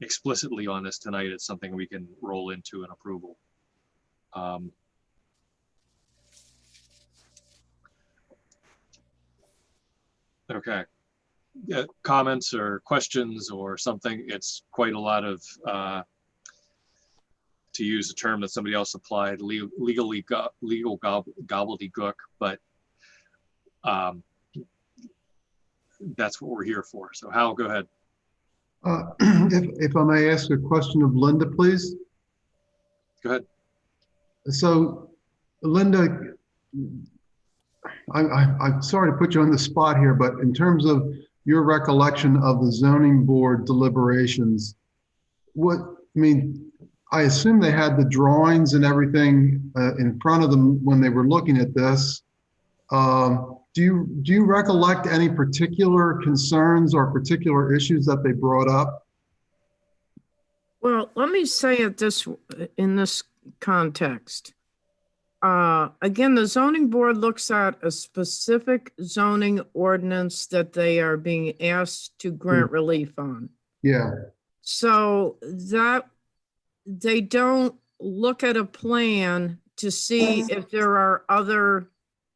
explicitly on this tonight. It's something we can roll into an approval. Okay. Yeah, comments or questions or something. It's quite a lot of, to use a term that somebody else applied, legal gobbledygook, but that's what we're here for. So Hal, go ahead.
If I may ask a question of Linda, please.
Go ahead.
So, Linda, I'm sorry to put you on the spot here, but in terms of your recollection of the zoning board deliberations, I assume they had the drawings and everything in front of them when they were looking at this. Do you recollect any particular concerns or particular issues that they brought up?
Well, let me say it in this context. Again, the zoning board looks at a specific zoning ordinance that they are being asked to grant relief on.
Yeah.
So that they don't look at a plan to see if there are other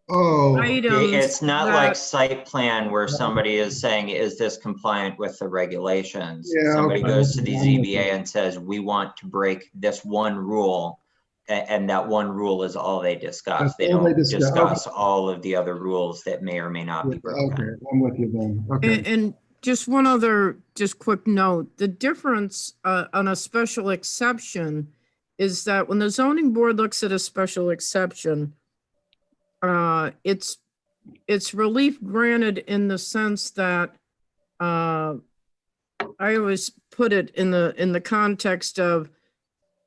Oh,
items.
It's not like
that-
site plan where somebody is saying, is this compliant with the regulations?
Yeah,
Somebody
okay.
goes to the ZBA and says, we want to break this one rule. And that one rule is all they discuss.
That's
They
all they
don't
discuss.
discuss all of the other rules that may or may not be
okay,
broken.
I'm with you then. Okay.
And just one other, just quick note, the difference on a special exception is that when the zoning board looks at a special exception, it's relief granted in the sense that I always put it in the context of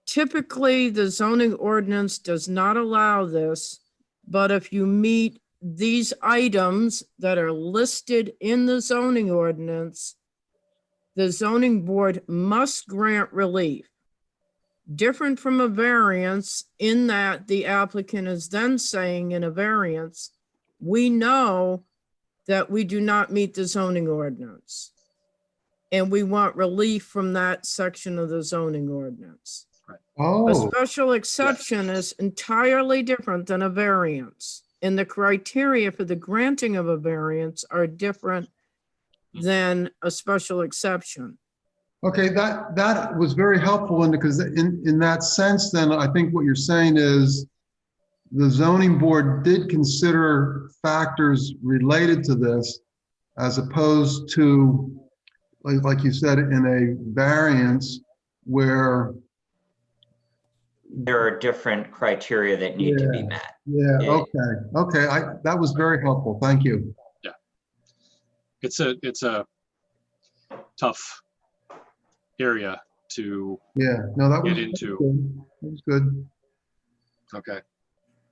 typically the zoning ordinance does not allow this, but if you meet these items that are listed in the zoning ordinance, the zoning board must grant relief. Different from a variance in that the applicant is then saying in a variance, we know that we do not meet the zoning ordinance. And we want relief from that section of the zoning ordinance. A
Oh,
special exception is entirely different than a variance. And the criteria for the granting of a variance are different than a special exception.
okay, that was very helpful, Linda, because in that sense, then I think what you're saying is the zoning board did consider factors related to this as opposed to, like you said, in a variance where,
There are different criteria that need to be met.
yeah,
Yeah.
okay, that was very helpful. Thank you.
It's a tough area to
Yeah, no, that was
get into.
good. That was good.
Okay.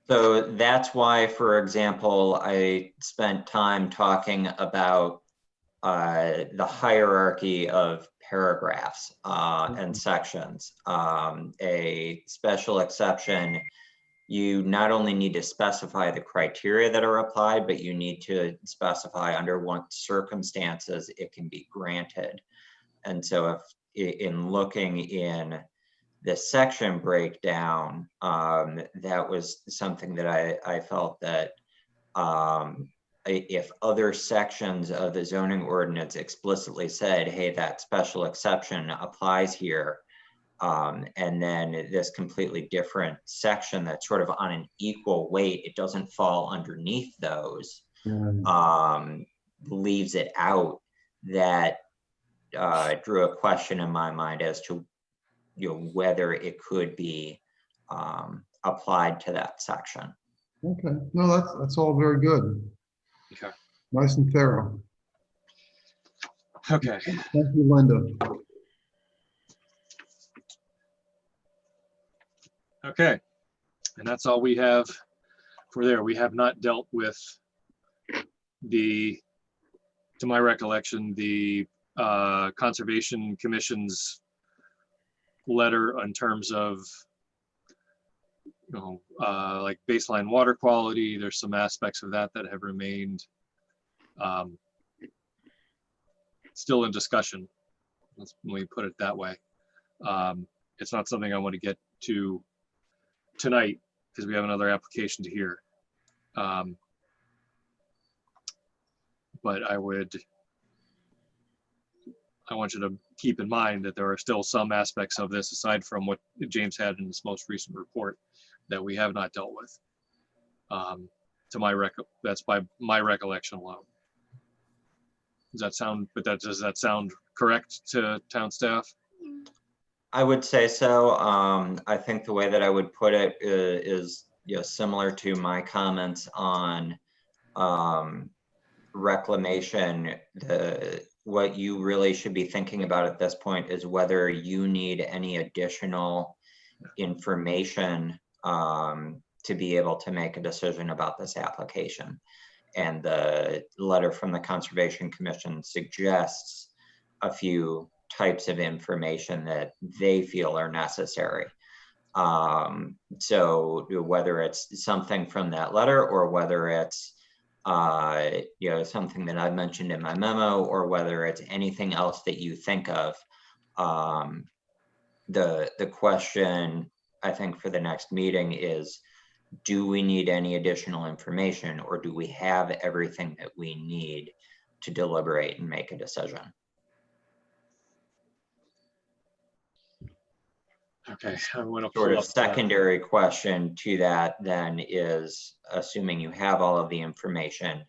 So that's why, for example, I spent time talking about the hierarchy of paragraphs and sections. A special exception, you not only need to specify the criteria that are applied, but you need to specify under what circumstances it can be granted. And so if in looking in the section breakdown, that was something that I felt that if other sections of the zoning ordinance explicitly said, hey, that special exception applies here, and then this completely different section that's sort of on an equal weight, it doesn't fall underneath those, leaves it out, that drew a question in my mind as to whether it could be applied to that section.
Okay, no, that's all very good.
Okay.
Nice and thorough.
Okay.
Thank you, Linda.
Okay. And that's all we have for there. We have not dealt with to my recollection, the Conservation Commission's letter in terms of, like baseline water quality. There's some aspects of that have remained still in discussion. Let me put it that way. It's not something I want to get to tonight because we have another application to hear. But I want you to keep in mind that there are still some aspects of this, aside from what James had in his most recent report, that we have not dealt with. That's by my recollection alone. Does that sound correct to town staff?
I would say so. I think the way that I would put it is similar to my comments on reclamation. What you really should be thinking about at this point is whether you need any additional information to be able to make a decision about this application. And the letter from the Conservation Commission suggests a few types of information that they feel are necessary. So whether it's something from that letter or whether it's something that I've mentioned in my memo, or whether it's anything else that you think of, the question, I think, for the next meeting is, do we need any additional information, or do we have everything that we need to deliberate and make a decision?
Okay, I'm going to
Sort
pull
of
up.
secondary question to that then is, assuming you have all of the information,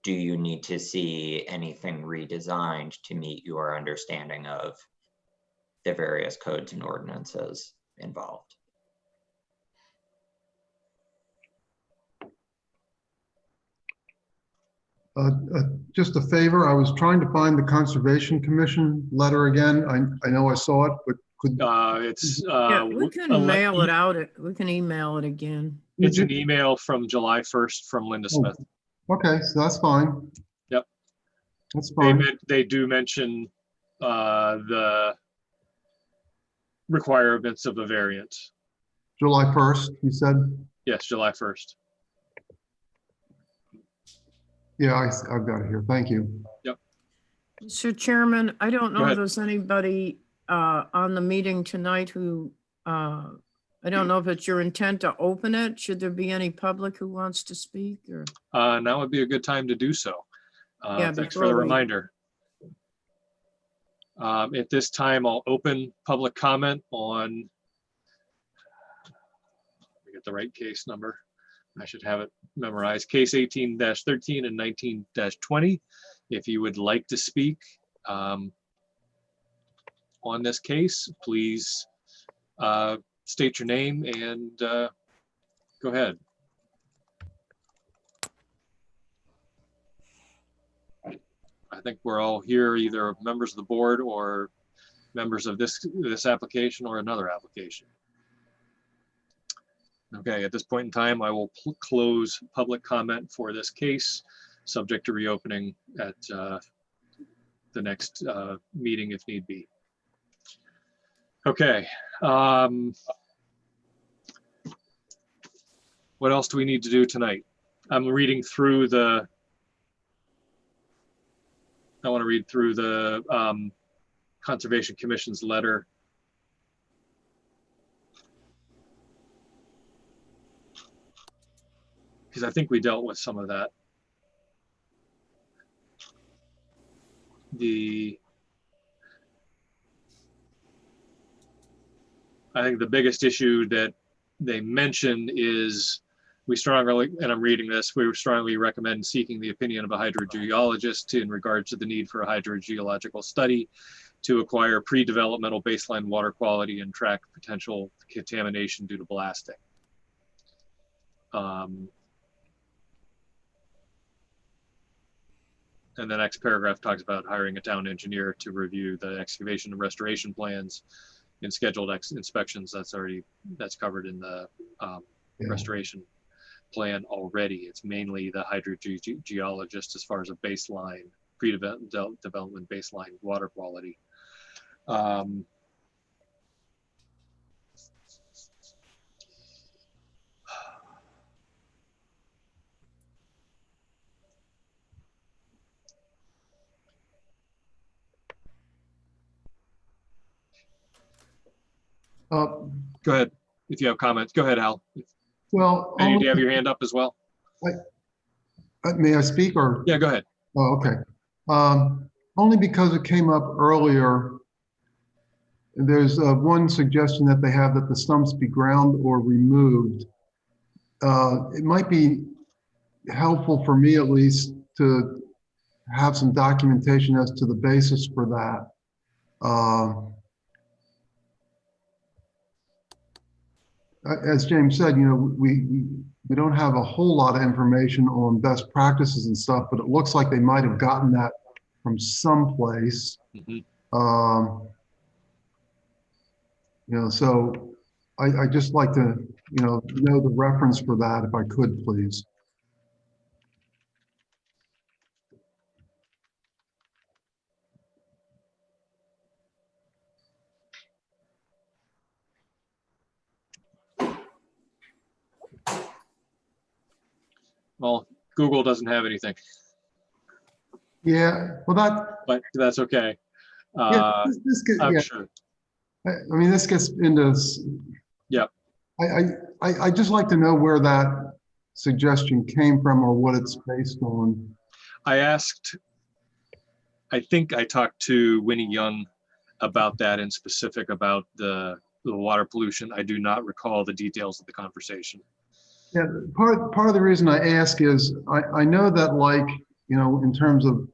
do you need to see anything redesigned to meet your understanding of the various codes and ordinances involved?
Just a favor, I was trying to find the Conservation Commission letter again. I know I saw it, but could,
It's
Yeah, we can mail it out. We can email it again.
It's an email from July 1st from Linda Smith.
okay, so that's fine.
Yep.
That's fine.
They do mention the requirements of a variance.
July 1st, you said?
Yes, July 1st.
Yeah, I've got it here. Thank you.
Mr. Chairman, I don't
Go
know if
ahead.
there's anybody on the meeting tonight who, I don't know if it's your intent to open it. Should there be any public who wants to speak or?
Now would be a good time to do so.
Yeah,
Thanks for
before
the
we-
reminder. At this time, I'll open public comment on, let me get the right case number. I should have it memorized. Case 18-13 and 19-20. If you would like to speak on this case, please state your name and go ahead. I think we're all here, either members of the board or members of this application or another application. Okay, at this point in time, I will close public comment for this case, subject to reopening at the next meeting if need be. Okay. What else do we need to do tonight? I'm reading through the, I want to read through the Conservation Commission's letter. Because I think we dealt with some of that. I think the biggest issue that they mentioned is we strongly, and I'm reading this, we strongly recommend seeking the opinion of a hydrogeologist in regards to the need for a hydrogeological study to acquire pre-developmental baseline water quality and track potential contamination due to blasting. And the next paragraph talks about hiring a town engineer to review the excavation and restoration plans and scheduled inspections. That's covered in the restoration plan already. It's mainly the hydrogeologist as far as a baseline, pre-development baseline water quality. Go ahead. If you have comments, go ahead, Al.
Well,
Do you have your hand up as well?
may I speak or?
Yeah, go ahead.
Oh, okay. Only because it came up earlier. There's one suggestion that they have that the stumps be ground or removed. It might be helpful for me at least to have some documentation as to the basis for that. As James said, you know, we don't have a whole lot of information on best practices and stuff, but it looks like they might have gotten that from someplace.
Mm-hmm.
You know, so I just like to, you know the reference for that if I could, please.
Well, Google doesn't have anything,
Yeah, well,
but that's okay.
yeah, this could,
I'm
yeah,
sure.
I mean, this gets into.
Yep.
I just like to know where that suggestion came from or what it's based on.
I think I talked to Winnie Young about that in specific about the water pollution. I do not recall the details of the conversation.
Yeah, part of the reason I ask is I know that, like, you know, in terms of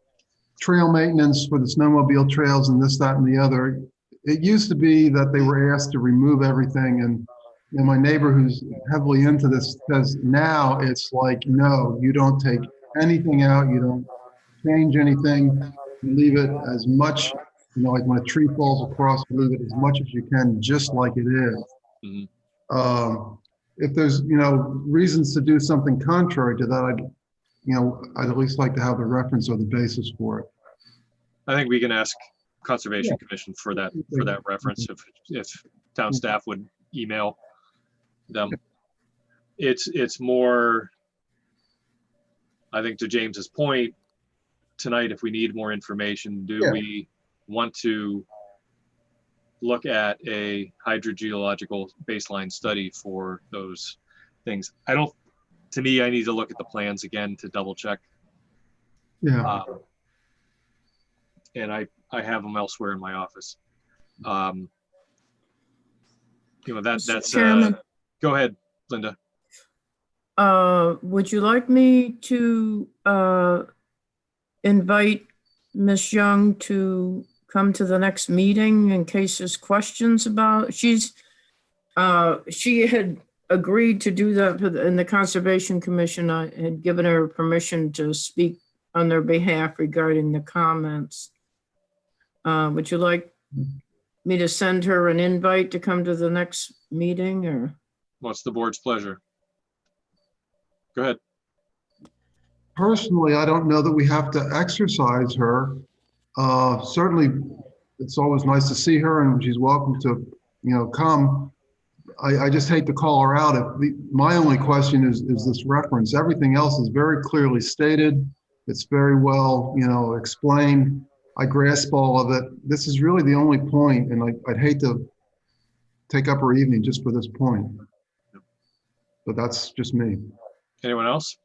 trail maintenance for the snowmobile trails and this, that, and the other, it used to be that they were asked to remove everything. And you know, my neighbor who's heavily into this says now it's like, no, you don't take anything out. You don't change anything. You leave it as much, you know, like when a tree falls across, you leave it as much as you can, just like it is.
Mhm.
If there's, you know, reasons to do something contrary to that, I'd at least like to have the reference or the basis for it.
I think we can ask Conservation Commission for that reference if town staff would email them. It's more, I think, to James's point tonight, if we need more information, do we want to look at a hydrogeological baseline study for those things? To me, I need to look at the plans again to double check.
Yeah.
And I have them elsewhere in my office. You know, that's
Chairman.
Go ahead, Linda.
Would you like me to invite Ms. Young to come to the next meeting in case there's questions about? She had agreed to do that in the Conservation Commission. I had given her permission to speak on their behalf regarding the comments. Would you like me to send her an invite to come to the next meeting, or?
What's the board's pleasure? Go ahead.
Personally, I don't know that we have to exercise her. Certainly, it's always nice to see her, and she's welcome to, you know, come. I just hate to call her out. My only question is this reference. Everything else is very clearly stated. It's very well, you know, explained. I grasp all of it. This is really the only point, and I'd hate to take up her evening just for this point. But that's just me.
Anyone else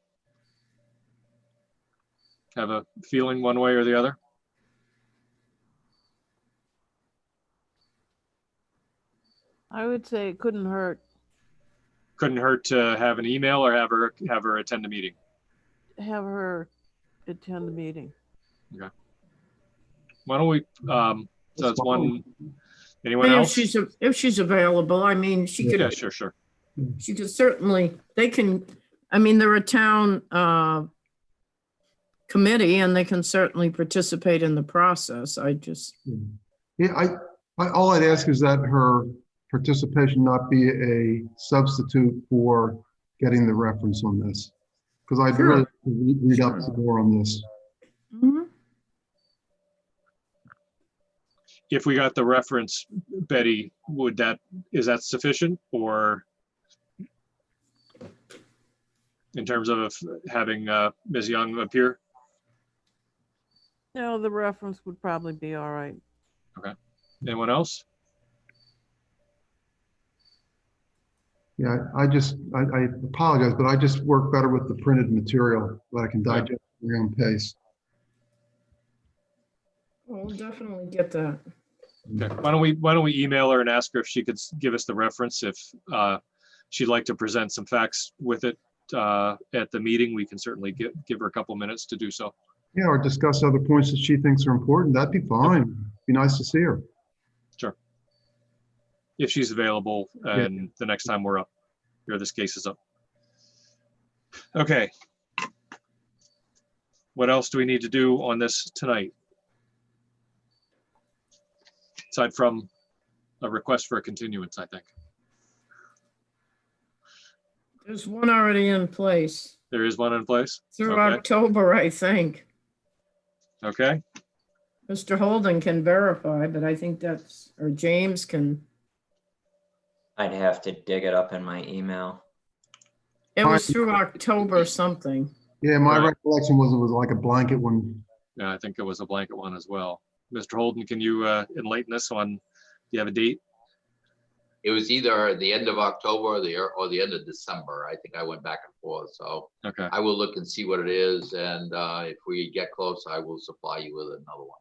have a feeling one way or the other?
I would say it couldn't hurt.
Couldn't hurt to have an email or have her attend the meeting.
Have her attend the meeting.
Okay. Why don't we, so that's one, anyone
And
else?
if she's available, I mean, she could.
Yeah, sure.
She could certainly, they can, I mean, they're a town committee and they can certainly participate in the process.
Yeah, all I'd ask is that her participation not be a substitute for getting the reference on this, because I'd really read up some more on this.
Mhm.
If we got the reference, Betty, is that sufficient, or in terms of having Ms. Young appear?
No, the reference would probably be all right.
Okay. Anyone else?
Yeah, I apologize, but I just work better with the printed material that I can digest at my own pace.
We'll definitely get that.
Okay. Why don't we email her and ask her if she could give us the reference? If she'd like to present some facts with it at the meeting, we can certainly give her a couple minutes to do so.
Yeah, or discuss other points that she thinks are important. That'd be fine. Be nice to see her.
Sure. If she's available and the next time we're up, or this case is up. Okay. What else do we need to do on this tonight? Aside from a request for a continuance, I think.
There's one already in place
There is one in place?
through
Okay.
October, I think.
Okay.
Mr. Holden can verify, but I think or James can.
I'd have to dig it up in my email.
It was through October something.
Yeah, my
Right.
recollection was it was like a blanket one.
Yeah, I think it was a blanket one as well. Mr. Holden, can you enlighten us on, do you have a date
it was either the end of October or the end of December. I think I went back and forth. So
Okay.
I will look and see what it is. And if we get close, I will supply you with another one.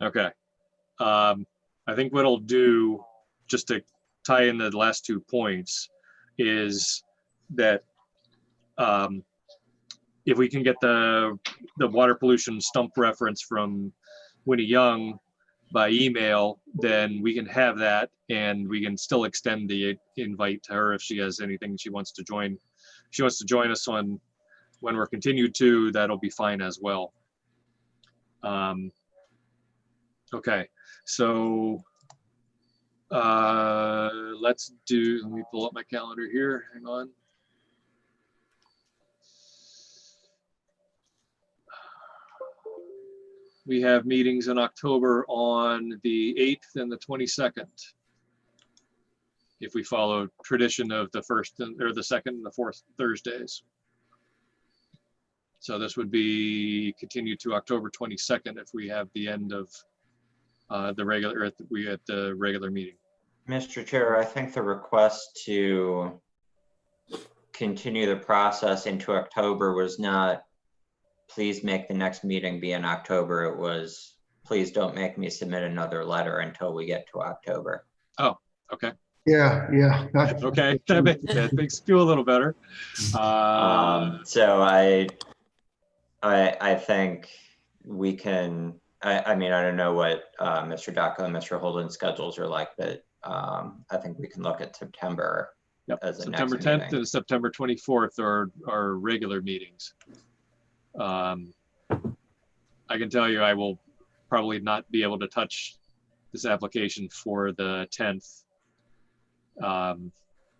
Okay. I think what I'll do, just to tie in the last 2 points, is that if we can get the water pollution stump reference from Winnie Young by email, then we can have that, and we can still extend the invite to her if she has anything she wants to join. If she wants to join us on when we're continued to, that'll be fine as well. Okay, so let me pull up my calendar here, hang on. We have meetings in October on the 8th and the 22nd. If we follow tradition of the first or the second and the fourth Thursdays. So this would be continued to October 22nd if we have the end of the regular, at the regular meeting.
Mr. Chair, I think the request to continue the process into October was not, please make the next meeting be in October. It was, please don't make me submit another letter until we get to October.
Oh, okay.
Yeah.
Okay, that makes it feel a little better.
So I think we can, I mean, I don't know what Mr. Daco and Mr. Holden's schedules are like, but I think we can look at September.
Yep.
As the
September
next
10th
meeting.
and September 24th are regular meetings. I can tell you I will probably not be able to touch this application for the 10th.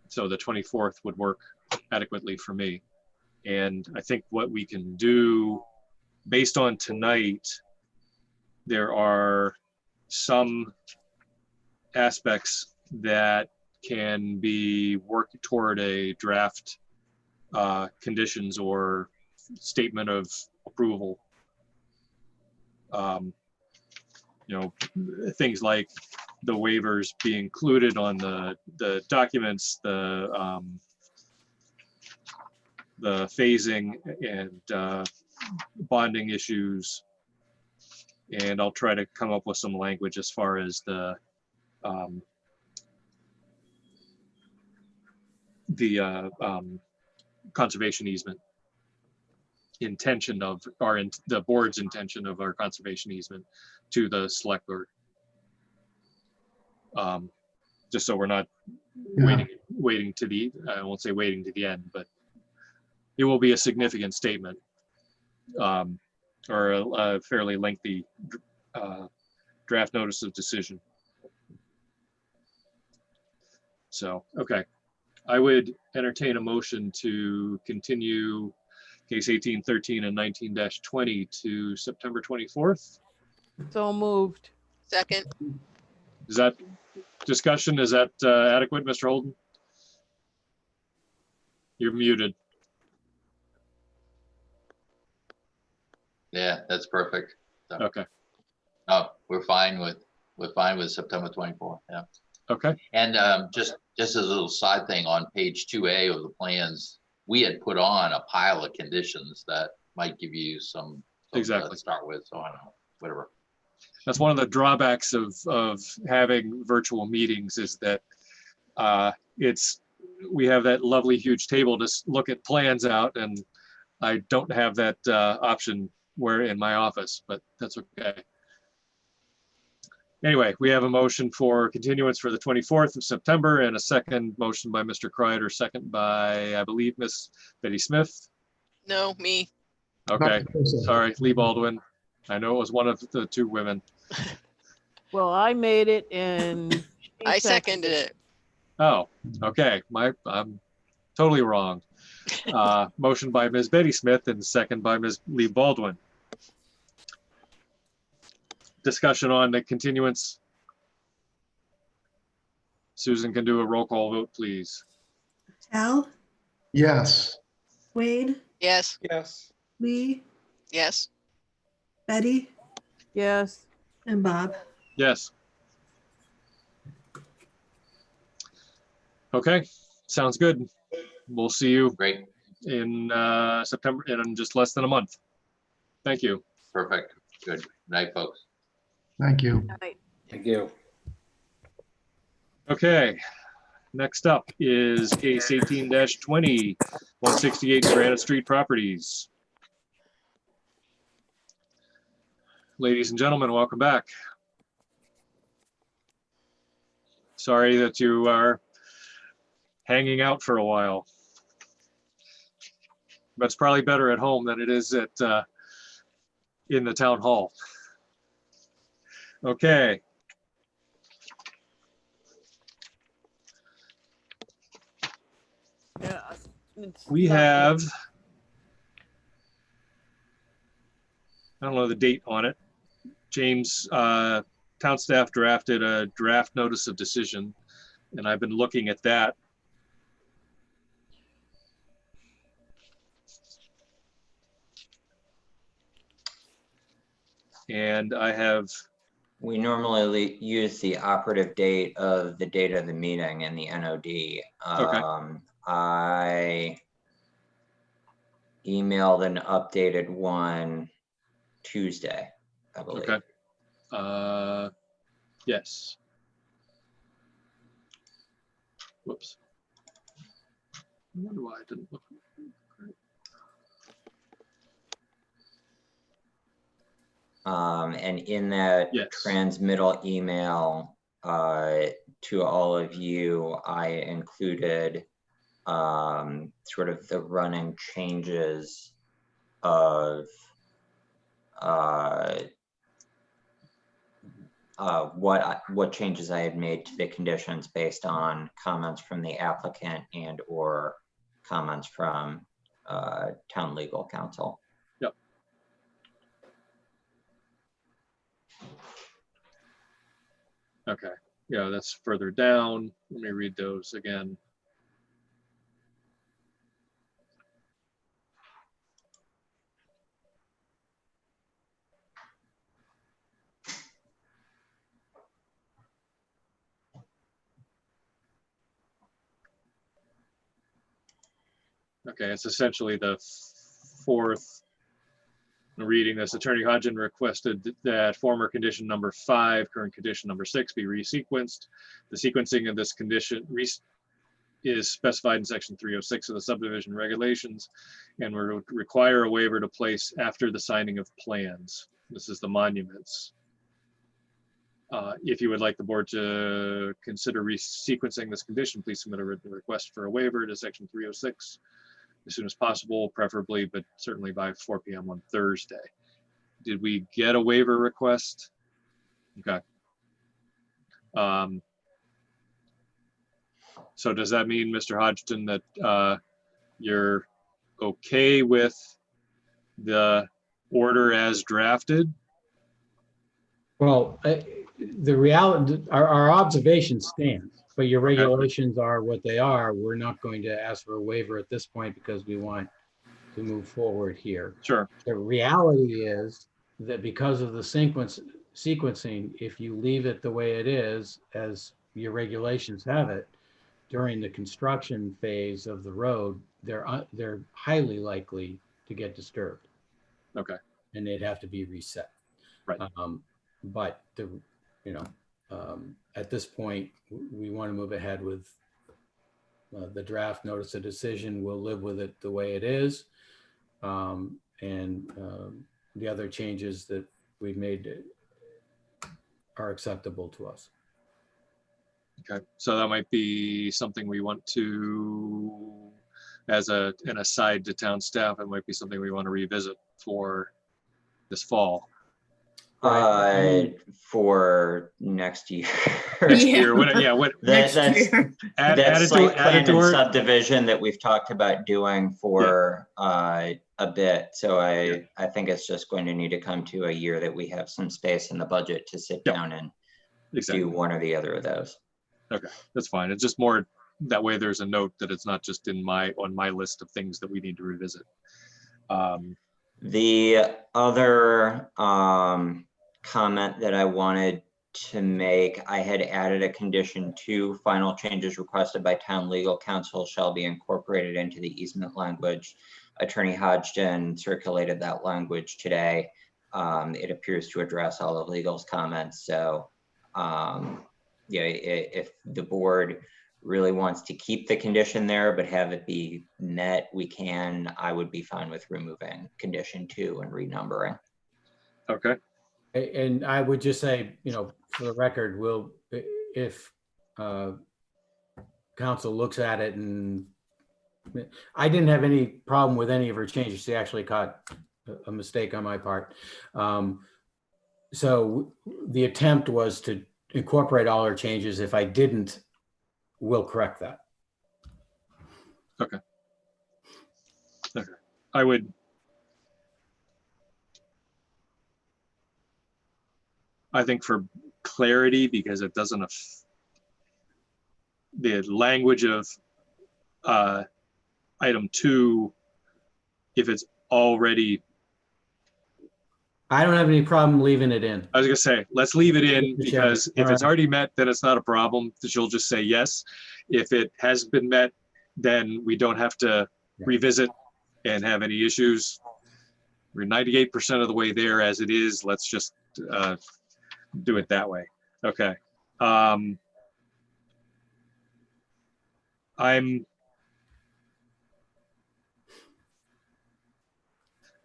So the 24th would work adequately for me. And I think what we can do based on tonight, there are some aspects that can be worked toward a draft conditions or statement of approval. You know, things like the waivers be included on the documents, the phasing and bonding issues. And I'll try to come up with some language as far as the conservation easement intention of the board's intention of our conservation easement to the select board. Just so we're not waiting to the, I won't say waiting to the end, but it will be a significant statement or a fairly lengthy draft notice of decision. So, okay. I would entertain a motion to continue case 1813 and 19-20 to September 24th.
So moved.
Second.
Is that discussion? Is that adequate, Mr. Holden? You're muted.
Yeah, that's perfect. So,
Okay.
oh, we're fine with September 24th. Yeah.
Okay.
And just as a little side thing, on page 2A of the plans, we had put on a pile of conditions that might give you some
Exactly
to start with. So I don't know, whatever.
That's one of the drawbacks of having virtual meetings is that we have that lovely huge table to look at plans out, and I don't have that option where in my office, but that's okay. Anyway, we have a motion for continuance for the 24th of September and a second motion by Mr. Kreider, second by, I believe, Miss Betty Smith.
No, me.
Okay, sorry, Lee Baldwin. I know it was one of the two women.
Well, I made it and she
I seconded it.
Oh, okay. I'm totally wrong. Motion by Ms. Betty Smith and second by Ms. Lee Baldwin. Discussion on the continuance. Susan can do a roll call vote, please.
Al,
Yes.
Wayne,
Yes.
Yes.
Lee,
Yes.
Betty,
Yes.
and Bob.
Yes. Okay, sounds good. We'll see you
Great,
in September, in just less than a month. Thank you.
perfect, good. Night, folks.
Thank you.
Thank you.
Okay, next up is case 18-20, 168 Granite Street Properties. Ladies and gentlemen, welcome back. Sorry that you are hanging out for a while. But it's probably better at home than it is at in the town hall. Okay.
Yeah.
We have, I don't know the date on it. James, town staff drafted a draft notice of decision, and I've been looking at that. And I have,
We normally use the operative date of the date of the meeting in the NOD. I emailed an updated one Tuesday, I believe.
okay. Yes. Whoops. I wonder why I didn't look.
And in that
Yes.
transmittal email to all of you, I included sort of the running changes of what changes I had made to the conditions based on comments from the applicant and or comments from town legal counsel.
Yep. Okay, yeah, that's further down. Let me read those again. Okay, it's essentially the fourth reading this. Attorney Hodgin requested that former condition number 5, current condition number 6 be resequenced. The sequencing of this condition is specified in section 306 of the subdivision regulations and will require a waiver to place after the signing of plans. This is the monuments. If you would like the board to consider resequencing this condition, please submit a written request for a waiver to section 306 as soon as possible, preferably, but certainly by 4 p.m. on Thursday. Did we get a waiver request? Okay. So does that mean, Mr. Hodgson, that you're okay with the order as drafted?
Well, the reality, our observation stands, but your regulations are what they are. We're not going to ask for a waiver at this point because we want to move forward here.
Sure.
The reality is that because of the sequencing, if you leave it the way it is, as your regulations have it, during the construction phase of the road, they're highly likely to get disturbed.
Okay.
And they'd have to be reset.
Right.
But at this point, we want to move ahead with the draft notice of decision. We'll live with it the way it is. The other changes that we've made are acceptable to us.
Okay, so that might be something we want to, as an aside to town staff, it might be something we want to revisit for this fall.
For next year.
Next year,
That's
added
site plan
to
and
our
subdivision that we've talked about doing for a bit. So I think it's just going to need to come to a year that we have some space in the budget to sit down and do one or the other of those.
Okay, that's fine. It's just more that way there's a note that it's not just on my list of things that we need to revisit.
The other comment that I wanted to make. I had added a condition 2, final changes requested by town legal counsel shall be incorporated into the easement language. Attorney Hodgson circulated that language today. It appears to address all of legal's comments. So yeah, if the board really wants to keep the condition there, but have it be met, we can. I would be fine with removing condition 2 and renumbering.
Okay.
And I would just say, you know, for the record, if council looks at it, and I didn't have any problem with any of her changes. She actually caught a mistake on my part. So the attempt was to incorporate all her changes. If I didn't, we'll correct that.
Okay. Okay. I think for clarity, because it doesn't, the language of item 2, if it's already,
I don't have any problem leaving it in.
I was gonna say, let's leave it in,
Mr.
because
Chairman.
if it's already met, then it's not a problem. She'll just say yes. If it has been met, then we don't have to revisit and have any issues. We're 98% of the way there as it is. Let's just do it that way. Okay.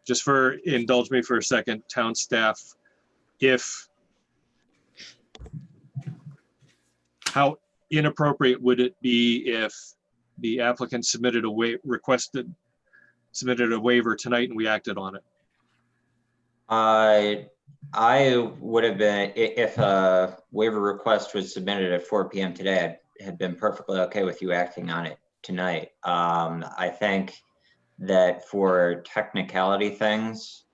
Just indulge me for a second, town staff, how inappropriate would it be if the applicant submitted a waiver tonight and we acted on it?
I would have been, if a waiver request was submitted at 4 p.m. today, I had been perfectly okay with you acting on it tonight. I think that for technicality things,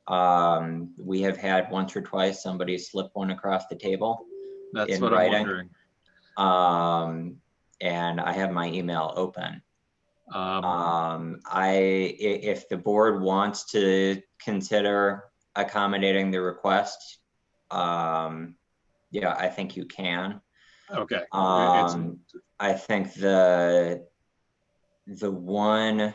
we have had once or twice somebody slip one across the table.
That's
in
what
writing.
I'm wondering.
And I have my email open. If the board wants to consider accommodating the request, yeah, I think you can.
Okay.
I think the one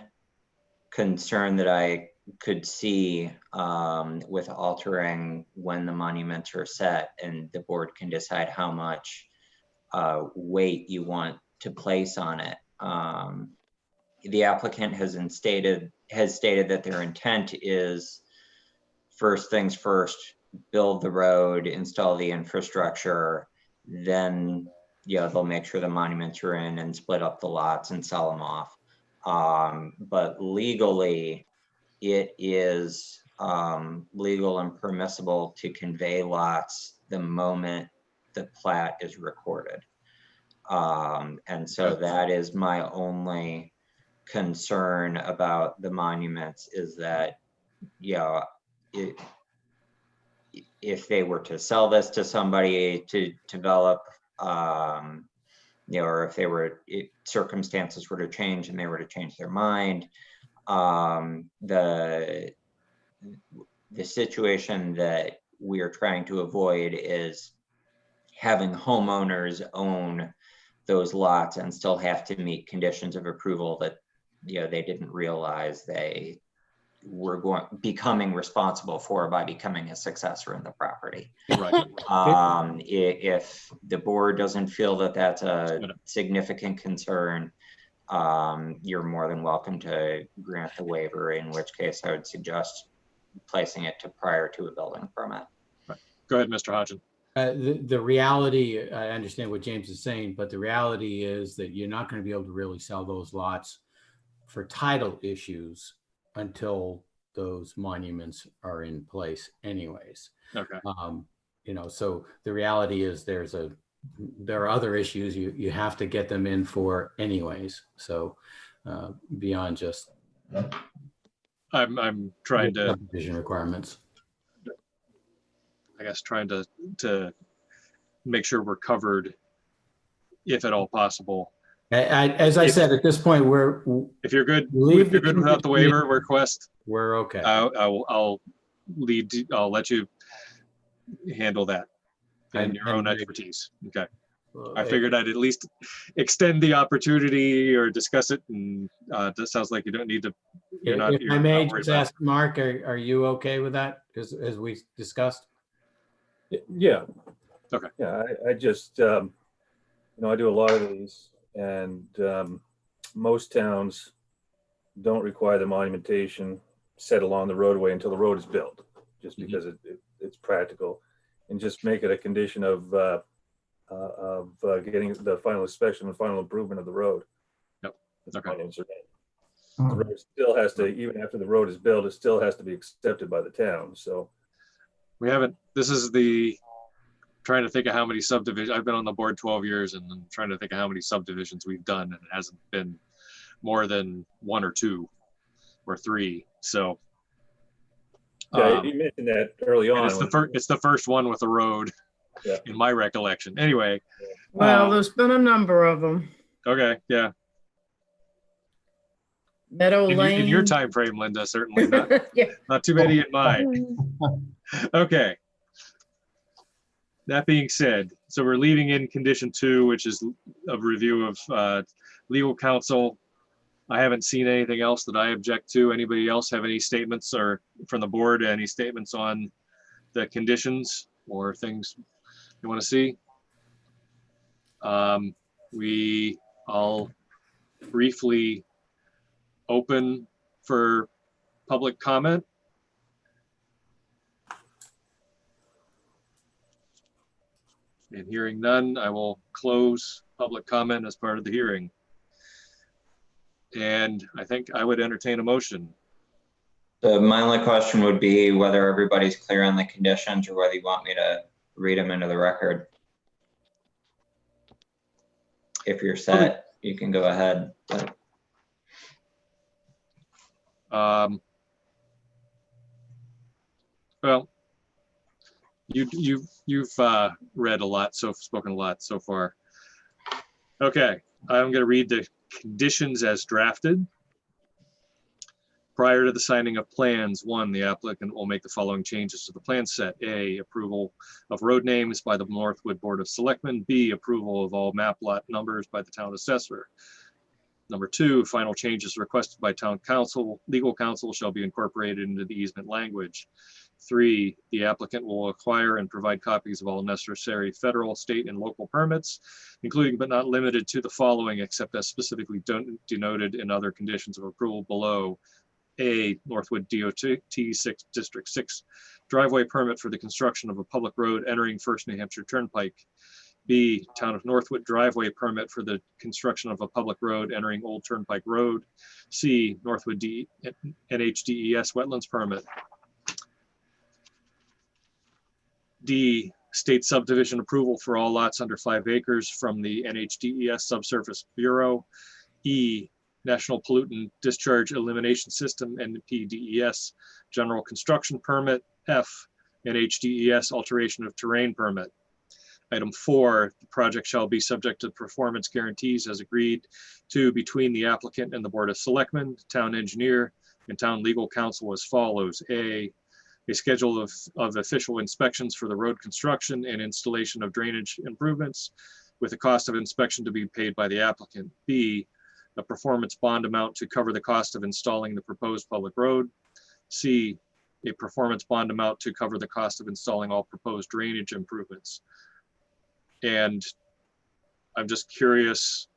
concern that I could see with altering when the monuments are set, and the board can decide how much weight you want to place on it. The applicant has stated that their intent is, first things first, build the road, install the infrastructure, then they'll make sure the monuments are in and split up the lots and sell them off. But legally, it is legal and permissible to convey lots the moment the plat is recorded. And so that is my only concern about the monuments, is that, if they were to sell this to somebody to develop, or if circumstances were to change and they were to change their mind, the situation that we are trying to avoid is having homeowners own those lots and still have to meet conditions of approval that they didn't realize they were becoming responsible for by becoming a successor in the property.
Right.
If the board doesn't feel that that's a significant concern, you're more than welcome to grant the waiver, in which case I would suggest placing it prior to a building permit.
Right. Go ahead, Mr. Hodgson.
The reality, I understand what James is saying, but the reality is that you're not going to be able to really sell those lots for title issues until those monuments are in place anyways.
Okay.
So the reality is there are other issues you have to get them in for anyways. So beyond just
I'm trying to
subdivision requirements.
I guess trying to make sure we're covered, if at all possible.
As I said, at this point,
if you're good without the waiver request,
we're okay.
I'll let you handle that. and your own
maybe,
expertise. Okay.
uh,
I figured I'd at least extend the opportunity or discuss it, and this sounds like you don't need to.
If I may just ask Mark, are you okay with that, as we discussed?
Yeah.
Okay.
Yeah, I just, I do a lot of these, and most towns don't require the monumentation set along the roadway until the road is built, just because it's practical, and just make it a condition of getting the final inspection and final improvement of the road.
Yep.
That's
Okay.
my answer. The road still has to, even after the road is built, it still has to be accepted by the town. So
We haven't, this is trying to think of how many subdivisions, I've been on the board 12 years and I'm trying to think of how many subdivisions we've done, and it hasn't been more than 1 or 2 or 3. So.
yeah, you mentioned that early on.
It's the first one with a road,
Yeah.
in my recollection. Anyway.
Well, there's been a number of them.
Okay, yeah.
Meadow Lane.
In your time frame, Linda, certainly not.
Yeah.
Not too many in mine. Okay. That being said, so we're leaving in condition 2, which is a review of legal counsel. I haven't seen anything else that I object to. Anybody else have any statements, or from the board, any statements on the conditions or things you want to see? I'll briefly open for public comment. And hearing none, I will close public comment as part of the hearing. And I think I would entertain a motion.
So my only question would be whether everybody's clear on the conditions, or whether you want me to read them into the record. If you're set, you can go ahead.
Well, you've read a lot, spoken a lot so far. Okay, I'm going to read the conditions as drafted. Prior to the signing of plans, 1, the applicant will make the following changes to the plan set. A, approval of road names by the Northwood Board of Selectmen. B, approval of all map lot numbers by the town assessor. Number 2, final changes requested by town council, legal counsel shall be incorporated into the easement language. 3, the applicant will acquire and provide copies of all necessary federal, state, and local permits, including but not limited to the following, except as specifically denoted in other conditions of approval below. A, Northwood DOT 6 District 6 driveway permit for the construction of a public road entering First New Hampshire Turnpike. B, Town of Northwood driveway permit for the construction of a public road entering Old Turnpike Road. C, Northwood NHDES wetlands permit. D, state subdivision approval for all lots under 5 acres from the NHDES Subsurface Bureau. E, National Pollutant Discharge Elimination System, NPDES, general construction permit. F, NHDES alteration of terrain permit. Item 4, the project shall be subject to performance guarantees as agreed to between the applicant and the Board of Selectmen, town engineer, and town legal counsel as follows. A schedule of official inspections for the road construction and installation of drainage improvements, with the cost of inspection to be paid by the applicant. B, a performance bond amount to cover the cost of installing the proposed public road. C, a performance bond amount to cover the cost of installing all proposed drainage improvements. And I'm just curious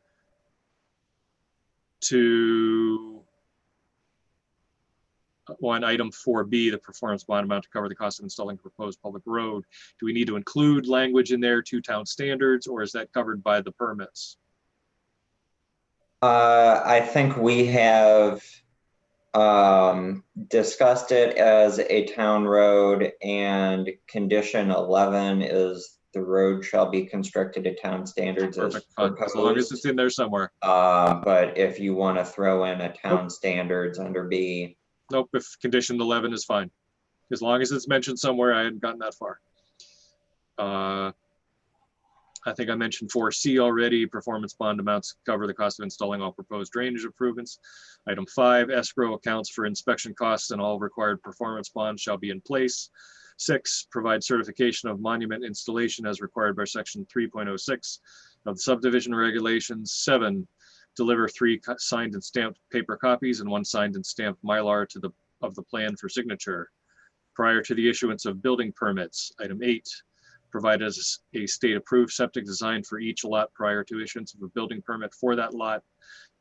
to, on item 4B, the performance bond amount to cover the cost of installing the proposed public road. Do we need to include language in there to town standards, or is that covered by the permits?
I think we have discussed it as a town road, and condition 11 is the road shall be constructed to town standards.
Perfect. As long as it's in there somewhere.
But if you want to throw in a town standards under B.
Nope, if condition 11 is fine. As long as it's mentioned somewhere, I hadn't gotten that far. I think I mentioned 4C already, performance bond amounts cover the cost of installing all proposed drainage improvements. Item 5, escrow accounts for inspection costs and all required performance bonds shall be in place. 6, provide certification of monument installation as required by section 3.06 of the subdivision regulations. 7, deliver 3 signed and stamped paper copies and 1 signed and stamped Mylar of the plan for signature prior to the issuance of building permits. Item 8, provide as a state-approved septic design for each lot prior to issuance of a building permit for that lot.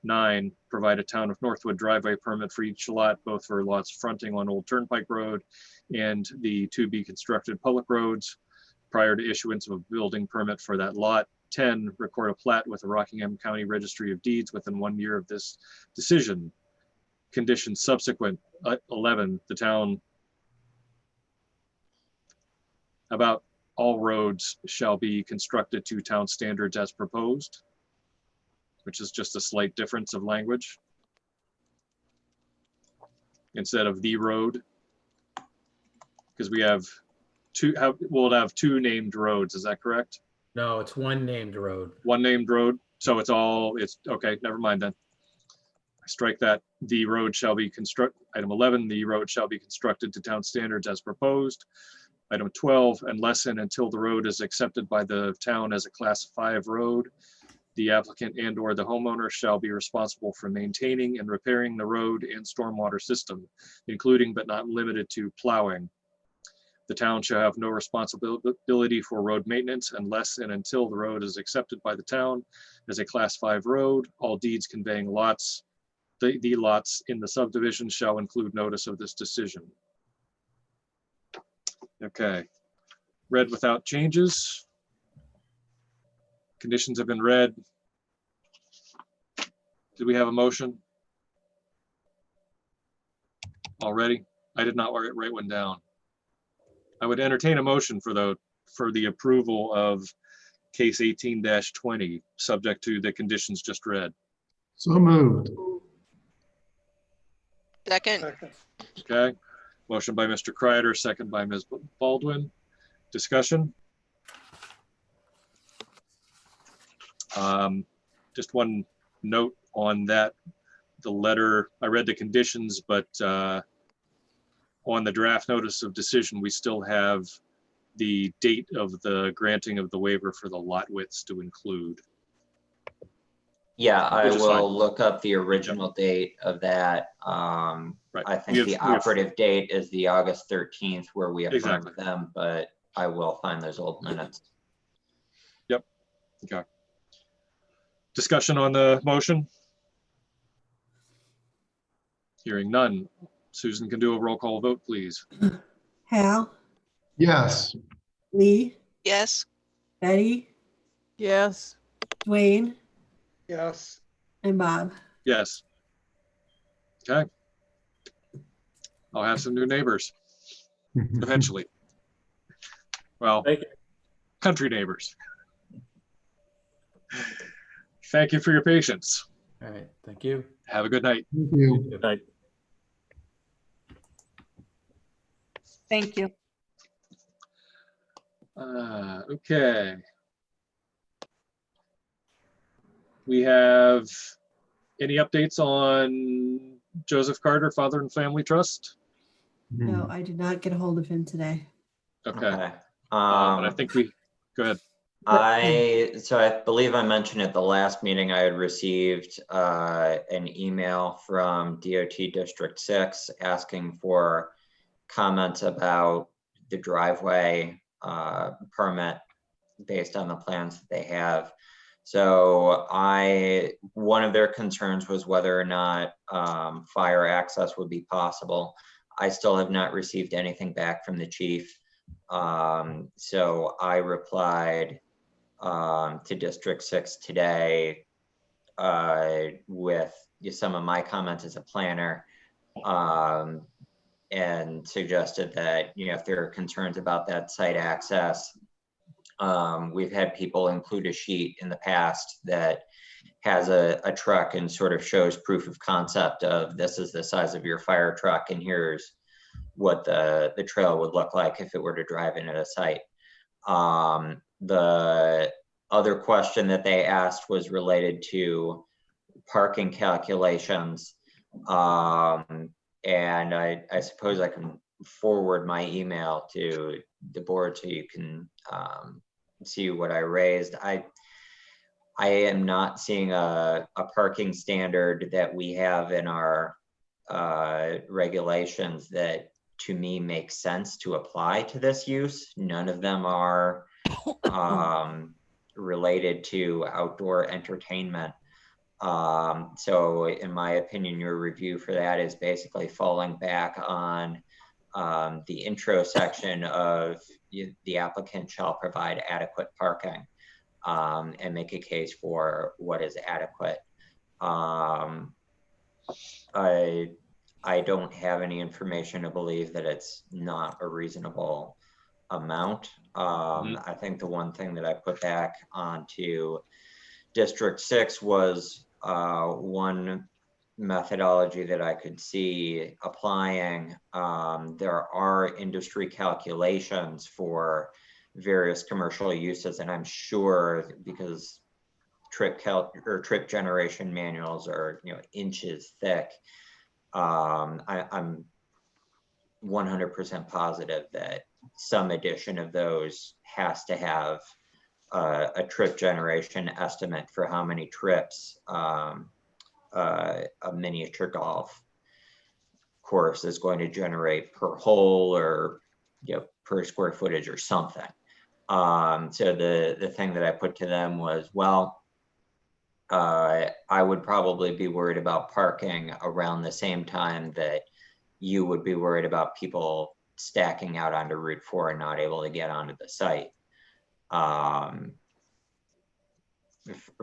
9, provide a town of Northwood driveway permit for each lot, both for lots fronting on Old Turnpike Road and the to-be constructed public roads prior to issuance of a building permit for that lot. 10, record a plat with the Rockingham County Registry of Deeds within 1 year of this decision. Conditions subsequent. 11, the town about all roads shall be constructed to town standards as proposed, which is just a slight difference of language. Instead of the road, because we have we'll have 2 named roads, is that correct?
No, it's one named road.
1 named road, so it's okay, never mind then. I strike that. The road shall be item 11, the road shall be constructed to town standards as proposed. Item 12, unless and until the road is accepted by the town as a class 5 road, the applicant and or the homeowner shall be responsible for maintaining and repairing the road and stormwater system, including but not limited to plowing. The town shall have no responsibility for road maintenance unless and until the road is accepted by the town as a class 5 road. All deeds conveying lots, the lots in the subdivision shall include notice of this decision. Okay, read without changes. Conditions have been read. Did we have a motion already? I did not write one down. I would entertain a motion for the approval of case 18-20, subject to the conditions just read.
So moved.
Second.
Okay, motion by Mr. Kreider, second by Ms. Baldwin. Discussion? Just one note on that. The letter, I read the conditions, but on the draft notice of decision, we still have the date of the granting of the waiver for the lot widths to include.
Yeah, I
Which is
will
fine.
look up the original date of that.
Right.
I think the operative date is the August 13th where we affirmed
Exactly.
them, but I will find those old minutes.
Yep. Okay. Discussion on the motion? Hearing none. Susan can do a roll call vote, please.
Hal,
Yes.
Lee,
Yes.
Betty,
yes,
Dwayne,
Yes.
and Bob.
Yes. Okay. I'll have some new neighbors eventually. Well,
Thank you.
country neighbors. Thank you for your patience.
All right, thank you.
Have a good night.
Thank you.
Good night.
Thank you.
Okay. We have any updates on Joseph Carter Father and Family Trust?
No, I did not get a hold of him today.
Okay.
Okay.
And I think go ahead.
So I believe I mentioned at the last meeting, I had received an email from DOT District 6 asking for comments about the driveway permit based on the plans that they have. So one of their concerns was whether or not fire access would be possible. I still have not received anything back from the chief. So I replied to District 6 today with some of my comments as a planner, and suggested that, if there are concerns about that site access, we've had people include a sheet in the past that has a truck and sort of shows proof of concept of this is the size of your fire truck and here's what the trail would look like if it were to drive into the site. The other question that they asked was related to parking calculations. And I suppose I can forward my email to the board so you can see what I raised. I am not seeing a parking standard that we have in our regulations that to me makes sense to apply to this use. None of them are related to outdoor entertainment. So in my opinion, your review for that is basically falling back on the intro section of the applicant shall provide adequate parking and make a case for what is adequate. I don't have any information to believe that it's not a reasonable amount. I think the one thing that I put back onto District 6 was one methodology that I could see applying. There are industry calculations for various commercial uses, and I'm sure because trip generation manuals are inches thick, I'm 100% positive that some edition of those has to have a trip generation estimate for how many trips a miniature golf course is going to generate per hole or per square footage or something. So the thing that I put to them was, well, I would probably be worried about parking around the same time that you would be worried about people stacking out onto Route 4 and not able to get onto the site.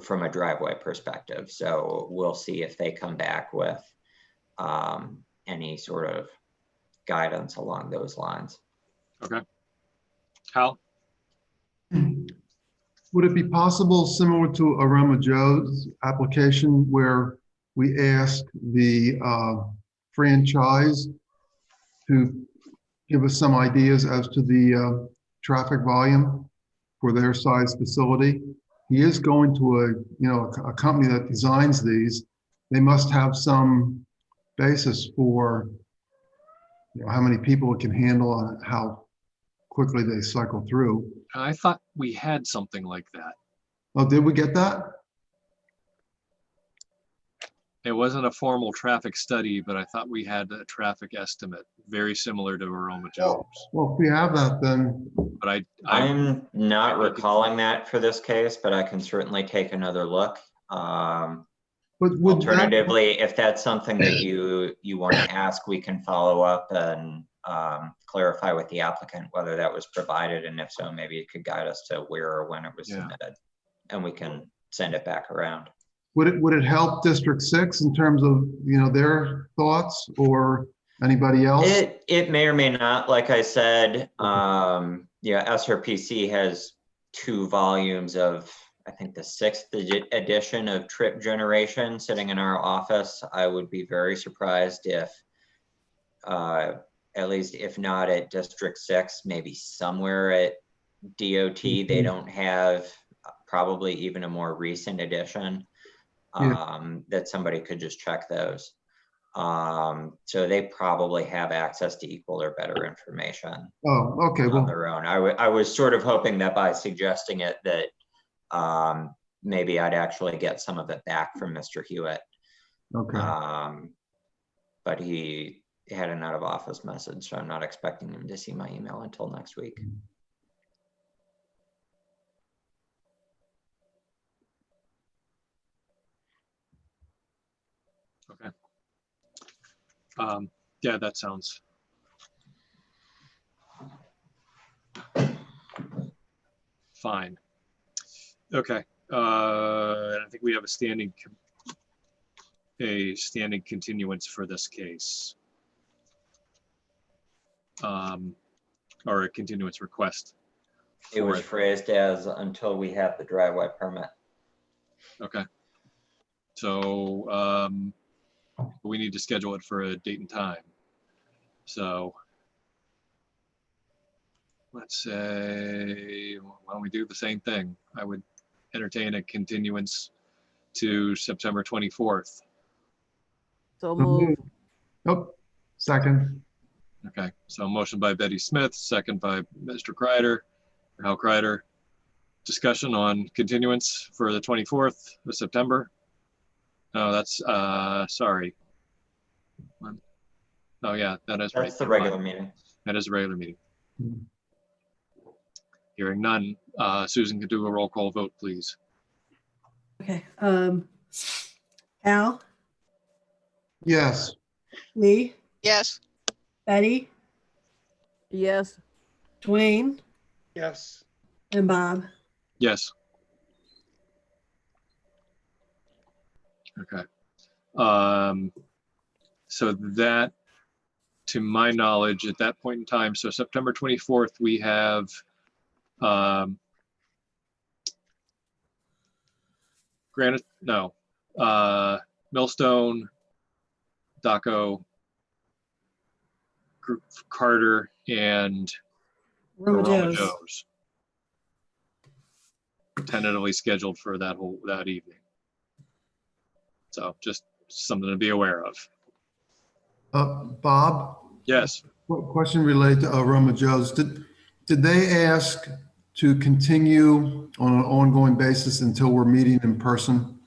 From a driveway perspective. So we'll see if they come back with any sort of guidance along those lines.
Okay. Hal?
Would it be possible, similar to Aroma Joe's application, where we ask the franchise to give us some ideas as to the traffic volume for their size facility? He is going to a company that designs these. They must have some basis for how many people it can handle and how quickly they cycle through.
I thought we had something like that.
Oh, did we get that?
It wasn't a formal traffic study, but I thought we had a traffic estimate very similar to Aroma Joe's.
Well, if we have that, then.
But
I'm not recalling that for this case, but I can certainly take another look. Alternatively, if that's something that you want to ask, we can follow up and clarify with the applicant whether that was provided, and if so, maybe it could guide us to where or when it was submitted, and we can send it back around.
Would it help District 6 in terms of their thoughts, or anybody else?
It may or may not. Like I said, SRPC has 2 volumes of, I think, the 6th edition of trip generation sitting in our office. I would be very surprised if, at least if not at District 6, maybe somewhere at DOT, they don't have probably even a more recent edition that somebody could just check those. So they probably have access to equal or better information on their own. I was sort of hoping that by suggesting it that maybe I'd actually get some of it back from Mr. Hewitt.
Okay.
But he had an out of office message, so I'm not expecting him to see my email until next week.
Okay. Yeah, that sounds fine. Okay. I think we have a standing continuance for this case. Or a continuance request.
It was phrased as until we have the driveway permit.
Okay. So we need to schedule it for a date and time. So let's say, why don't we do the same thing? I would entertain a continuance to September 24th.
So move.
Nope. Second.
Okay, so motion by Betty Smith, second by Mr. Kreider, or Hal Kreider. Discussion on continuance for the 24th of September. No, that's, sorry. Oh yeah, that is right.
That's the regular meeting.
That is a regular meeting. Hearing none, Susan could do a roll call vote, please.
Okay. Al,
Yes.
Lee,
Yes.
Betty,
Yes.
Dwayne,
Yes.
and Bob.
Yes. Okay. So that, to my knowledge, at that point in time, so September 24th, we have Millstone, Daco, Carter, and
Roma
Roma
Joe's.
Joe's tentatively scheduled for that evening. So just something to be aware of.
Bob,
Yes.
question related to Roma Joe's. Did they ask to continue on an ongoing basis until we're meeting in person?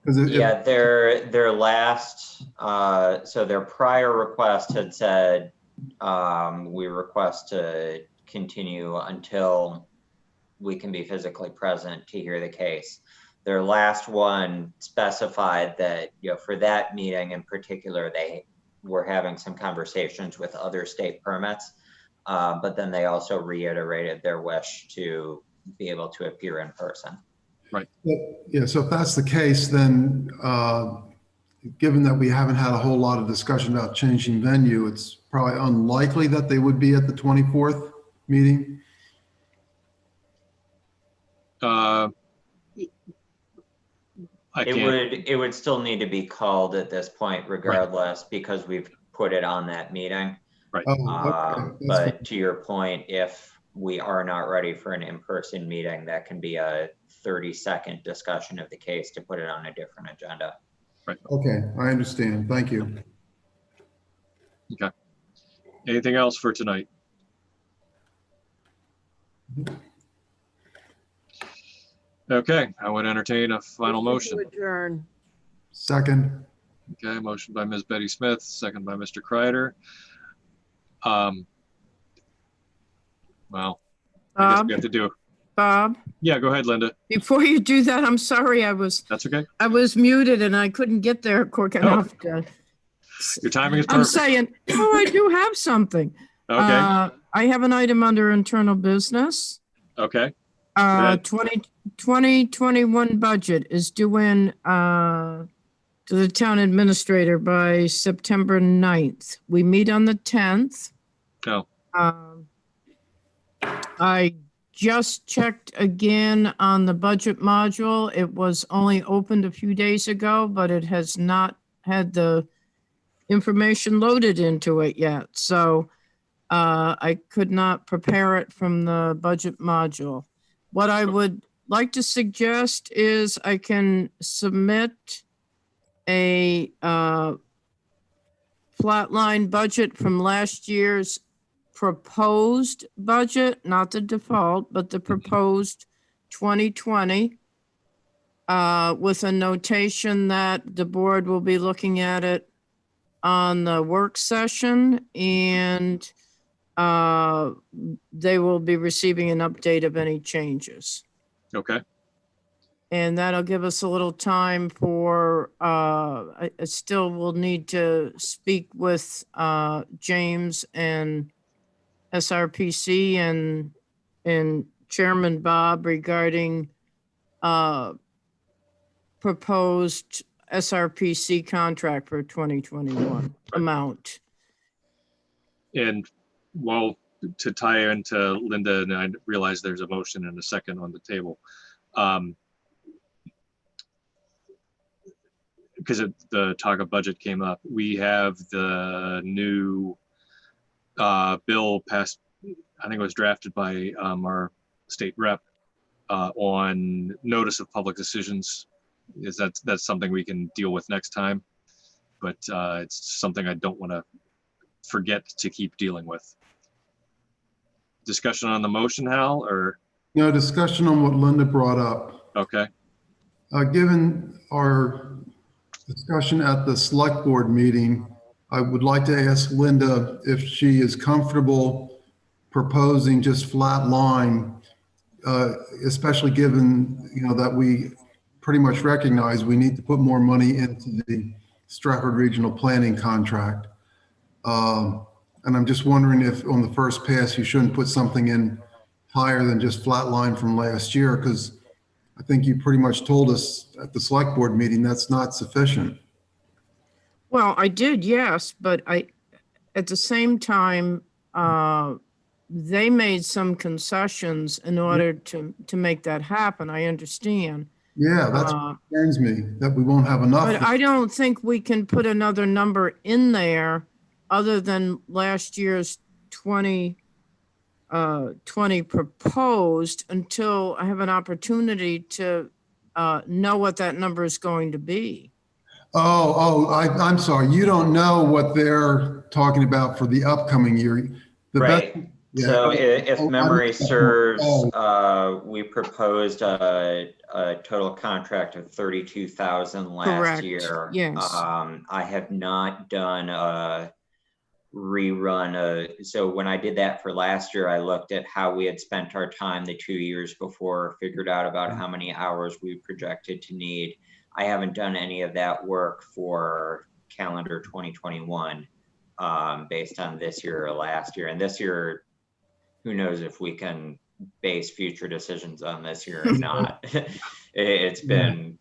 Yeah, their last, so their prior request had said, we request to continue until we can be physically present to hear the case. Their last one specified that, you know, for that meeting in particular, they were having some conversations with other state permits, but then they also reiterated their wish to be able to appear in person.
Right.
Yeah, so if that's the case, then given that we haven't had a whole lot of discussion about changing venue, it's probably unlikely that they would be at the 24th meeting.
It would still need to be called at this point regardless, right, because we've put it on that meeting.
Right.
Okay.
But to your point, if we are not ready for an in-person meeting, that can be a 30-second discussion of the case to put it on a different agenda.
Right.
Okay, I understand. Thank you.
Okay. Anything else for tonight? Okay, I would entertain a final motion.
Adjourn.
Second.
Okay, motion by Ms. Betty Smith, second by Mr. Kreider. Well, I guess we have to do.
Bob?
Yeah, go ahead, Linda.
Before you do that, I'm sorry,
That's okay.
I was muted and I couldn't get there quick enough to.
Your timing is perfect.
I'm saying, oh, I do have something.
Okay.
I have an item under internal business.
Okay.
2021 budget is due in to the town administrator by September 9th. We meet on the 10th.
No.
I just checked again on the budget module. It was only opened a few days ago, but it has not had the information loaded into it yet. So I could not prepare it from the budget module. What I would like to suggest is I can submit a flatline budget from last year's proposed budget, not the default, but the proposed 2020, with a notation that the board will be looking at it on the work session and they will be receiving an update of any changes.
Okay.
And that'll give us a little time for, I still will need to speak with James and SRPC and Chairman Bob regarding proposed SRPC contract for 2021 amount.
And well, to tie into Linda, and I realize there's a motion and a second on the table. Because the talk of budget came up, we have the new bill passed, I think it was drafted by our state rep on notice of public decisions. That's something we can deal with next time, but it's something I don't want to forget to keep dealing with. Discussion on the motion, Hal, or,
No, discussion on what Linda brought up.
okay,
Given our discussion at the select board meeting, I would like to ask Linda if she is comfortable proposing just flat line, especially given, that we pretty much recognize we need to put more money into the Stratford Regional Planning contract. And I'm just wondering if on the first pass, you shouldn't put something in higher than just flat line from last year, because I think you pretty much told us at the select board meeting that's not sufficient.
Well, I did, yes, but at the same time, they made some concessions in order to make that happen. I understand.
Yeah, that's what concerns me, that we won't have enough.
But I don't think we can put another number in there other than last year's 20 proposed until I have an opportunity to know what that number is going to be.
I'm sorry. You don't know what they're talking about for the upcoming year.
Right. So if memory serves, we proposed a total contract of 32,000 last
Correct.
year.
Yes.
I have not done a rerun. So when I did that for last year, I looked at how we had spent our time the 2 years before, figured out about how many hours we projected to need. I haven't done any of that work for calendar 2021 based on this year or last year. And this year, who knows if we can base future decisions on this year or not. It's been,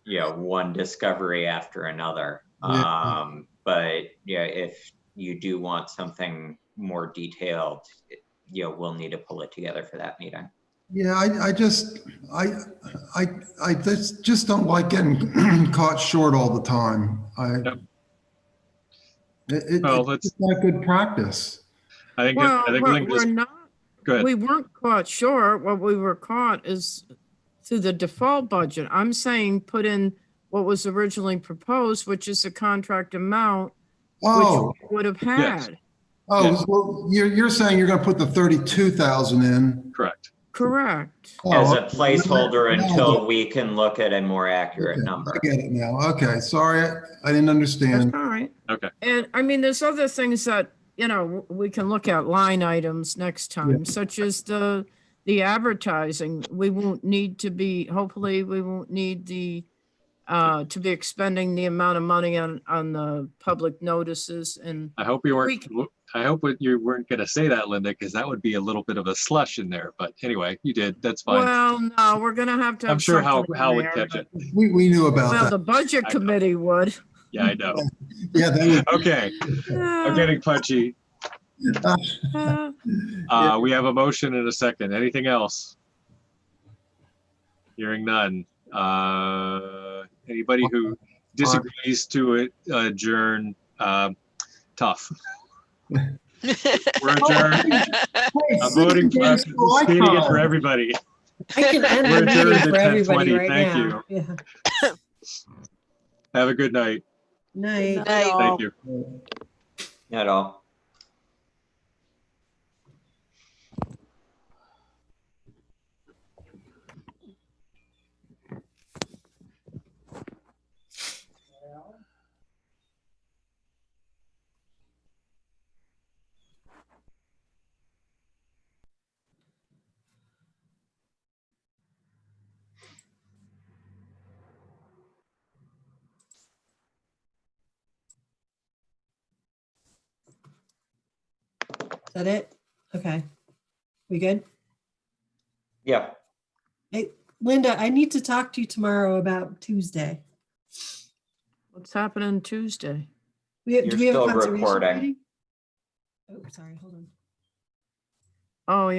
one discovery after another. But yeah, if you do want something more detailed, we'll need to pull it together for that meeting.
Yeah, I just don't like getting caught short all the time. It's not good practice.
I think
we're not.
Go ahead.
We weren't caught short. What we were caught is through the default budget. I'm saying put in what was originally proposed, which is the contract amount, which we would have had.
Yes.
Well, you're saying you're going to put the 32,000 in.
Correct.
Correct.
As a placeholder until we can look at a more accurate number.
I get it now. Okay. Sorry, I didn't understand.
That's all right.
Okay.
And I mean, there's other things that, we can look at line items next time, such as the advertising. We won't need to be, hopefully we won't need to be expending the amount of money on the public notices. And
I hope you weren't going to say that, Linda, because that would be a little bit of a slush in there. But anyway, you did. That's fine.
Well, no, we're going to have
I'm sure Hal would catch it.
We knew about that.
Well, the budget committee would.
Yeah, I know.
Yeah, they would.
Okay. I'm getting punchy. We have a motion and a second. Anything else? Hearing none. Anybody who disagrees to adjourn, tough. We're adjourned. I'm voting for stating it for everybody.
I can end
We're
the meeting
adjourned
for
at
everybody
10:20.
right
Thank
now.
you.
Yeah.
Oh.
Have a good night.
Night.
Thank you.
Not all.
Is that it? Okay. We good?
Yeah.
Hey, Linda, I need to talk to you tomorrow about Tuesday.
What's happening Tuesday?
Do
You're
we have a
still
conservation
recording.
meeting? Oh, sorry. Hold on.
Oh, yeah.